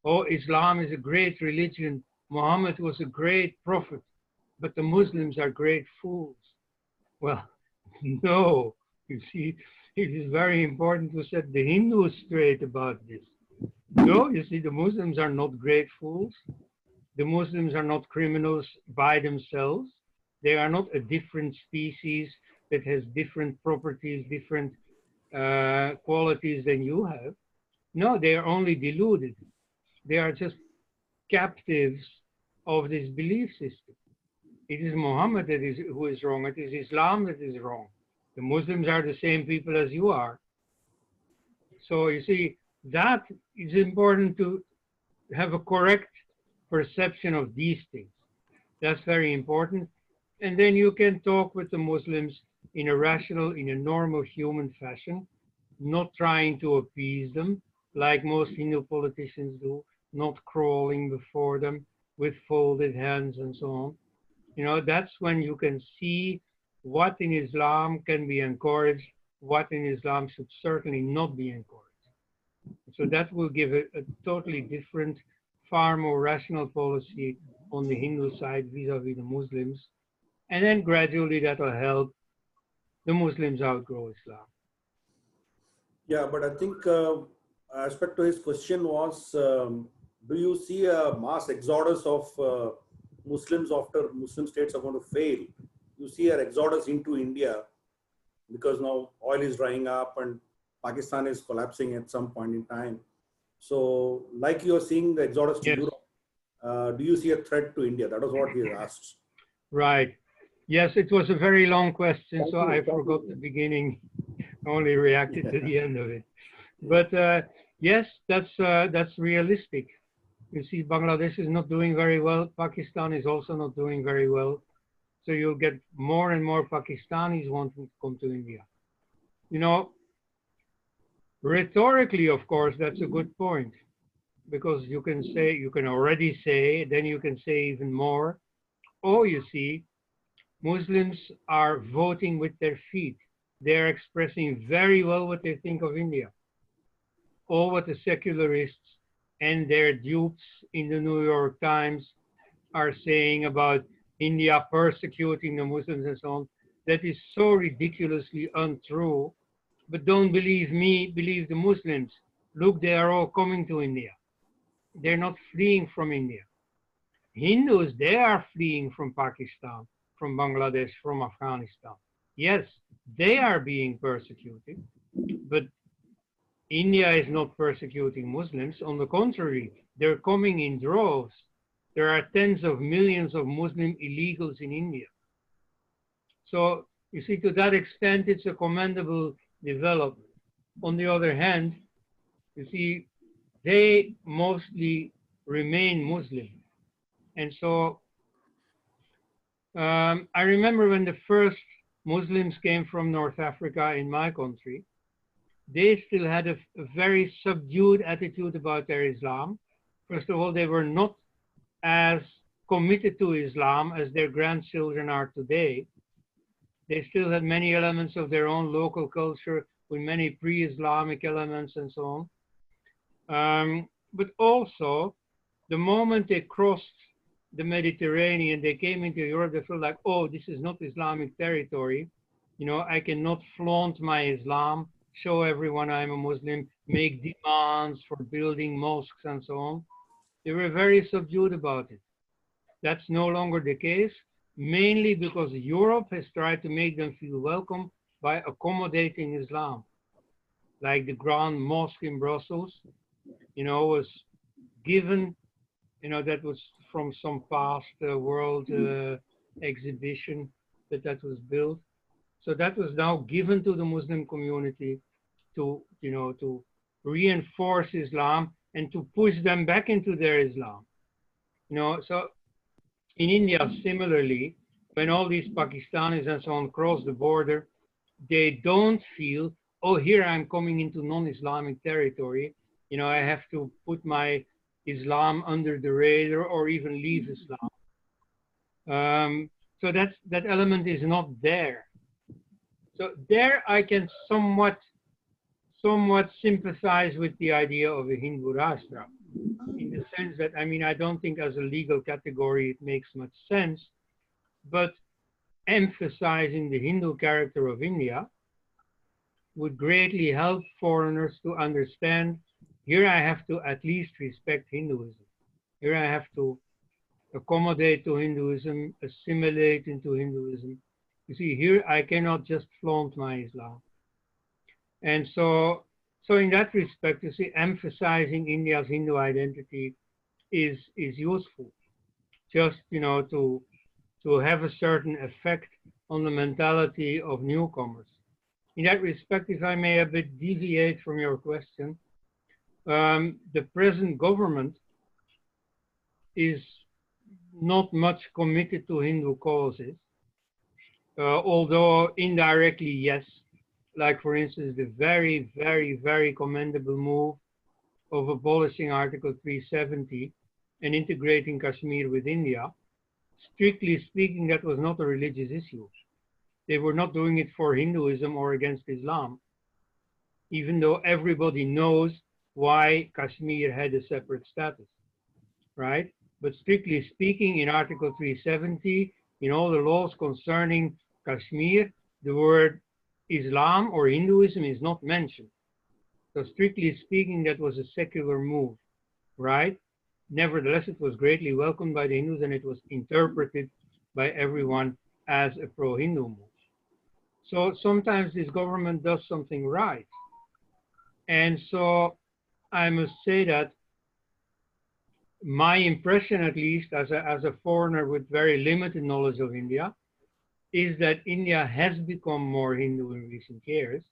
"Oh, Islam is a great religion. Muhammad was a great prophet, but the Muslims are great fools." Well, no, you see, it is very important to set the Hindus straight about this. No, you see, the Muslims are not great fools. The Muslims are not criminals by themselves. They are not a different species that has different properties, different qualities than you have. No, they are only deluded. They are just captives of this belief system. It is Muhammad who is wrong. It is Islam that is wrong. The Muslims are the same people as you are. So you see, that is important to have a correct perception of these things. That's very important. And then you can talk with the Muslims in a rational, in a normal human fashion, not trying to appease them like most Hindu politicians do, not crawling before them with folded hands and so on. You know, that's when you can see what in Islam can be encouraged, what in Islam should certainly not be encouraged. So that will give a totally different, far more rational policy on the Hindu side vis-a-vis the Muslims. And then gradually that will help the Muslims outgrow Islam. Yeah, but I think aspect to his question was, do you see a mass exodus of Muslims after Muslim states are going to fail? You see an exodus into India because now oil is drying up and Pakistan is collapsing at some point in time. So like you're seeing the exodus to Europe, do you see a threat to India? That was what he asked. Right. Yes, it was a very long question, so I forgot the beginning, only reacted to the end of it. But yes, that's realistic. You see, Bangladesh is not doing very well. Pakistan is also not doing very well. So you'll get more and more Pakistanis wanting to come to India. You know, rhetorically, of course, that's a good point, because you can say, you can already say, then you can say even more. Oh, you see, Muslims are voting with their feet. They're expressing very well what they think of India. All what the secularists and their dupes in the New York Times are saying about India persecuting the Muslims and so on, that is so ridiculously untrue. But don't believe me, believe the Muslims. Look, they are all coming to India. They're not fleeing from India. Hindus, they are fleeing from Pakistan, from Bangladesh, from Afghanistan. Yes, they are being persecuted, but India is not persecuting Muslims. On the contrary, they're coming in droves. there are tens of millions of Muslim illegals in India. So you see, to that extent, it's a commendable development. On the other hand, you see, they mostly remain Muslim. And so I remember when the first Muslims came from North Africa in my country, they still had a very subdued attitude about their Islam. First of all, they were not as committed to Islam as their grandchildren are today. They still had many elements of their own local culture with many pre-Islamic elements and so on. But also, the moment they crossed the Mediterranean, they came into Europe, they felt like, oh, this is not Islamic territory. You know, I cannot flaunt my Islam, show everyone I'm a Muslim, make demands for building mosques and so on. They were very subdued about it. That's no longer the case, mainly because Europe has tried to make them feel welcome by accommodating Islam. Like the Grand Mosque in Brussels, you know, was given, you know, that was from some past world exhibition that was built. So that was now given to the Muslim community to, you know, to reinforce Islam and to push them back into their Islam. You know, so in India, similarly, when all these Pakistanis and so on cross the border, they don't feel, oh, here I'm coming into non-Islamic territory. You know, I have to put my Islam under the radar or even leave Islam. So that element is not there. So there I can somewhat sympathize with the idea of a Hindu Rashtra, in the sense that, I mean, I don't think as a legal category it makes much sense, but emphasizing the Hindu character of India would greatly help foreigners to understand, here I have to at least respect Hinduism. Here I have to accommodate to Hinduism, assimilate into Hinduism. You see, here I cannot just flaunt my Islam. And so in that respect, you see, emphasizing India's Hindu identity is useful. Just, you know, to have a certain effect on the mentality of newcomers. In that respect, if I may a bit deviate from your question, the present government is not much committed to Hindu causes, although indirectly, yes. Like, for instance, the very, very, very commendable move of abolishing Article 370 and integrating Kashmir with India. Strictly speaking, that was not a religious issue. They were not doing it for Hinduism or against Islam, even though everybody knows why Kashmir had a separate status, right? But strictly speaking, in Article 370, in all the laws concerning Kashmir, the word Islam or Hinduism is not mentioned. So strictly speaking, that was a secular move, right? Nevertheless, it was greatly welcomed by the Hindus and it was interpreted by everyone as a pro-Hindu move. So sometimes this government does something right. And so I must say that my impression, at least as a foreigner with very limited knowledge of India, is that India has become more Hindu in recent years,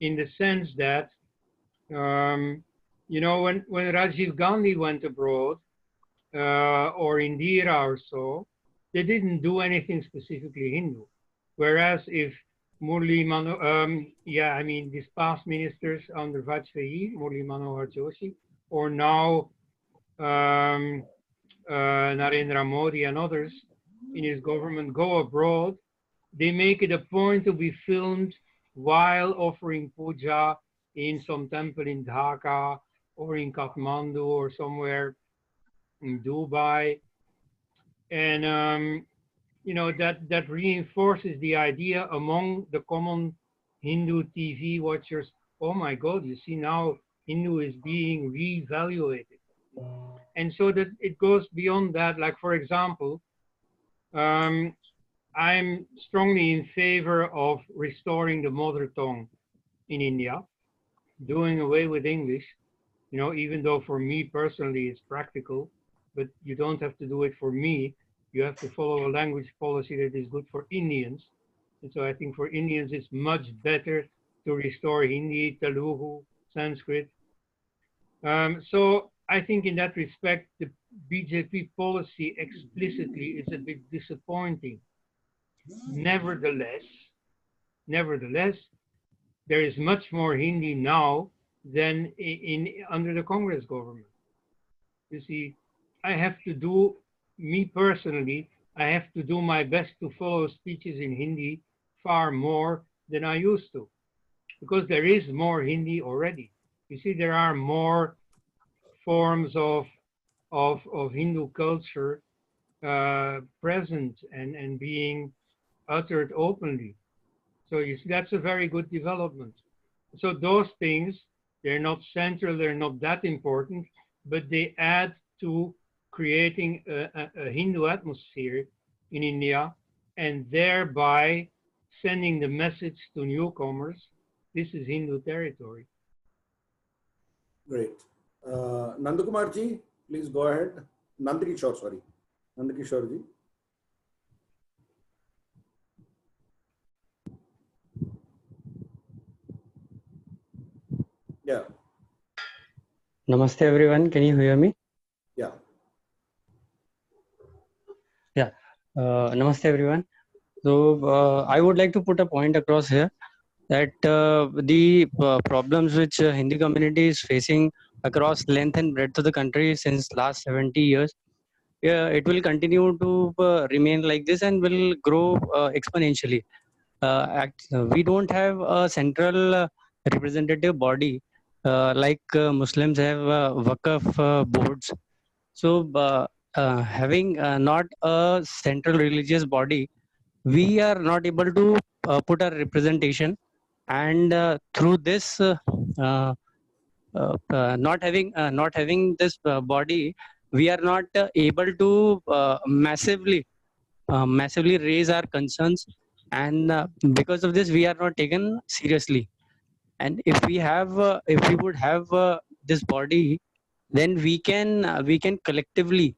in the sense that, you know, when Rajiv Gandhi went abroad, or Indira or so, they didn't do anything specifically Hindu. Whereas if Murli these past ministers under Vajpayee, Murli Manohar Joshi, or now Narendra Modi and others in his government go abroad, they make it a point to be filmed while offering puja in some temple in Dhaka or in Kathmandu or somewhere in Dubai. And, you know, that reinforces the idea among the common Hindu TV watchers, oh my God, you see now Hindu is being reevaluated. And so that it goes beyond that. Like, for example, I'm strongly in favor of restoring the mother tongue in India, doing away with English, you know, even though for me personally it's practical, but you don't have to do it for me. You have to follow a language policy that is good for Indians. And so I think for Indians, it's much better to restore Hindi, Telugu, Sanskrit. So I think in that respect, the BJP policy explicitly is a bit disappointing. Nevertheless, there is much more Hindi now than under the Congress government. You see, I have to do, me personally, I have to do my best to follow speeches in Hindi far more than I used to, because there is more Hindi already. You see, there are more forms of Hindu culture present and being uttered openly. So you see, that's a very good development. So those things, they're not central, they're not that important, but they add to creating a Hindu atmosphere in India, and thereby sending the message to newcomers, this is Hindu territory. Great. Nandakumar ji, please go ahead. Nandakishore, sorry. Nandakishore ji. Yeah. Namaste everyone, can you hear me? Yeah. Yeah. Namaste everyone. So I would like to put a point across here that the problems which Hindi community is facing across length and breadth of the country since last 70 years, it will continue to remain like this and will grow exponentially. We don't have a central representative body like Muslims have Waqf boards. So having not a central religious body, we are not able to put a representation, and through this not having this body, we are not able to massively raise our concerns, and because of this we are not taken seriously. And if we would have this body, then we can collectively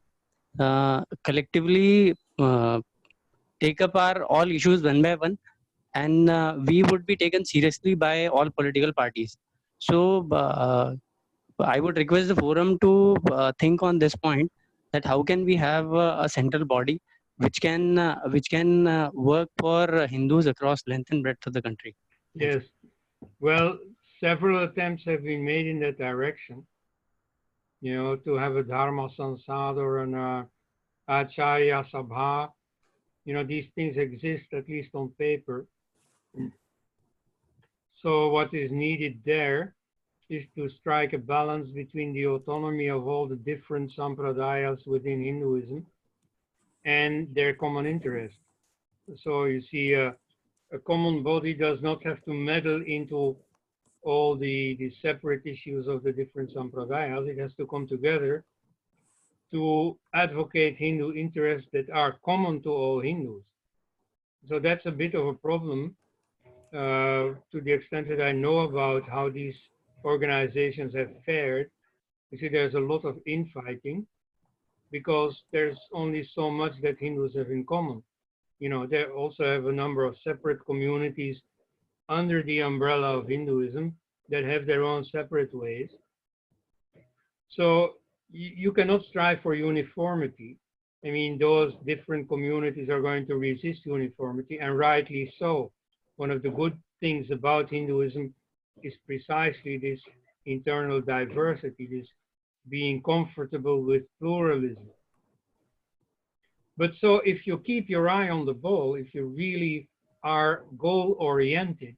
take up our all issues one by one, and we would be taken seriously by all political parties. So I would request the forum to think on this point, that how can we have a central body which can work for Hindus across length and breadth of the country. Yes, well, several attempts have been made in that direction, you know, to have a Dharma Sansad or an Acharya Sabha. You know, these things exist, at least on paper. So what is needed there is to strike a balance between the autonomy of all the different sampradayas within Hinduism and their common interest. So you see, a common body does not have to meddle into all the separate issues of the different sampradayas. It has to come together to advocate Hindu interests that are common to all Hindus. So that's a bit of a problem to the extent that I know about how these organizations have fared. You see, there's a lot of infighting because there's only so much that Hindus have in common. You know, they also have a number of separate communities under the umbrella of Hinduism that have their own separate ways. So you cannot strive for uniformity. I mean, those different communities are going to resist uniformity, and rightly so. One of the good things about Hinduism is precisely this internal diversity, this being comfortable with pluralism. But so if you keep your eye on the ball, if you really are goal-oriented,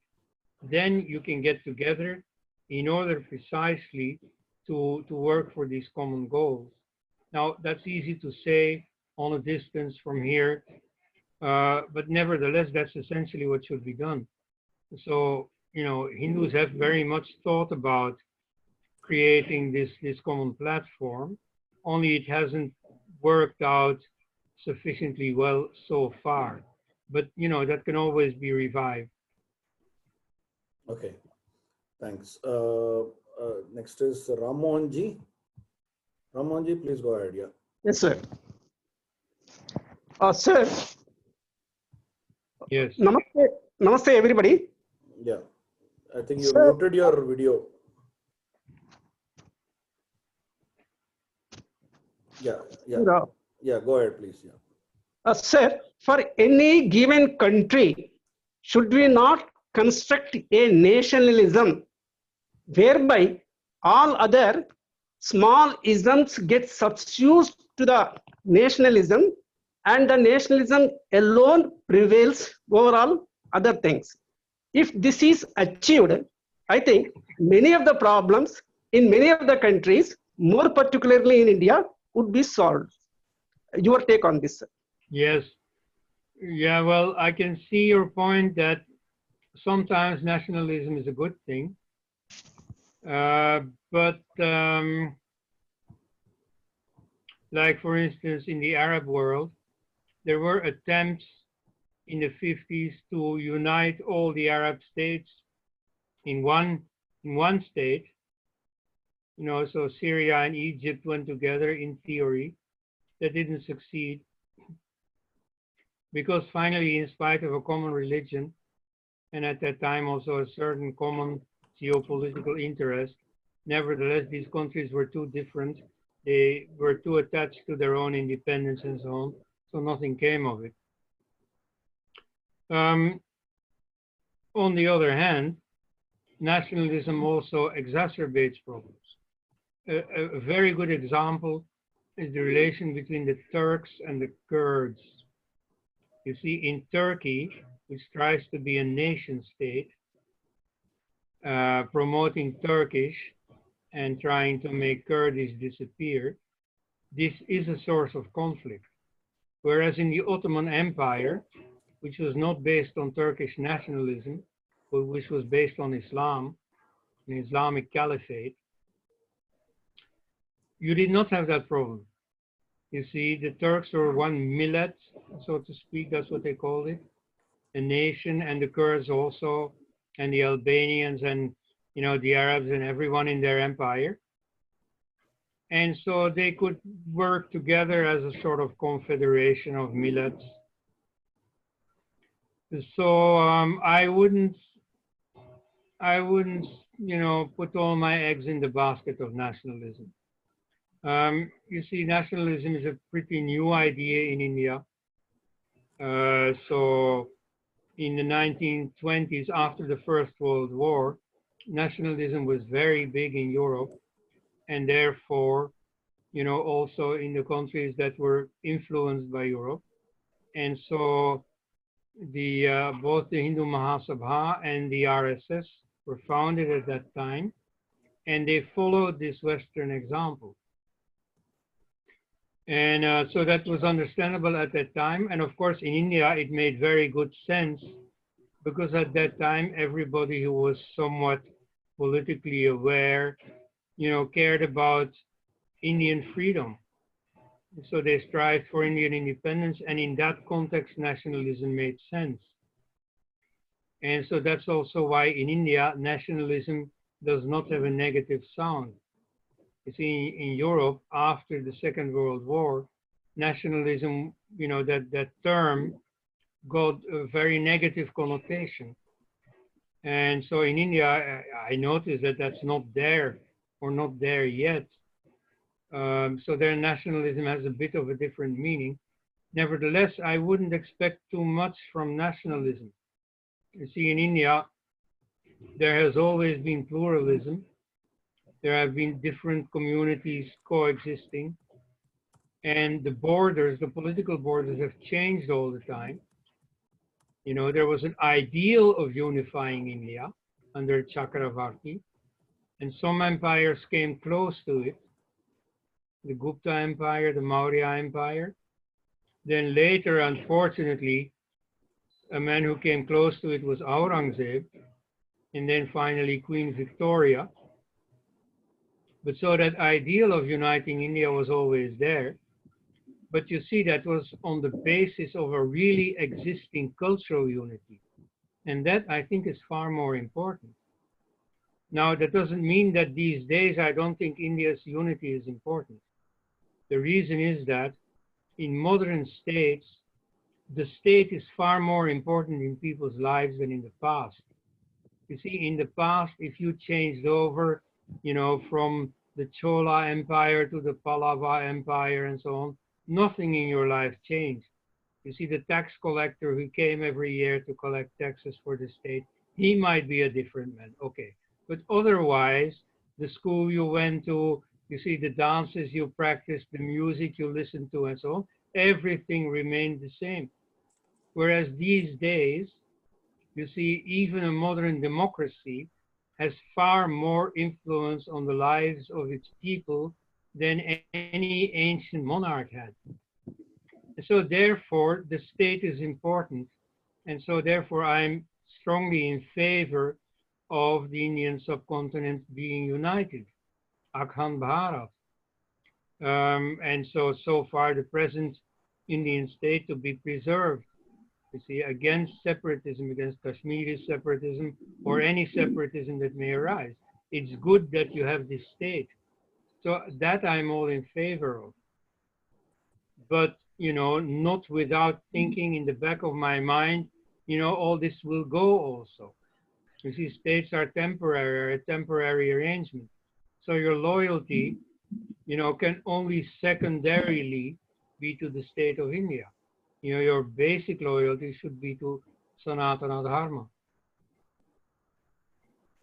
then you can get together in order precisely to work for these common goals. Now, that's easy to say on a distance from here, but nevertheless, that's essentially what should be done. So, you know, Hindus have very much thought about creating this common platform, only it hasn't worked out sufficiently well so far. But, you know, that can always be revived. Okay, thanks. Next is Ramonji. Ramonji, please go ahead. Yeah. Yes, sir. Sir. Yes. Namaste, namaste everybody. Yeah, I think you Sir, muted your video. Yeah, yeah, go ahead, please. Yeah. Sir, for any given country, should we not construct a nationalism whereby all other small isms get substituted to the nationalism and the nationalism alone prevails over all other things? If this is achieved, I think many of the problems in many of the countries, more particularly in India, would be solved. Your take on this, sir? Yes. Yeah, well, I can see your point that sometimes nationalism is a good thing. But like, for instance, in the Arab world, there were attempts in the 50s to unite all the Arab states in one state. You know, so Syria and Egypt went together in theory. That didn't succeed because finally, in spite of a common religion, and at that time also a certain common geopolitical interest, nevertheless, these countries were too different. They were too attached to their own independence and so on, so nothing came of it. On the other hand, nationalism also exacerbates problems. A very good example is the relation between the Turks and the Kurds. You see, in Turkey, which tries to be a nation state, promoting Turkish and trying to make Kurdish disappear, this is a source of conflict. Whereas in the Ottoman Empire, which was not based on Turkish nationalism, but which was based on Islam, an Islamic caliphate, you did not have that problem. You see, the Turks were one millet, so to speak, that's what they called it, a nation, and the Kurds also, and the Albanians, and the Arabs, and everyone in their empire. And so they could work together as a sort of confederation of millets. So I wouldn't, put all my eggs in the basket of nationalism. You see, nationalism is a pretty new idea in India. So in the 1920s, after the First World War, nationalism was very big in Europe, and therefore, also in the countries that were influenced by Europe. And so both the Hindu Mahasabha and the RSS were founded at that time, and they followed this Western example. And so that was understandable at that time. And of course, in India, it made very good sense because at that time, everybody who was somewhat politically aware, cared about Indian freedom. So they strived for Indian independence, and in that context, nationalism made sense. And so that's also why in India, nationalism does not have a negative sound. You see, in Europe, after the Second World War, nationalism, that term got a very negative connotation. And so in India, I noticed that that's not there or not there yet. So their nationalism has a bit of a different meaning. Nevertheless, I wouldn't expect too much from nationalism. You see, in India, there has always been pluralism. There have been different communities coexisting. And the borders, the political borders have changed all the time. There was an ideal of unifying India under Chakravarti, and some empires came close to it. The Gupta Empire, the Maurya Empire. Then later, unfortunately, a man who came close to it was Aurangzeb, and then finally Queen Victoria. But so that ideal of uniting India was always there. But you see, that was on the basis of a really existing cultural unity. And that, I think, is far more important. Now, that doesn't mean that these days I don't think India's unity is important. The reason is that in modern states, the state is far more important in people's lives than in the past. You see, in the past, if you changed over, you know, from the Chola Empire to the Pallava Empire and so on, nothing in your life changed. You see, the tax collector who came every year to collect taxes for the state, he might be a different man, okay. But otherwise, the school you went to, you see, the dances you practiced, the music you listened to and so on, everything remained the same. Whereas these days, you see, even a modern democracy has far more influence on the lives of its people than any ancient monarch had. And so therefore, the state is important. And so therefore, I'm strongly in favor of the Indian subcontinent being united, Akhand Bharat. And so far, the present Indian state to be preserved. You see, against separatism, against Kashmiri separatism, or any separatism that may arise. It's good that you have this state. So that I'm all in favor of. But, you know, not without thinking in the back of my mind, you know, all this will go also. You see, states are temporary, a temporary arrangement. So your loyalty, you know, can only secondarily be to the state of India. You know, your basic loyalty should be to Sanatana Dharma.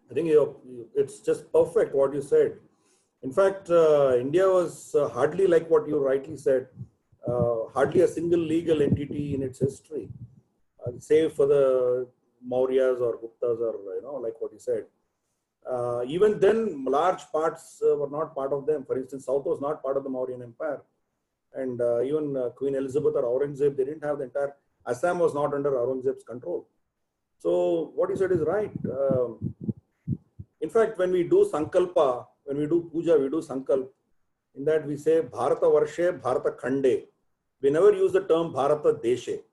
I think it's just perfect what you said. In fact, India was hardly like what you rightly said, hardly a single legal entity in its history, save for the Mauryas or Guptas or, you know, like what you said. Even then, large parts were not part of them. For instance, South was not part of the Mauryan Empire. And even Queen Elizabeth or Aurangzeb, they didn't have the entire, Assam was not under Aurangzeb's control. So what you said is right. In fact, when we do Sankalpa, when we do Puja, we do Sankalp. In that we say Bharata Varshe, Bharata Khande. We never use the term Bharata Deshe.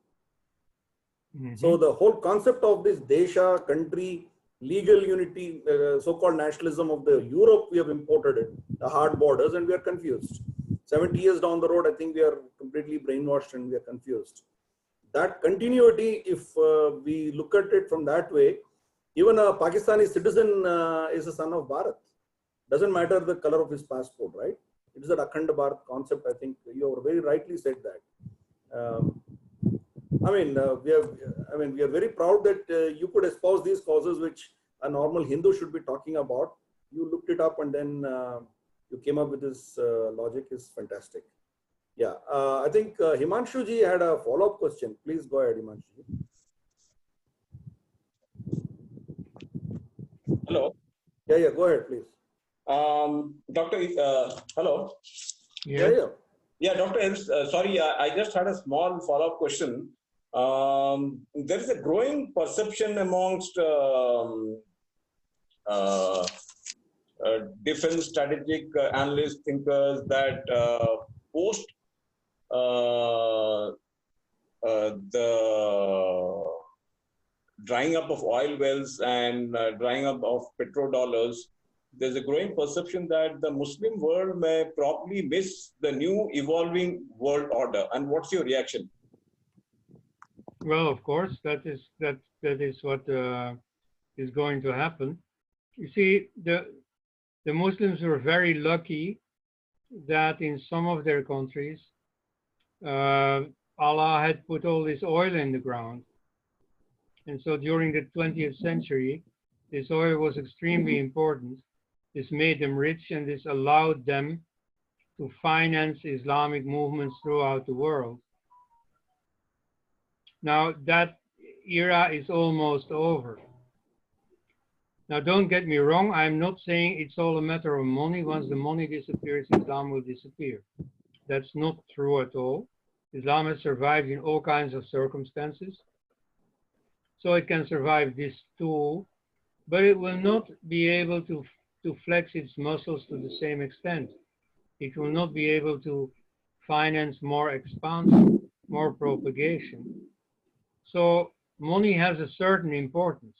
So the whole concept of this Desha, country, legal unity, so-called nationalism of the Europe, we have imported it, the hard borders, and we are confused. 70 years down the road, I think we are completely brainwashed and we are confused. That continuity, if we look at it from that way, even a Pakistani citizen is a son of Bharat. Doesn't matter the color of his passport, right? It is an Akhand Bharat concept. I think you have very rightly said that. We are very proud that you could espouse these causes which a normal Hindu should be talking about. You looked it up and then you came up with this logic is fantastic. Yeah, I think Himanshu ji had a follow-up question. Please go ahead, Himanshu ji. Hello. Yeah, go ahead, please. Doctor, hello. Yeah, Dr. Elst, sorry, I just had a small follow-up question. There is a growing perception amongst defense strategic analysts, thinkers that post the drying up of oil wells and drying up of petrodollars, there's a growing perception that the Muslim world may probably miss the new evolving world order. And what's your reaction? Well, of course, that is what is going to happen. You see, the Muslims were very lucky that in some of their countries, Allah had put all this oil in the ground. And so during the 20th century, this oil was extremely important. This made them rich and this allowed them to finance Islamic movements throughout the world. Now that era is almost over. Now don't get me wrong, I'm not saying it's all a matter of money. Once the money disappears, Islam will disappear. That's not true at all. Islam has survived in all kinds of circumstances. So it can survive this too, but it will not be able to flex its muscles to the same extent. It will not be able to finance more expansion, more propagation. So money has a certain importance.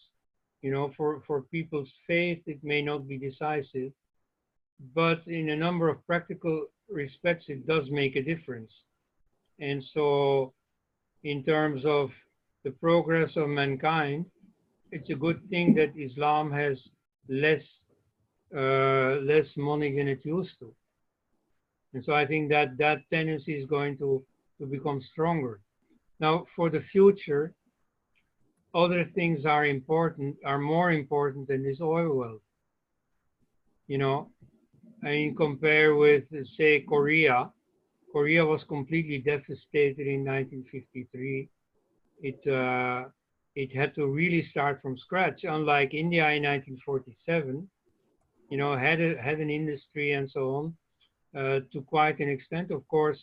You know, for people's faith, it may not be decisive, but in a number of practical respects, it does make a difference. And so in terms of the progress of mankind, it's a good thing that Islam has less money than it used to. And so I think that that tendency is going to become stronger. Now, for the future, other things are more important than this oil wealth. You know, I mean, compare with, say, Korea. Korea was completely devastated in 1953. It had to really start from scratch, unlike India in 1947, you know, had an industry and so on, to quite an extent. Of course,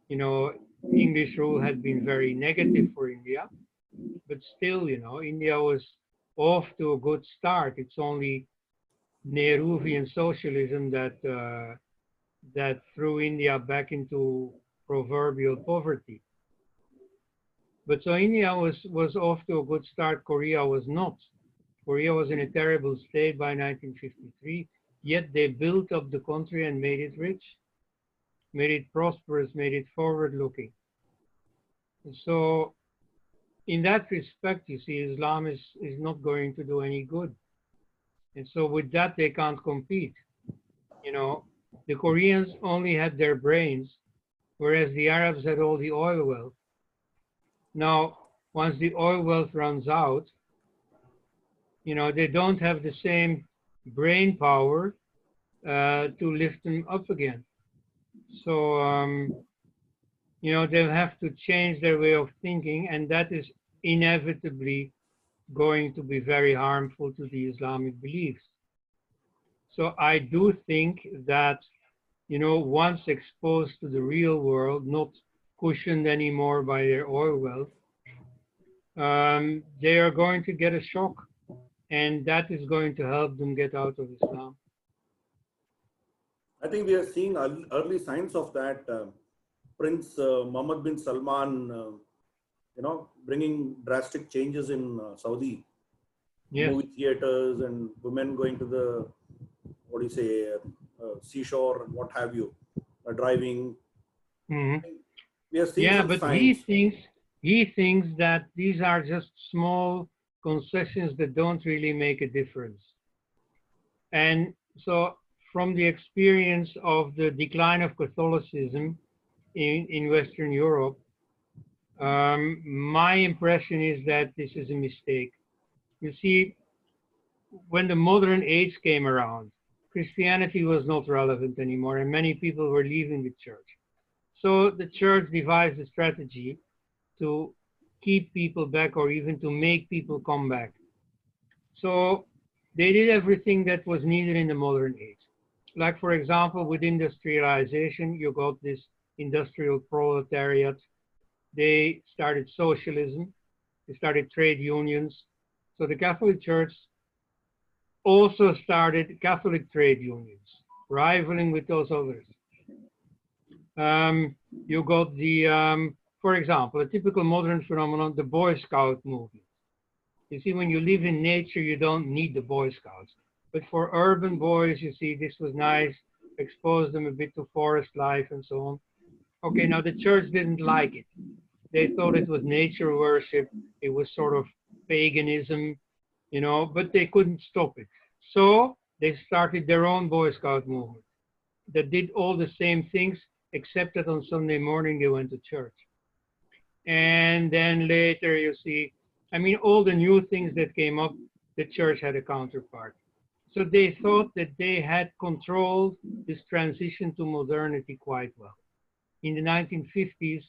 you know, English rule had been very negative for India, but still, you know, India was off to a good start. It's only Nehruvian socialism that threw India back into proverbial poverty. But so India was off to a good start. Korea was not. Korea was in a terrible state by 1953, yet they built up the country and made it rich, made it prosperous, made it forward-looking. So in that respect, you see, Islam is not going to do any good. And so with that, they can't compete. You know, the Koreans only had their brains, whereas the Arabs had all the oil wealth. Now, once the oil wealth runs out, you know, they don't have the same brain power to lift them up again. So, you know, they'll have to change their way of thinking, and that is inevitably going to be very harmful to the Islamic beliefs. So I do think that, you know, once exposed to the real world, not cushioned anymore by their oil wealth, they are going to get a shock, and that is going to help them get out of Islam. I think we are seeing early signs of that. Prince Mohammed bin Salman, you know, bringing drastic changes in Saudi. Yes. Movie theaters and women going to the, what do you say, seashore and what have you, driving. Mm-hmm. We are seeing some but signs. he thinks that these are just small concessions that don't really make a difference. And so from the experience of the decline of Catholicism in Western Europe, my impression is that this is a mistake. You see, when the modern age came around, Christianity was not relevant anymore, and many people were leaving the church. So the church devised a strategy to keep people back, or even to make people come back. So they did everything that was needed in the modern age. Like, for example, with industrialization, you got this industrial proletariat. They started socialism. They started trade unions. So the Catholic Church also started Catholic trade unions, rivaling with those others. You got the, for example, a typical modern phenomenon, the Boy Scout movement. You see, when you live in nature, you don't need the Boy Scouts. But for urban boys, you see, this was nice, exposed them a bit to forest life and so on. Okay, now the church didn't like it. They thought it was nature worship. It was sort of paganism, you know, but they couldn't stop it. So they started their own Boy Scout movement that did all the same things, except that on Sunday morning they went to church. And then later, you see, I mean, all the new things that came up, the church had a counterpart. So they thought that they had controlled this transition to modernity quite well. In the 1950s,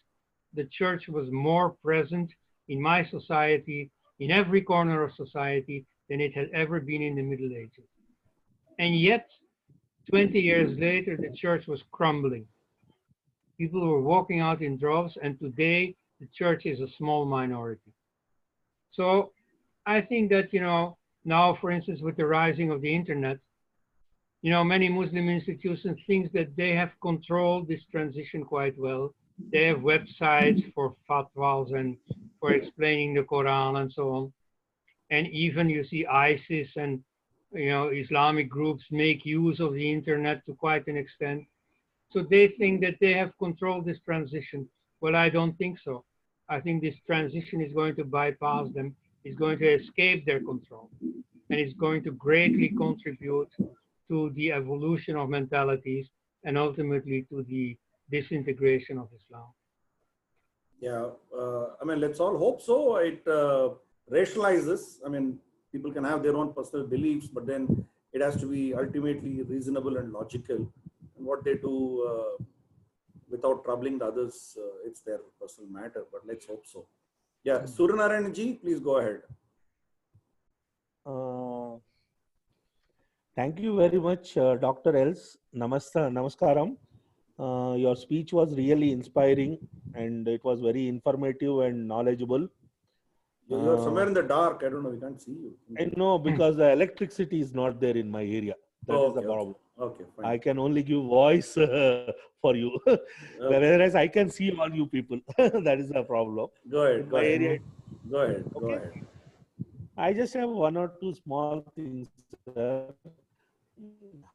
the church was more present in my society, in every corner of society, than it had ever been in the Middle Ages. And yet, 20 years later, the church was crumbling. People were walking out in droves, and today the church is a small minority. So I think that, you know, now, for instance, with the rising of the internet, you know, many Muslim institutions think that they have controlled this transition quite well. They have websites for fatwas and for explaining the Quran and so on. And even you see ISIS and, you know, Islamic groups make use of the internet to quite an extent. So they think that they have controlled this transition. Well, I don't think so. I think this transition is going to bypass them, is going to escape their control, and is going to greatly contribute to the evolution of mentalities and ultimately to the disintegration of Islam. Yeah, I mean, let's all hope so. It rationalizes. I mean, people can have their own personal beliefs, but then it has to be ultimately reasonable and logical. And what they do without troubling the others, it's their personal matter, but let's hope so. Yeah, Suryanarayan ji, please go ahead. Thank you very much, Dr. Elst. Namaskaram. Your speech was really inspiring and it was very informative and knowledgeable. You're somewhere in the dark. I don't know. We can't see you. I know, because the electricity is not there in my area. That is the problem. Okay, fine. I can only give voice for you, whereas I can see all you people. That is the problem. Go ahead. In my area. Go ahead. Okay. Go ahead. I just have one or two small things.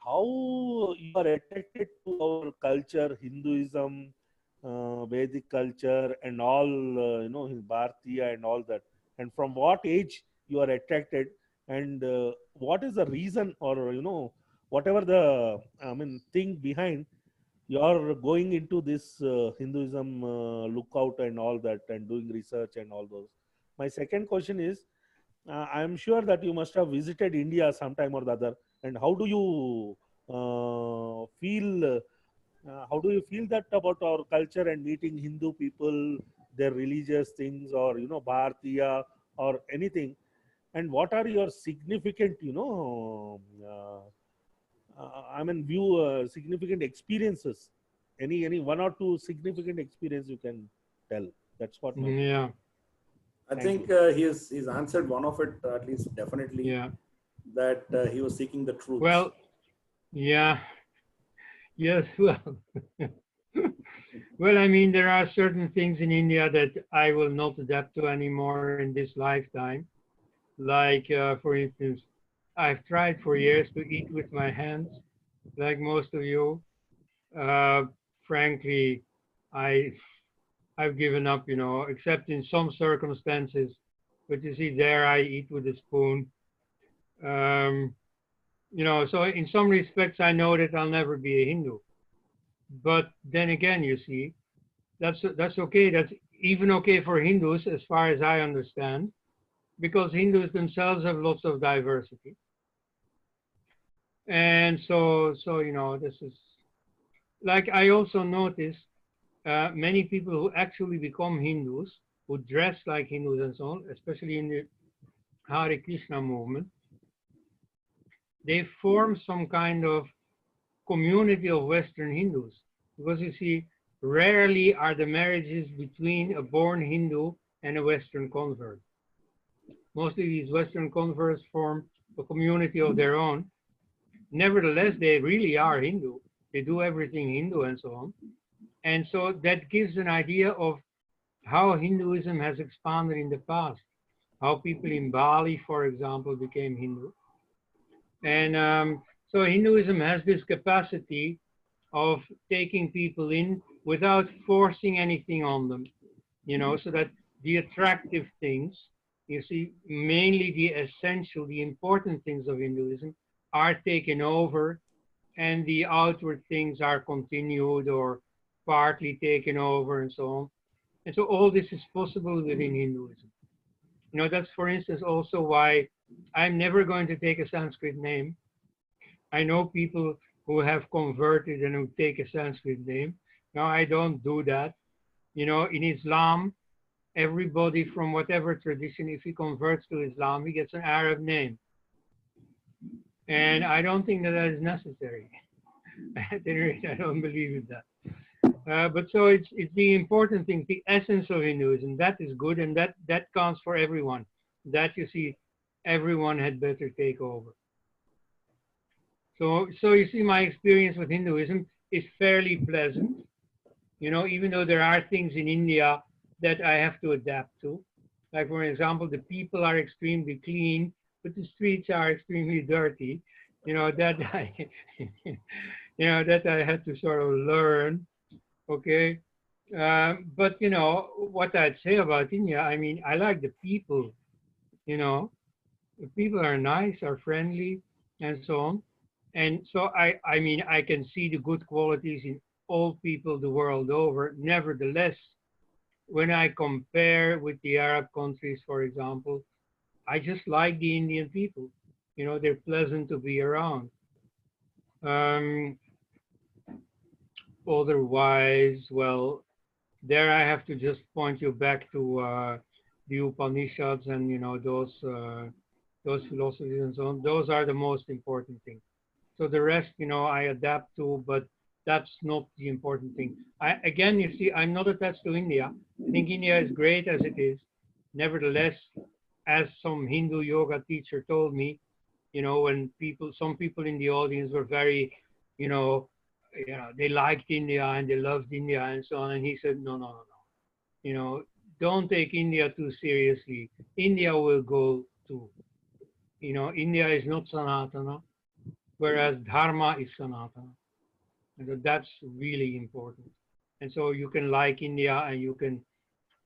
How you are attracted to our culture, Hinduism, Vedic culture, and all, Bharatiya and all that, and from what age you are attracted, and what is the reason, or whatever the thing behind you're going into this Hinduism lookout and all that, and doing research and all those. My second question is, I'm sure that you must have visited India sometime or the other, and how do you feel? How do you feel that about our culture and meeting Hindu people, their religious things, or Bharatiya or anything? And what are your significant, significant experiences? Any one or two significant experience you can tell? That's what. Yeah. I think he's answered one of it, at least definitely. Yeah. That he was seeking the truth. Well, yeah. Yes, well. Well, I mean, there are certain things in India that I will not adapt to anymore in this lifetime. Like, for instance, I've tried for years to eat with my hands, like most of you. Frankly, I've given up, except in some circumstances. But you see, there I eat with a spoon. So in some respects, I know that I'll never be a Hindu. But then again, you see, that's okay. That's even okay for Hindus, as far as I understand, because Hindus themselves have lots of diversity. And so this is like, I also notice many people who actually become Hindus, who dress like Hindus and so on, especially in the Hare Krishna movement, they form some kind of community of Western Hindus. Because you see, rarely are the marriages between a born Hindu and a Western convert. Mostly these Western converts form a community of their own. Nevertheless, they really are Hindu. They do everything Hindu and so on. And so that gives an idea of how Hinduism has expanded in the past. How people in Bali, for example, became Hindu. And so Hinduism has this capacity of taking people in without forcing anything on them, so that the attractive things, you see, mainly the essential, the important things of Hinduism are taken over, and the outward things are continued or partly taken over and so on. And so all this is possible within Hinduism. That's, for instance, also why I'm never going to take a Sanskrit name. I know people who have converted and who take a Sanskrit name. No, I don't do that. In Islam, everybody from whatever tradition, if he converts to Islam, he gets an Arab name. And I don't think that is necessary. At any rate, I don't believe in that. But so it's the important thing, the essence of Hinduism. That is good, and that counts for everyone. That, you see, everyone had better take over. So you see, my experience with Hinduism is fairly pleasant. Even though there are things in India that I have to adapt to. Like, for example, the people are extremely clean, but the streets are extremely dirty. That you know, that I had to sort of learn. Okay. But, you know, what I'd say about India, I mean, I like the people, you know, the people are nice, are friendly, and so on. And so I mean, I can see the good qualities in all people the world over. Nevertheless, when I compare with the Arab countries, for example, I just like the Indian people. You know, they're pleasant to be around. Otherwise, well, there I have to just point you back to the Upanishads and, you know, those philosophies and so on. Those are the most important things. So the rest, you know, I adapt to, but that's not the important thing. Again, you see, I'm not attached to India. I think India is great as it is. Nevertheless, as some Hindu yoga teacher told me, you know, when some people in the audience were very, you know, they liked India and they loved India and so on. And he said, no, no, no, no. You know, don't take India too seriously. India will go too. You know, India is not Sanatana, whereas Dharma is Sanatana. And so that's really important. And so you can like India and you can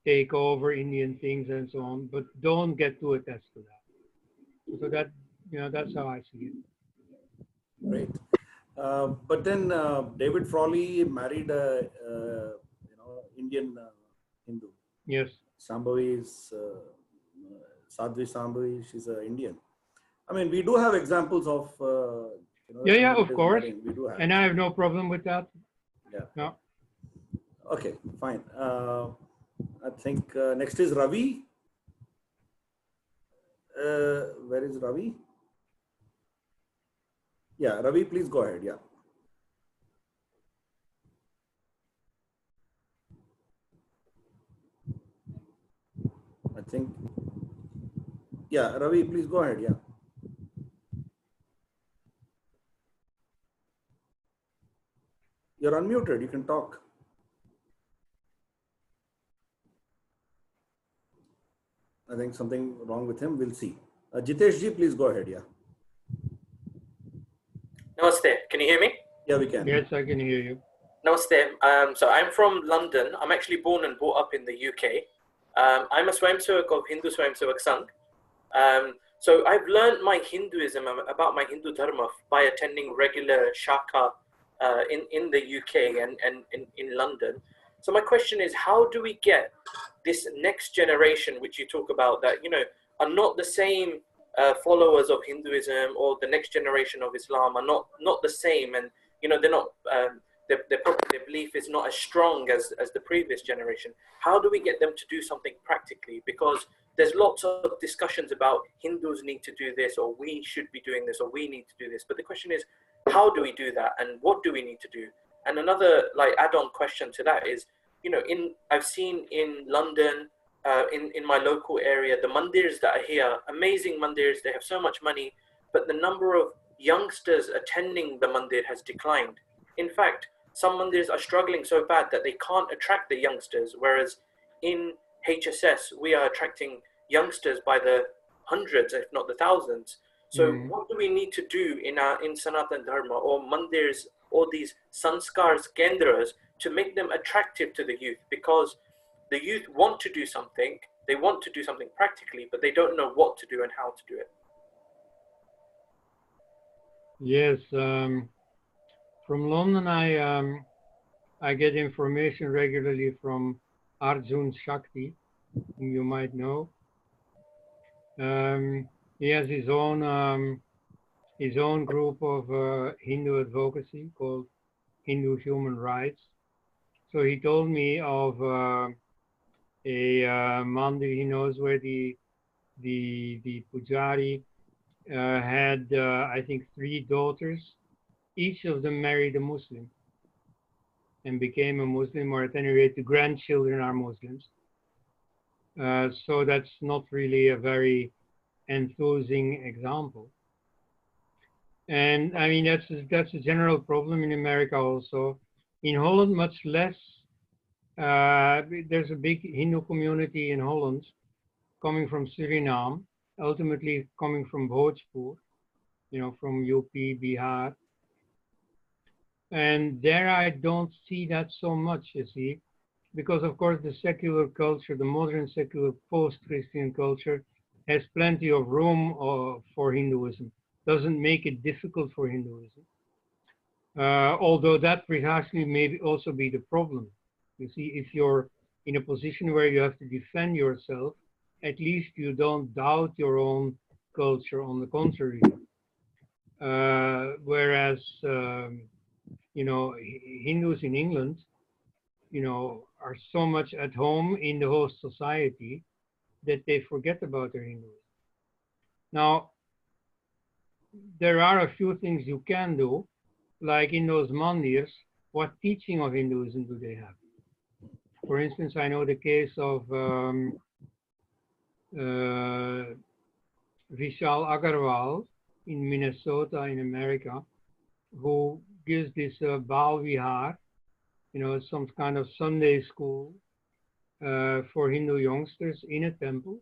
take over Indian things and so on, but don't get too attached to that. So that, you know, that's how I see it. Right. But then David Frawley married a you know, Indian Hindu. Yes. Shambhavi is Sadhvi Shambhavi. She's an Indian. I mean, we do have examples of you know, yeah, of course. marrying. We do have. And I have no problem with that. Yeah. No. Okay, fine. I think next is Ravi. Where is Ravi? Yeah, Ravi, please go ahead. Yeah. I think. Yeah, Ravi, please go ahead. Yeah. You're unmuted. You can talk. I think something wrong with him. We'll see. Jitesh ji, please go ahead. Yeah. Namaste. Can you hear me? Yeah, we can. Yes, I can hear you. Namaste. So I'm from London. I'm actually born and brought up in the UK. I'm a Swayamsevak of Hindu Swayamsevak Sangh. So I've learned my Hinduism, about my Hindu Dharma, by attending regular Shaka in the UK and in London. So my question is, how do we get this next generation, which you talk about, that, you know, are not the same followers of Hinduism, or the next generation of Islam are not the same, and, you know, they're not their belief is not as strong as the previous generation. How do we get them to do something practically? Because there's lots of discussions about Hindus need to do this, or we should be doing this, or we need to do this. But the question is, how do we do that, and what do we need to do? And another like add-on question to that is, you know, I've seen in London, in my local area, the mandirs that are here, amazing mandirs, they have so much money, but the number of youngsters attending the mandir has declined. In fact, some mandirs are struggling so bad that they can't attract the youngsters, whereas in HSS, we are attracting youngsters by the hundreds, if not the thousands. So what do we need to do in Sanatan Dharma, or mandirs, or these sanskars, kendras, to make them attractive to the youth? Because the youth want to do something, they want to do something practically, but they don't know what to do and how to do it. Yes, from London, I get information regularly from Arjun Shakti, whom you might know. He has his own group of Hindu advocacy called Hindu Human Rights. So he told me of a mandir. He knows where the pujari had, I think, 3 daughters. Each of them married a Muslim and became a Muslim, or at any rate, the grandchildren are Muslims. So that's not really a very enthusing example. And I mean, that's a general problem in America also. In Holland, much less. There's a big Hindu community in Holland, coming from Suriname, ultimately coming from Bhojpur, you know, from UP, Bihar. And there I don't see that so much, you see, because of course the secular culture, the modern secular post-Christian culture has plenty of room for Hinduism. Doesn't make it difficult for Hinduism. Although that precisely may also be the problem. You see, if you're in a position where you have to defend yourself, at least you don't doubt your own culture, on the contrary. Whereas, you know, Hindus in England, you know, are so much at home in the host society that they forget about their Hinduism. Now, there are a few things you can do, like in those mandirs, what teaching of Hinduism do they have? For instance, I know the case of Vishal Agarwal in Minnesota in America, who gives this Bal Vihar, you know, some kind of Sunday school for Hindu youngsters in a temple.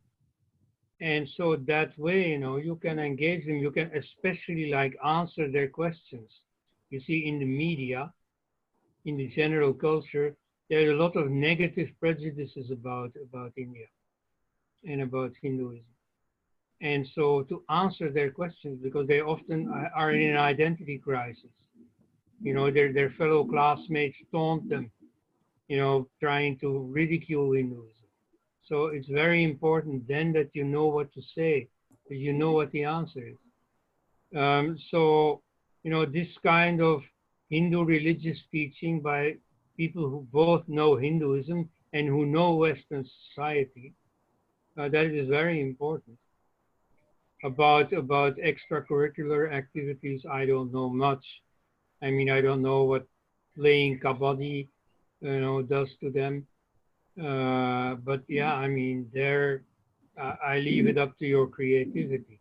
And so that way, you know, you can engage them, you can especially like answer their questions. You see, in the media, in the general culture, there are a lot of negative prejudices about India and about Hinduism. And so to answer their questions, because they often are in an identity crisis, you know, their fellow classmates taunt them, you know, trying to ridicule Hinduism. So it's very important then that you know what to say, that you know what the answer is. So, you know, this kind of Hindu religious teaching by people who both know Hinduism and who know Western society, that is very important. About extracurricular activities, I don't know much. I mean, I don't know what playing kabaddi, you know, does to them. But yeah, I mean, there, I leave it up to your creativity.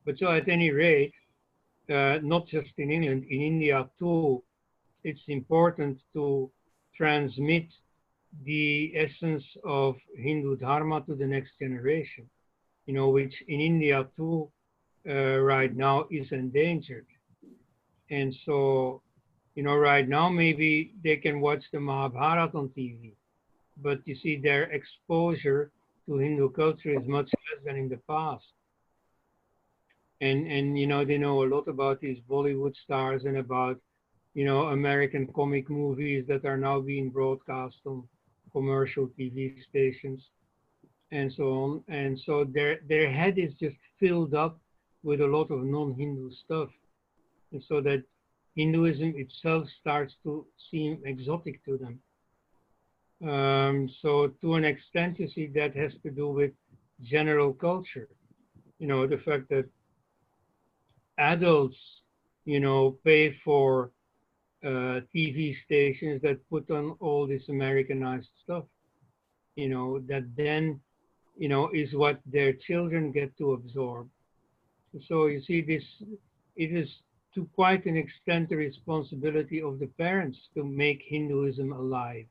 But so at any rate, not just in England, in India too, it's important to transmit the essence of Hindu Dharma to the next generation, you know, which in India too, right now is endangered. And so, you know, right now maybe they can watch the Mahabharata on TV, but you see their exposure to Hindu culture is much less than in the past. And you know, they know a lot about these Bollywood stars and about, you know, American comic movies that are now being broadcast on commercial TV stations and so on. And so their head is just filled up with a lot of non-Hindu stuff. And so that Hinduism itself starts to seem exotic to them. So to an extent, you see, that has to do with general culture. You know, the fact that adults, you know, pay for TV stations that put on all this Americanized stuff, you know, that then, you know, is what their children get to absorb. So you see, this, it is to quite an extent the responsibility of the parents to make Hinduism alive.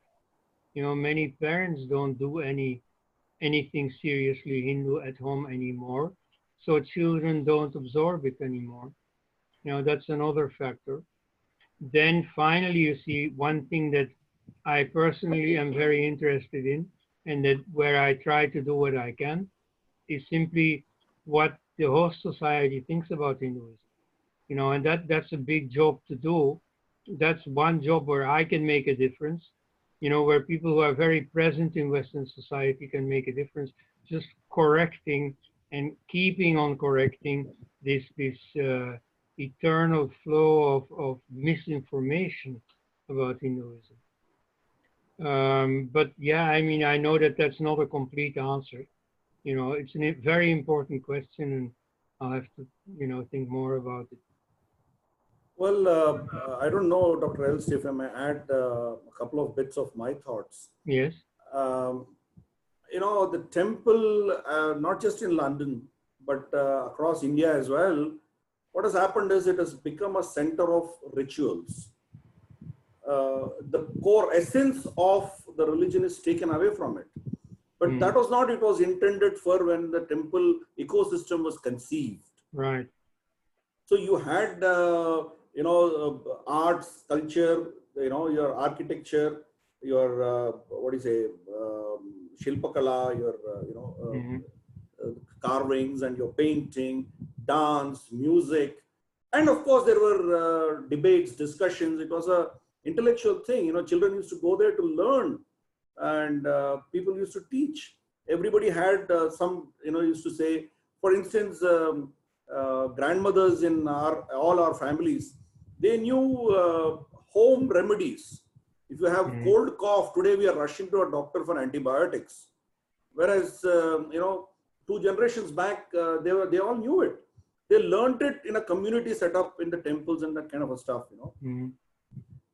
You know, many parents don't do anything seriously Hindu at home anymore, so children don't absorb it anymore. You know, that's another factor. Then finally, you see, one thing that I personally am very interested in, and that where I try to do what I can, is simply what the host society thinks about Hinduism. You know, and that's a big job to do. That's one job where I can make a difference. You know, where people who are very present in Western society can make a difference, just correcting and keeping on correcting this eternal flow of misinformation about Hinduism. But yeah, I mean, I know that that's not a complete answer. You know, it's a very important question, and I'll have to, you know, think more about it. Well, I don't know, Dr. Elst, if I may add a couple of bits of my thoughts. Yes. You know, the temple, not just in London, but across India as well, what has happened is it has become a center of rituals. The core essence of the religion is taken away from it. But that was not, it was intended for when the temple ecosystem was conceived. Right. So you had, arts, culture, your architecture, your what do you say, Shilpakala, your carvings and your painting, dance, music, and of course there were debates, discussions. It was a intellectual thing. Children used to go there to learn, and people used to teach. Everybody had some, used to say, for instance, grandmothers in all our families, they knew home remedies. If you have cold cough, today we are rushing to a doctor for antibiotics. Whereas, 2 generations back, they all knew it. They learned it in a community setup in the temples and that kind of stuff,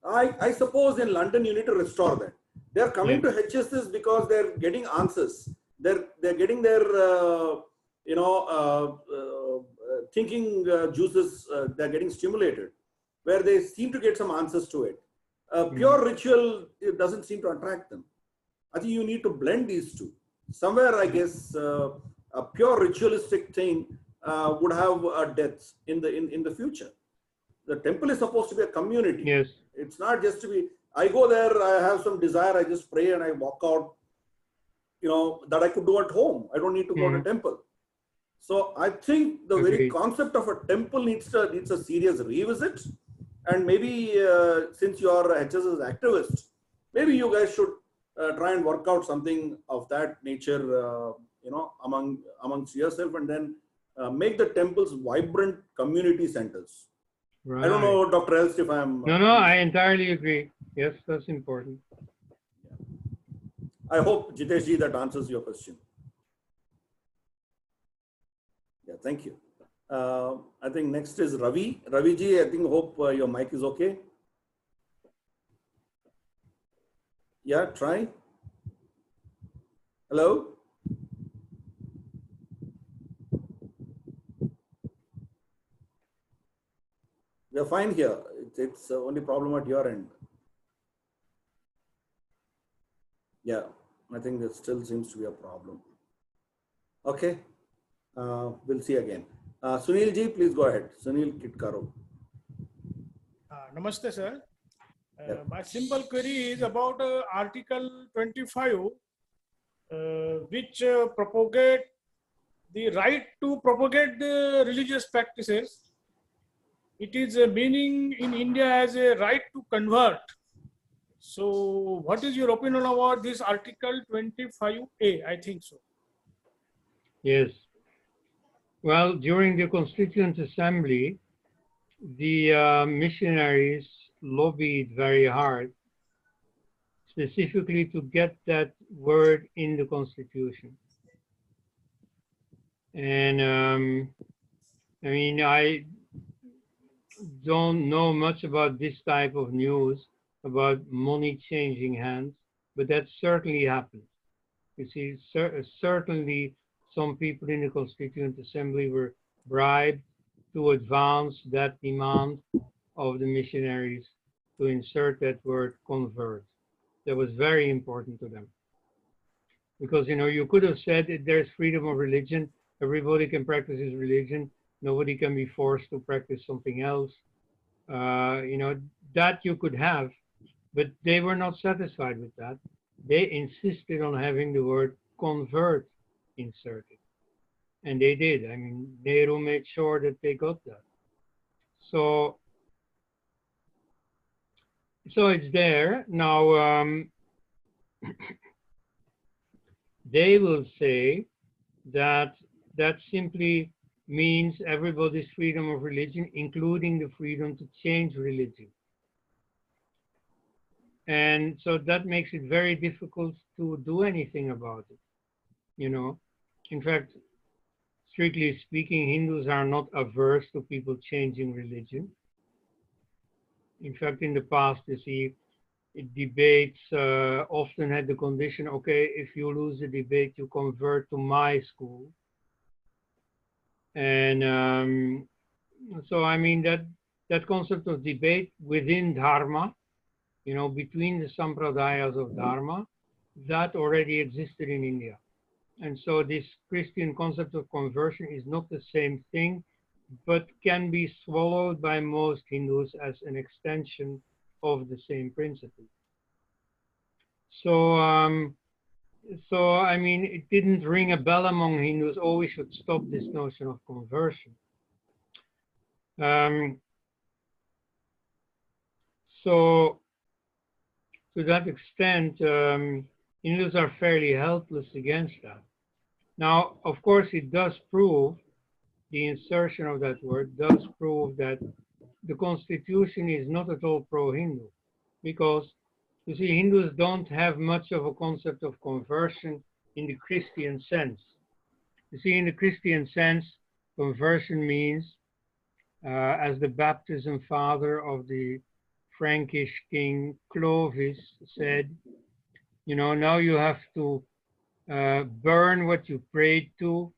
I suppose in London, you need to restore that. They're coming to HSS because they're getting answers. They're getting their, thinking juices, they're getting stimulated, where they seem to get some answers to it. Pure ritual, it doesn't seem to attract them. I think you need to blend these two. Somewhere, I guess, a pure ritualistic thing would have a depth in the future. The temple is supposed to be a community. Yes. It's not just to be, I go there, I have some desire, I just pray and I walk out, that I could do at home. I don't need to go to a temple. So I think the very concept of a temple needs a serious revisit. And maybe since you are a HSS activist, maybe you guys should try and work out something of that nature, amongst yourself, and then make the temples vibrant community centers. Right. I don't know, Dr. Elst, if I'm... No, I entirely agree. Yes, that's important. I hope, Jitesh ji, that answers your question. Yeah, thank you. I think next is Ravi. Ravi ji, I hope your mic is okay. Yeah, try. Hello? We're fine here. It's only problem at your end. Yeah, I think there still seems to be a problem. Okay, we'll see again. Sunil ji, please go ahead. Sunil Kitkaro. Namaste, sir. My simple query is about Article 25, which propagate the right to propagate the religious practices. It is meaning in India as a right to convert. So what is your opinion about this Article 25A? I think so. Yes. Well, during the Constituent Assembly, the missionaries lobbied very hard, specifically to get that word in the Constitution. And I mean, I don't know much about this type of news, about money changing hands, but that certainly happens. You see, certainly some people in the Constituent Assembly were bribed to advance that demand of the missionaries to insert that word convert. That was very important to them. Because, you could have said that there's freedom of religion, everybody can practice his religion, nobody can be forced to practice something else. That you could have, but they were not satisfied with that. They insisted on having the word convert inserted. And they did. I mean, Nehru made sure that they got that. So it's there. Now, they will say that simply means everybody's freedom of religion, including the freedom to change religion. And so that makes it very difficult to do anything about it. In fact, strictly speaking, Hindus are not averse to people changing religion. In fact, in the past, you see, debates often had the condition, okay, if you lose the debate, you convert to my school. And so, I mean, that concept of debate within Dharma, between the sampradayas of Dharma, that already existed in India. And so this Christian concept of conversion is not the same thing, but can be swallowed by most Hindus as an extension of the same principle. So, I mean, it didn't ring a bell among Hindus, oh, we should stop this notion of conversion. So, to that extent, Hindus are fairly helpless against that. Now, of course, it does prove, the insertion of that word does prove that the constitution is not at all pro-Hindu, because you see, Hindus don't have much of a concept of conversion in the Christian sense. You see, in the Christian sense, conversion means, as the baptism father of the Frankish king Clovis said, you know, now you have to burn what you prayed to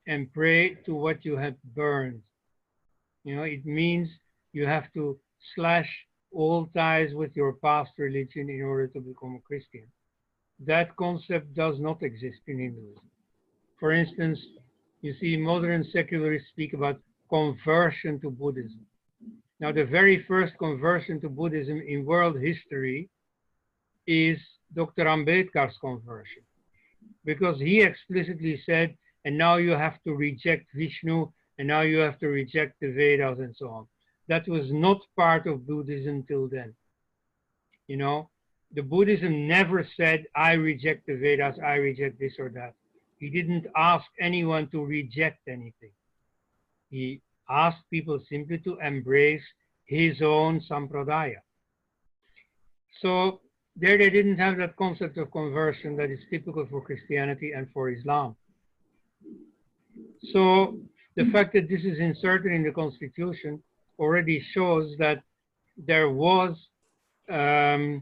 and pray to what you had burned. You know, it means you have to slash all ties with your past religion in order to become a Christian. That concept does not exist in Hinduism. For instance, you see modern secularists speak about conversion to Buddhism. Now, the very first conversion to Buddhism in world history is Dr. Ambedkar's conversion, because he explicitly said, and now you have to reject Vishnu, and now you have to reject the Vedas and so on. That was not part of Buddhism till then. You know, the Buddhism never said, I reject the Vedas, I reject this or that. He didn't ask anyone to reject anything. He asked people simply to embrace his own sampradaya. So there they didn't have that concept of conversion that is typical for Christianity and for Islam. So the fact that this is inserted in the constitution already shows that there was a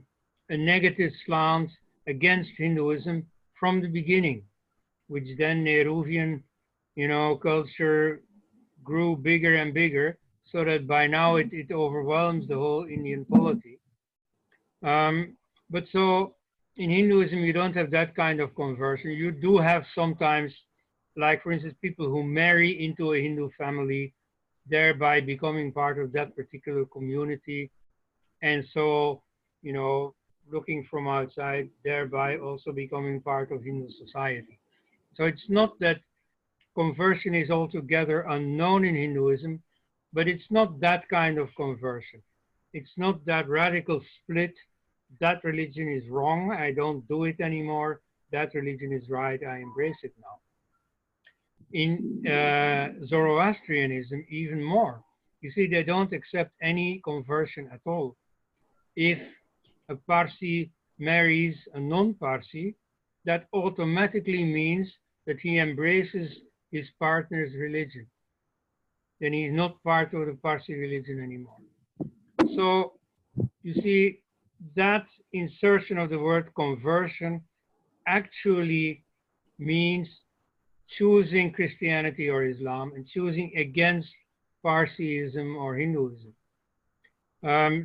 negative slant against Hinduism from the beginning, which then Nehruvian, you know, culture grew bigger and bigger, so that by now it overwhelms the whole Indian polity. But so in Hinduism, you don't have that kind of conversion. You do have sometimes, like for instance, people who marry into a Hindu family, thereby becoming part of that particular community. And so, you know, looking from outside, thereby also becoming part of Hindu society. So it's not that conversion is altogether unknown in Hinduism, but it's not that kind of conversion. It's not that radical split. That religion is wrong, I don't do it anymore. That religion is right, I embrace it now. In Zoroastrianism, even more. You see, they don't accept any conversion at all. If a Parsi marries a non-Parsi, that automatically means that he embraces his partner's religion. Then he's not part of the Parsi religion anymore. So, you see, that insertion of the word conversion actually means choosing Christianity or Islam and choosing against Parsiism or Hinduism.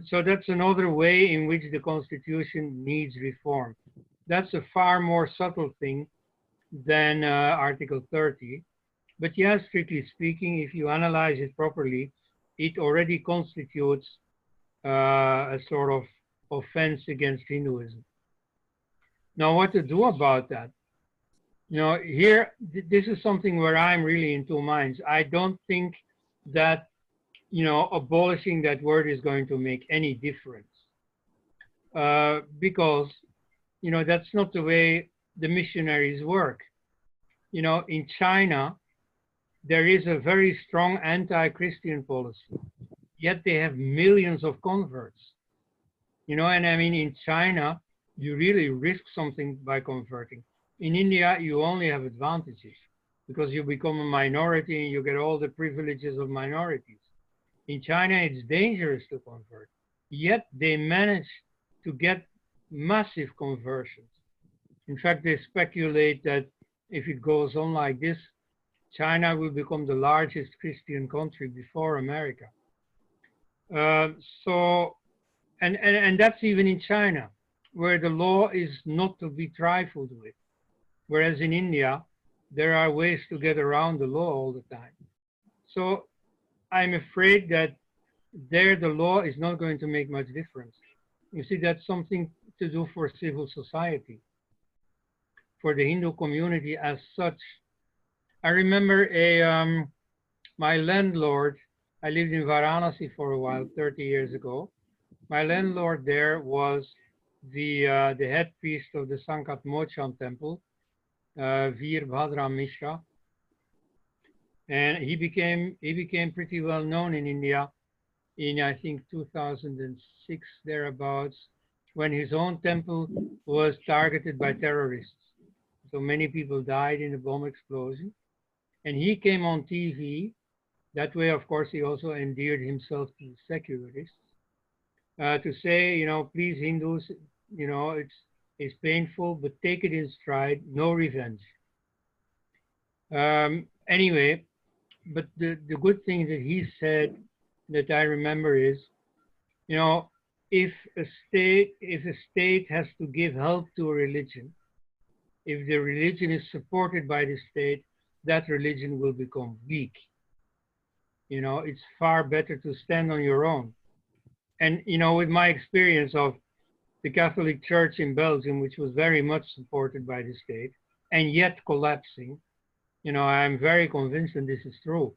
So that's another way in which the constitution needs reform. That's a far more subtle thing than Article 30. But yes, strictly speaking, if you analyze it properly, it already constitutes a sort of offense against Hinduism. Now, what to do about that? You know, here, this is something where I'm really in two minds. I don't think that, you know, abolishing that word is going to make any difference. Because, you know, that's not the way the missionaries work. You know, in China, there is a very strong anti-Christian policy, yet they have millions of converts. You know, and I mean, in China, you really risk something by converting. In India, you only have advantages because you become a minority and you get all the privileges of minorities. In China, it's dangerous to convert, yet they manage to get massive conversions. In fact, they speculate that if it goes on like this, China will become the largest Christian country before America. And that's even in China, where the law is not to be trifled with. Whereas in India, there are ways to get around the law all the time. So I'm afraid that there the law is not going to make much difference. You see, that's something to do for civil society, for the Hindu community as such. I remember my landlord, I lived in Varanasi for a while, 30 years ago. My landlord there was the head priest of the Sankat Mochan temple, Veer Bhadram Mishra. And he became pretty well known in India in, I think, 2006, thereabouts, when his own temple was targeted by terrorists. So many people died in a bomb explosion. And he came on TV. That way, of course, he also endeared himself to the secularists to say, you know, please Hindus, you know, it's painful, but take it in stride, no revenge. Anyway, but the good thing that he said that I remember is, you know, if a state has to give help to a religion, if the religion is supported by the state, that religion will become weak. You know, it's far better to stand on your own. And, you know, with my experience of the Catholic Church in Belgium, which was very much supported by the state and yet collapsing, you know, I'm very convinced that this is true.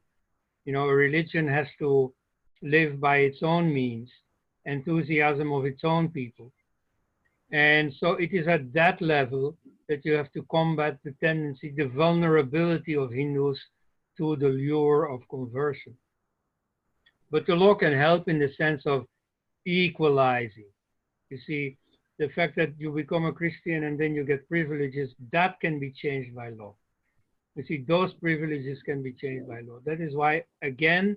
You know, a religion has to live by its own means, enthusiasm of its own people. And so it is at that level that you have to combat the tendency, the vulnerability of Hindus to the lure of conversion. But the law can help in the sense of equalizing. You see, the fact that you become a Christian and then you get privileges, that can be changed by law. You see, those privileges can be changed by law. That is why, again,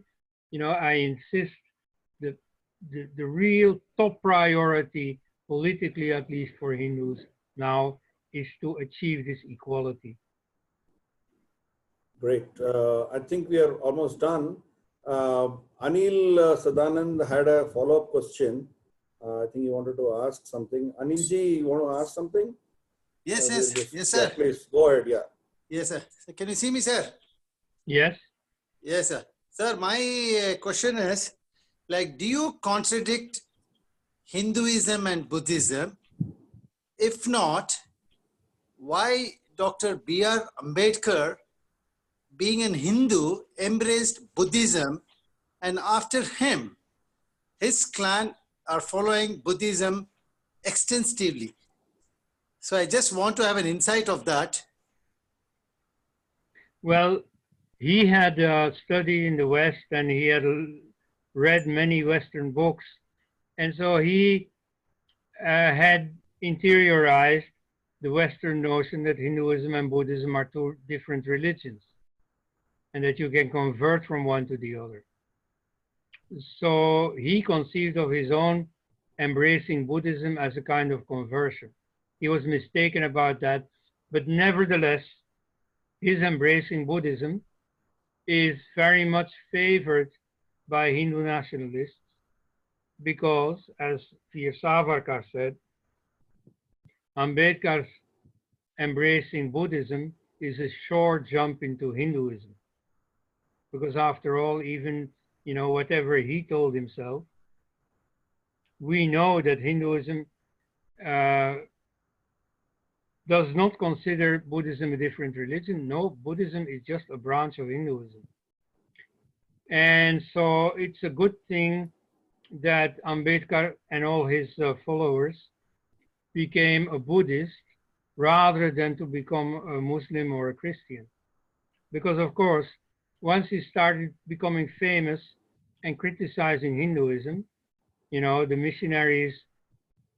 you know, I insist that the real top priority, politically at least for Hindus now, is to achieve this equality. Great. I think we are almost done. Anil Sadanand had a follow-up question. I think you wanted to ask something. Anilji, you want to ask something? Yes, yes, sir. Yeah, please, go ahead, yeah. Yes, sir. Can you see me, sir? Yes. Yes, sir. Sir, my question is, like, do you contradict Hinduism and Buddhism? If not, why Dr. B.R. Ambedkar, being an Hindu, embraced Buddhism, and after him, his clan are following Buddhism extensively? So I just want to have an insight of that. Well, he had studied in the West and he had read many Western books. And so he had interiorized the Western notion that Hinduism and Buddhism are two different religions and that you can convert from one to the other. So he conceived of his own embracing Buddhism as a kind of conversion. He was mistaken about that, but nevertheless, his embracing Buddhism is very much favored by Hindu nationalists because, as Veer Savarkar said, Ambedkar's embracing Buddhism is a short jump into Hinduism. Because after all, even, you know, whatever he told himself, we know that Hinduism does not consider Buddhism a different religion. No, Buddhism is just a branch of Hinduism. And so it's a good thing that Ambedkar and all his followers became a Buddhist rather than to become a Muslim or a Christian. Because of course, once he started becoming famous and criticizing Hinduism, you know, the missionaries,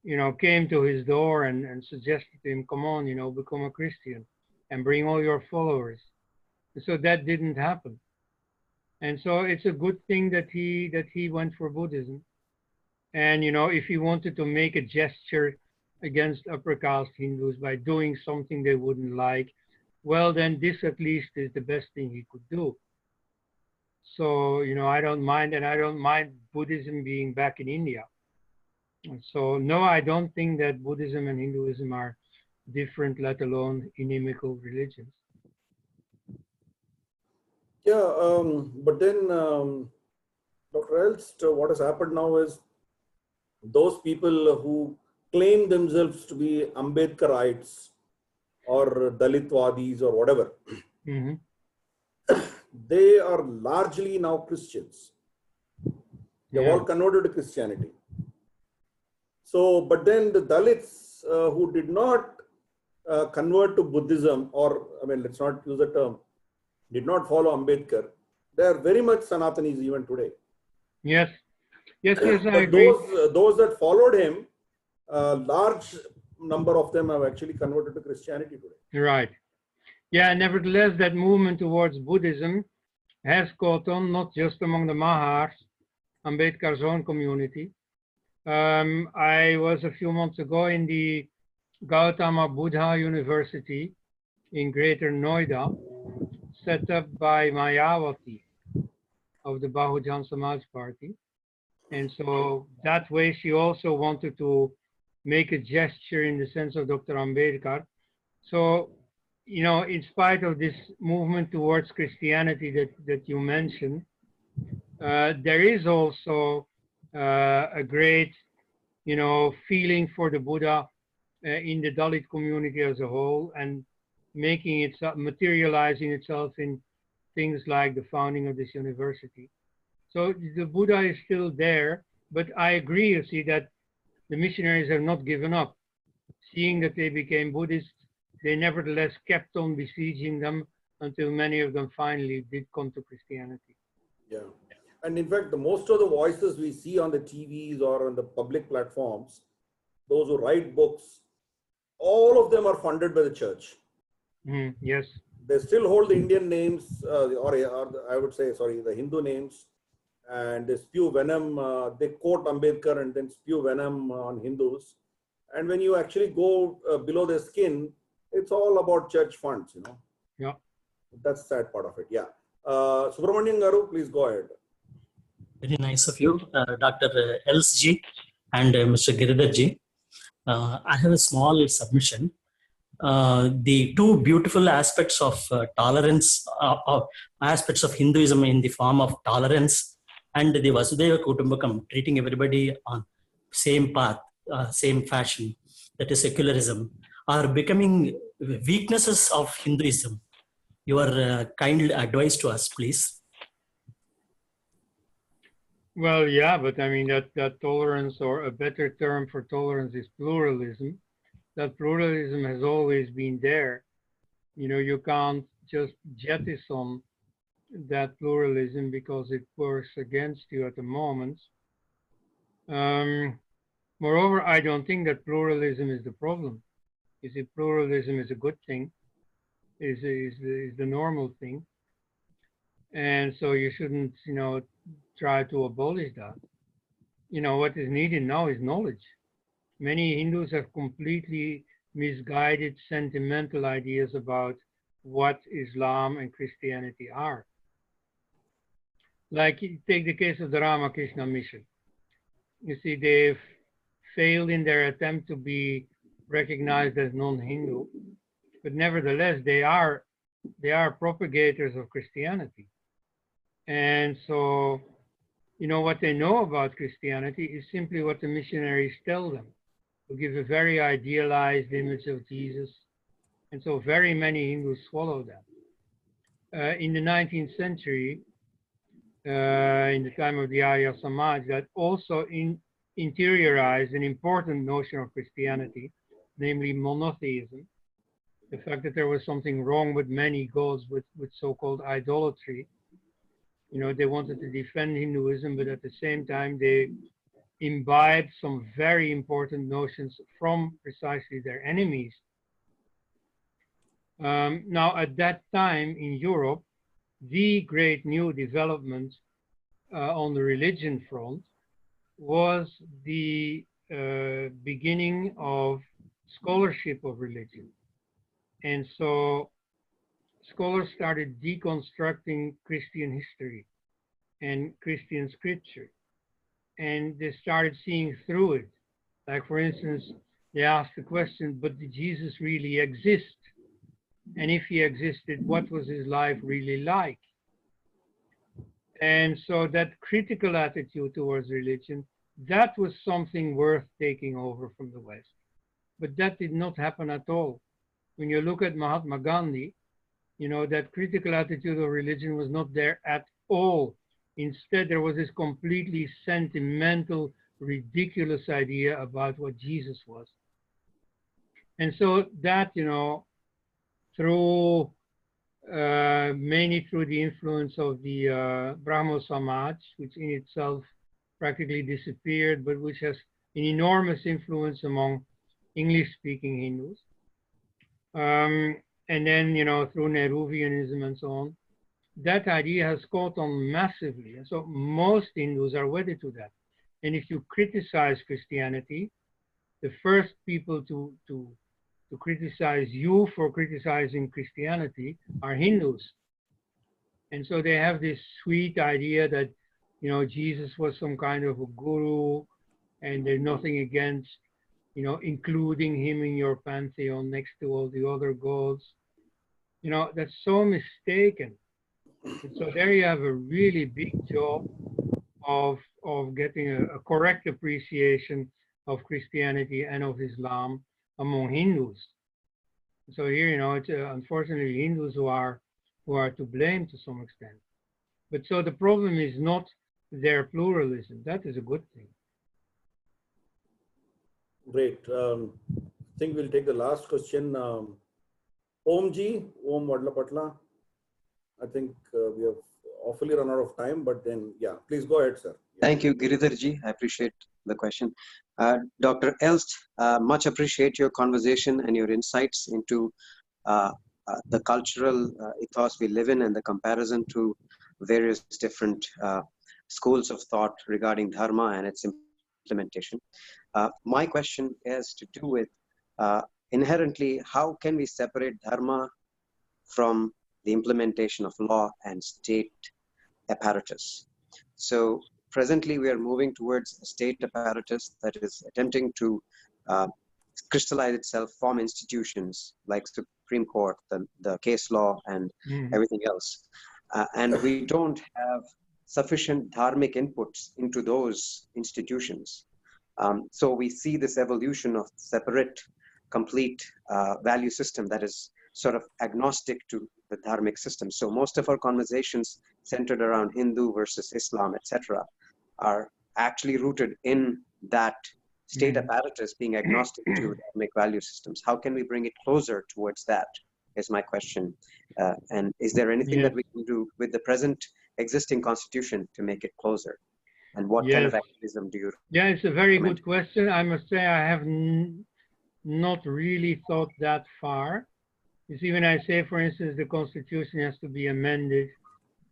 you know, came to his door and suggested to him, come on, you know, become a Christian and bring all your followers. So that didn't happen. And so it's a good thing that he went for Buddhism. And, you know, if he wanted to make a gesture against upper caste Hindus by doing something they wouldn't like, well, then this at least is the best thing he could do. So, you know, I don't mind, and I don't mind Buddhism being back in India. So, no, I don't think that Buddhism and Hinduism are different, let alone inimical religions. Yeah, but then Dr. Elst, what has happened now is those people who claim themselves to be Ambedkarites or Dalitwadis or whatever, they are largely now Christians. They've all converted to Christianity. So, but then the Dalits who did not convert to Buddhism, or I mean, let's not use the term, did not follow Ambedkar, they are very much Sanatanis even today. Yes, yes, I but agree. Those that followed him, large number of them have actually converted to Christianity today. Right. Yeah, nevertheless, that movement towards Buddhism has caught on not just among the Mahars, Ambedkar's own community. I was a few months ago in the Gautama Buddha University in Greater Noida, set up by Mayawati of the Bahujan Samaj Party. And so that way she also wanted to make a gesture in the sense of Dr. Ambedkar. So, you know, in spite of this movement towards Christianity that you mentioned, there is also a great, you know, feeling for the Buddha in the Dalit community as a whole, and making it, materializing itself in things like the founding of this university. So the Buddha is still there, but I agree, you see, that the missionaries have not given up. Seeing that they became Buddhists, they nevertheless kept on besieging them until many of them finally did come to Christianity. Yeah. And in fact, most of the voices we see on the TVs or on the public platforms, those who write books, all of them are funded by the church. Yes. They still hold the Indian names, or I would say, sorry, the Hindu names, and they spew venom. They quote Ambedkar and then spew venom on Hindus. And when you actually go below the skin, it's all about church funds, you know. Yeah. That's the sad part of it. Yeah. Subramanian Garu, please go ahead. Very nice of you, Dr. Elst ji and Mr. Giridhar ji. I have a small submission. The two beautiful aspects of tolerance, aspects of Hinduism in the form of tolerance, and the Vasudhaiva Kutumbakam, treating everybody on same path, same fashion, that is secularism, are becoming weaknesses of Hinduism. Your kind advice to us, please. Well, yeah, but I mean that tolerance, or a better term for tolerance, is pluralism. That pluralism has always been there. You know, you can't just jettison that pluralism because it works against you at the moment. Moreover, I don't think that pluralism is the problem. You see, pluralism is a good thing, is the normal thing. And so you shouldn't, you know, try to abolish that. You know, what is needed now is knowledge. Many Hindus have completely misguided, sentimental ideas about what Islam and Christianity are. Like, take the case of the Ramakrishna mission. You see, they've failed in their attempt to be recognized as non-Hindu, but nevertheless, they are propagators of Christianity. And so, you know, what they know about Christianity is simply what the missionaries tell them, who give a very idealized image of Jesus. And so very many Hindus swallow that. In the 19th century, in the time of the Arya Samaj, that also interiorized an important notion of Christianity, namely monotheism. The fact that there was something wrong with many gods, with so-called idolatry. You know, they wanted to defend Hinduism, but at the same time, they imbibed some very important notions from precisely their enemies. Now, at that time in Europe, the great new development on the religion front was the beginning of scholarship of religion. And so scholars started deconstructing Christian history and Christian scripture. And they started seeing through it. Like, for instance, they asked the question, but did Jesus really exist? And if he existed, what was his life really like? And so that critical attitude towards religion, that was something worth taking over from the West. But that did not happen at all. When you look at Mahatma Gandhi, you know, that critical attitude of religion was not there at all. Instead, there was this completely sentimental, ridiculous idea about what Jesus was. And so that, you know, through mainly through the influence of the Brahmo Samaj, which in itself practically disappeared, but which has an enormous influence among English-speaking Hindus. And then, you know, through Nehruvianism and so on, that idea has caught on massively. And so most Hindus are wedded to that. And if you criticize Christianity, the first people to criticize you for criticizing Christianity are Hindus. And so they have this sweet idea that, you know, Jesus was some kind of a guru and there's nothing against, you know, including him in your pantheon next to all the other gods. You know, that's so mistaken. And so there you have a really big job of getting a correct appreciation of Christianity and of Islam among Hindus. So here, you know, it's unfortunately Hindus who are to blame to some extent. But so the problem is not their pluralism. That is a good thing. Great. I think we'll take the last question. Om Ji, Om Wadla Patla. I think we have awfully run out of time, but then, yeah, please go ahead, sir. Thank you, Giridharji. I appreciate the question. Dr. Elst, much appreciate your conversation and your insights into the cultural ethos we live in and the comparison to various different schools of thought regarding dharma and its implementation. My question has to do with inherently, how can we separate dharma from the implementation of law and state apparatus? So presently we are moving towards a state apparatus that is attempting to crystallize itself, form institutions like Supreme Court, the case law, and everything else. And we don't have sufficient dharmic inputs into those institutions. So we see this evolution of separate, complete value system that is sort of agnostic to the dharmic system. So most of our conversations centered around Hindu versus Islam, etc., are actually rooted in that state apparatus being agnostic to dharmic value systems. How can we bring it closer towards that is my question. And is there anything that we can do with the present existing constitution to make it closer? And what kind of activism do you? Yeah, it's a very good question. I must say I have not really thought that far. You see, when I say, for instance, the Constitution has to be amended,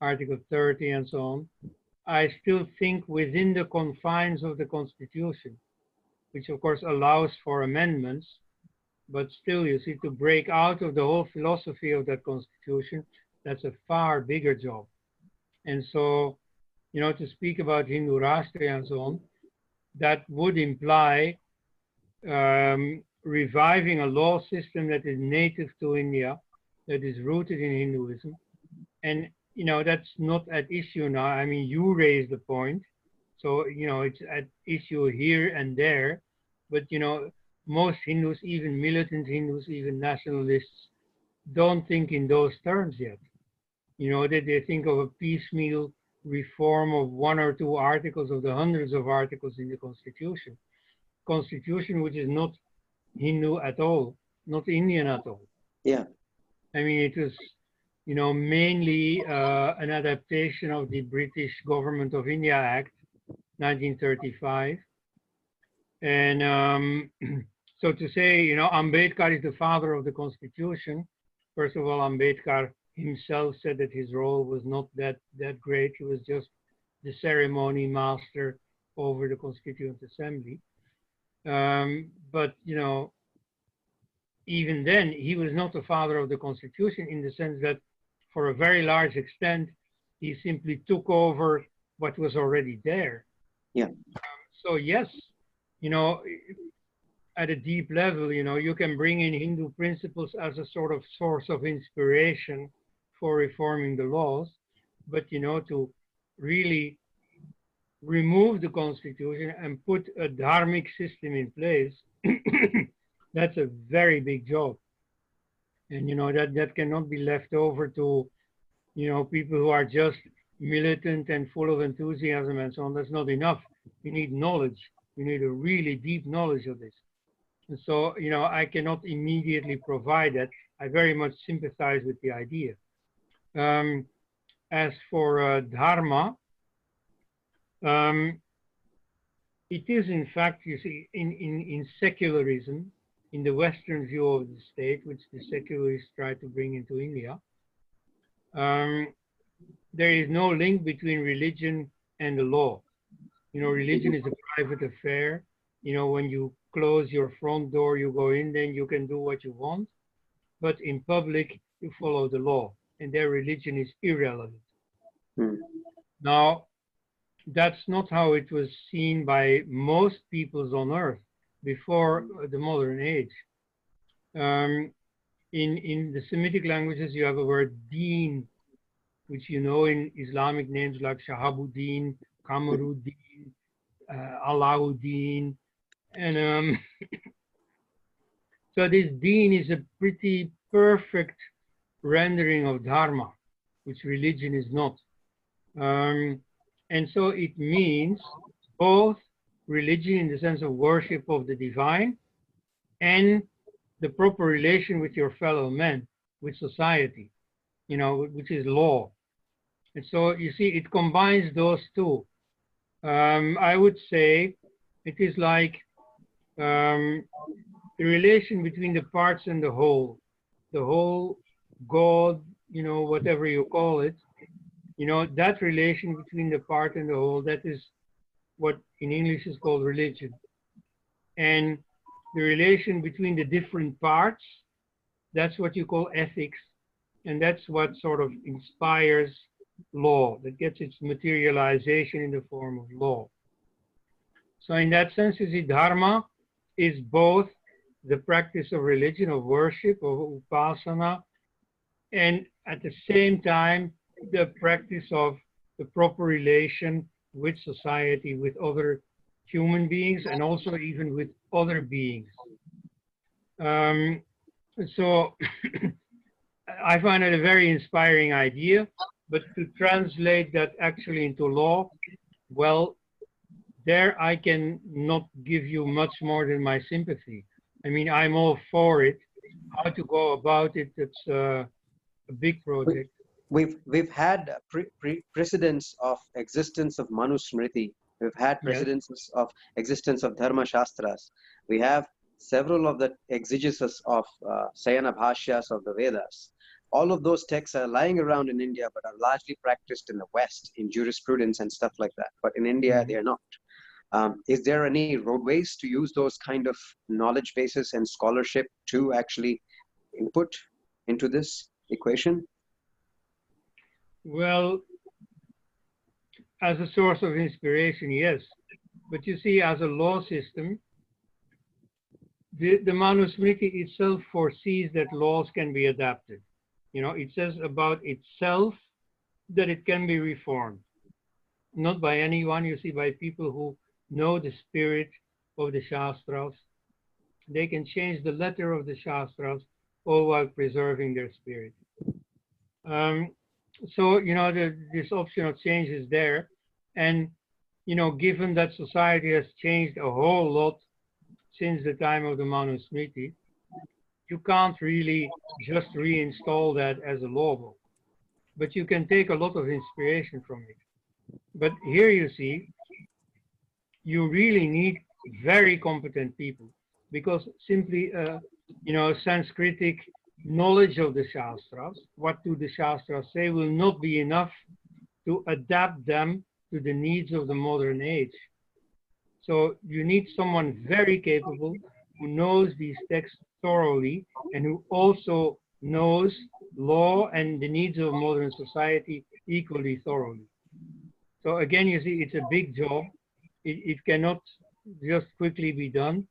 Article 30 and so on, I still think within the confines of the Constitution, which of course allows for amendments, but still, you see, to break out of the whole philosophy of that Constitution, that's a far bigger job. And so, you know, to speak about Hindu Rashtriya and so on, that would imply reviving a law system that is native to India, that is rooted in Hinduism. And, you know, that's not at issue now. I mean, you raised the point. So, you know, it's at issue here and there. But, you know, most Hindus, even militant Hindus, even nationalists, don't think in those terms yet. You know, that they think of a piecemeal reform of one or two articles of the hundreds of articles in the Constitution. Constitution which is not Hindu at all, not Indian at all. Yeah. I mean, it was, you know, mainly an adaptation of the British Government of India Act, 1935. And so to say, you know, Ambedkar is the father of the Constitution. First of all, Ambedkar himself said that his role was not that great. He was just the ceremony master over the Constituent Assembly. But, you know, even then, he was not the father of the Constitution in the sense that for a very large extent, he simply took over what was already there. Yeah. So yes, you know, at a deep level, you know, you can bring in Hindu principles as a sort of source of inspiration for reforming the laws, but, you know, to really remove the constitution and put a dharmic system in place, that's a very big job. And, that cannot be left over to, people who are just militant and full of enthusiasm and so on. That's not enough. You need knowledge. You need a really deep knowledge of this. And so, I cannot immediately provide that. I very much sympathize with the idea. As for dharma, it is in fact, you see, in secularism, in the Western view of the state, which the secularists try to bring into India, there is no link between religion and the law. Religion is a private affair. When you close your front door, you go in, then you can do what you want. But in public, you follow the law, and their religion is irrelevant. Now, that's not how it was seen by most peoples on earth before the modern age. In the Semitic languages, you have a word deen, which in Islamic names like Shahabuddin, Kamaruddin, Alauddin. And so this deen is a pretty perfect rendering of dharma, which religion is not. And so it means both religion in the sense of worship of the divine and the proper relation with your fellow men, with society, which is law. And so you see, it combines those two. I would say it is like the relation between the parts and the whole God, whatever you call it, that relation between the part and the whole, that is what in English is called religion. And the relation between the different parts, that's what you call ethics. And that's what sort of inspires law, that gets its materialization in the form of law. So in that sense, you see, dharma is both the practice of religion, of worship, of upasana, and at the same time, the practice of the proper relation with society, with other human beings, and also even with other beings. So I find it a very inspiring idea, but to translate that actually into law, well, there I can not give you much more than my sympathy. I mean, I'm all for it. How to go about it, it's a big project. We've had precedents of existence of Manusmriti. We've had precedents of existence of Dharma Shastras. We have several of the exegesis of Sayana Bhashyas of the Vedas. All of those texts are lying around in India, but are largely practiced in the West, in jurisprudence and stuff like that. But in India, they are not. Is there any roadways to use those kind of knowledge bases and scholarship to actually input into this equation? Well, as a source of inspiration, yes. But you see, as a law system, the Manusmriti itself foresees that laws can be adapted. It says about itself that it can be reformed. Not by anyone, you see, by people who know the spirit of the Shastras. They can change the letter of the Shastras, all while preserving their spirit. So, this option of change is there. And, given that society has changed a whole lot since the time of the Manusmriti, you can't really just reinstall that as a law book. But you can take a lot of inspiration from it. But here you see, you really need very competent people, because simply, Sanskritic knowledge of the Shastras, what do the Shastras say, will not be enough to adapt them to the needs of the modern age. So you need someone very capable who knows these texts thoroughly and who also knows law and the needs of modern society equally thoroughly. So again, you see, it's a big job. It cannot just quickly be done,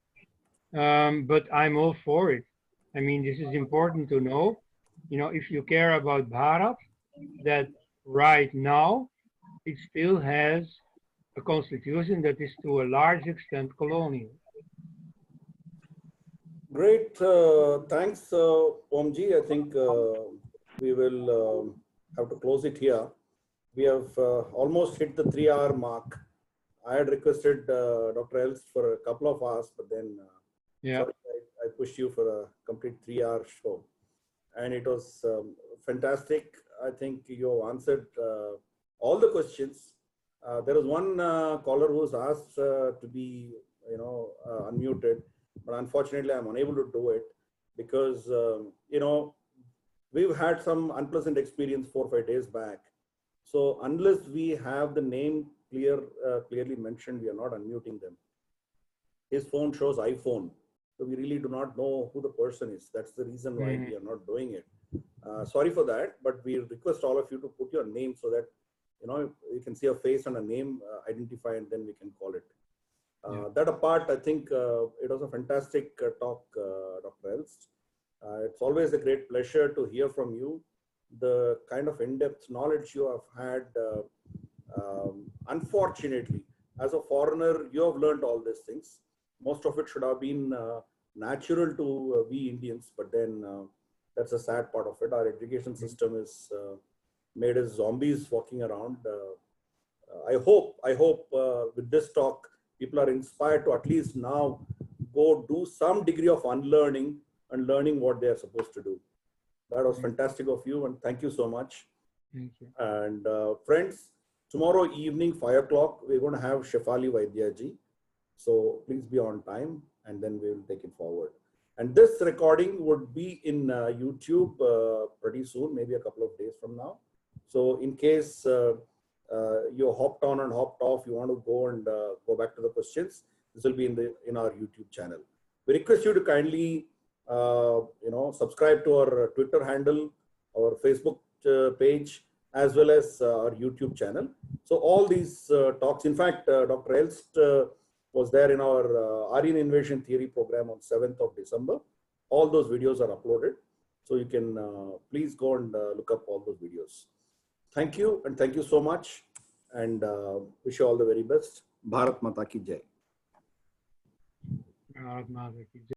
but I'm all for it. I mean, this is important to know. If you care about Bharat, that right now, it still has a constitution that is to a large extent colonial. Great. Thanks, Omji. I think we will have to close it here. We have almost hit the 3-hour mark. I had requested Dr. Elst for a couple of hours, but then sorry, I pushed you for a complete 3-hour show. And it was fantastic. I think you have answered all the questions. There is one caller who was asked to be, unmuted, but unfortunately I'm unable to do it because, we've had some unpleasant experience 4 or 5 days back. So unless we have the name clearly mentioned, we are not unmuting them. His phone shows iPhone. So we really do not know who the person is. That's the reason why we are not doing it. Sorry for that, but we request all of you to put your name so that, you can see a face and a name identify, and then we can call it. That apart, I think it was a fantastic talk, Dr. Elst. It's always a great pleasure to hear from you. The kind of in-depth knowledge you have had, unfortunately, as a foreigner, you have learned all these things. Most of it should have been natural to we Indians, but then that's a sad part of it. Our education system is made as zombies walking around. I hope with this talk, people are inspired to at least now go do some degree of unlearning and learning what they are supposed to do. That was fantastic of you, and thank you so much. Thank you. And friends, tomorrow evening, 5 o'clock, we're going to have Shefali Vaidyaji. So please be on time, and then we will take it forward. And this recording would be in YouTube pretty soon, maybe a couple of days from now. So in case you hopped on and hopped off, you want to go and go back to the questions, this will be in our YouTube channel. We request you to kindly subscribe to our Twitter handle, our Facebook page, as well as our YouTube channel. So all these talks, in fact, Dr. Elst was there in our Aryan Invasion Theory program on 7th of December. All those videos are uploaded. So you can please go and look up all those videos. Thank you, and thank you so much. And wish you all the very best. Bharat Mata Ki Jai. Bharat Mata Ki Jai.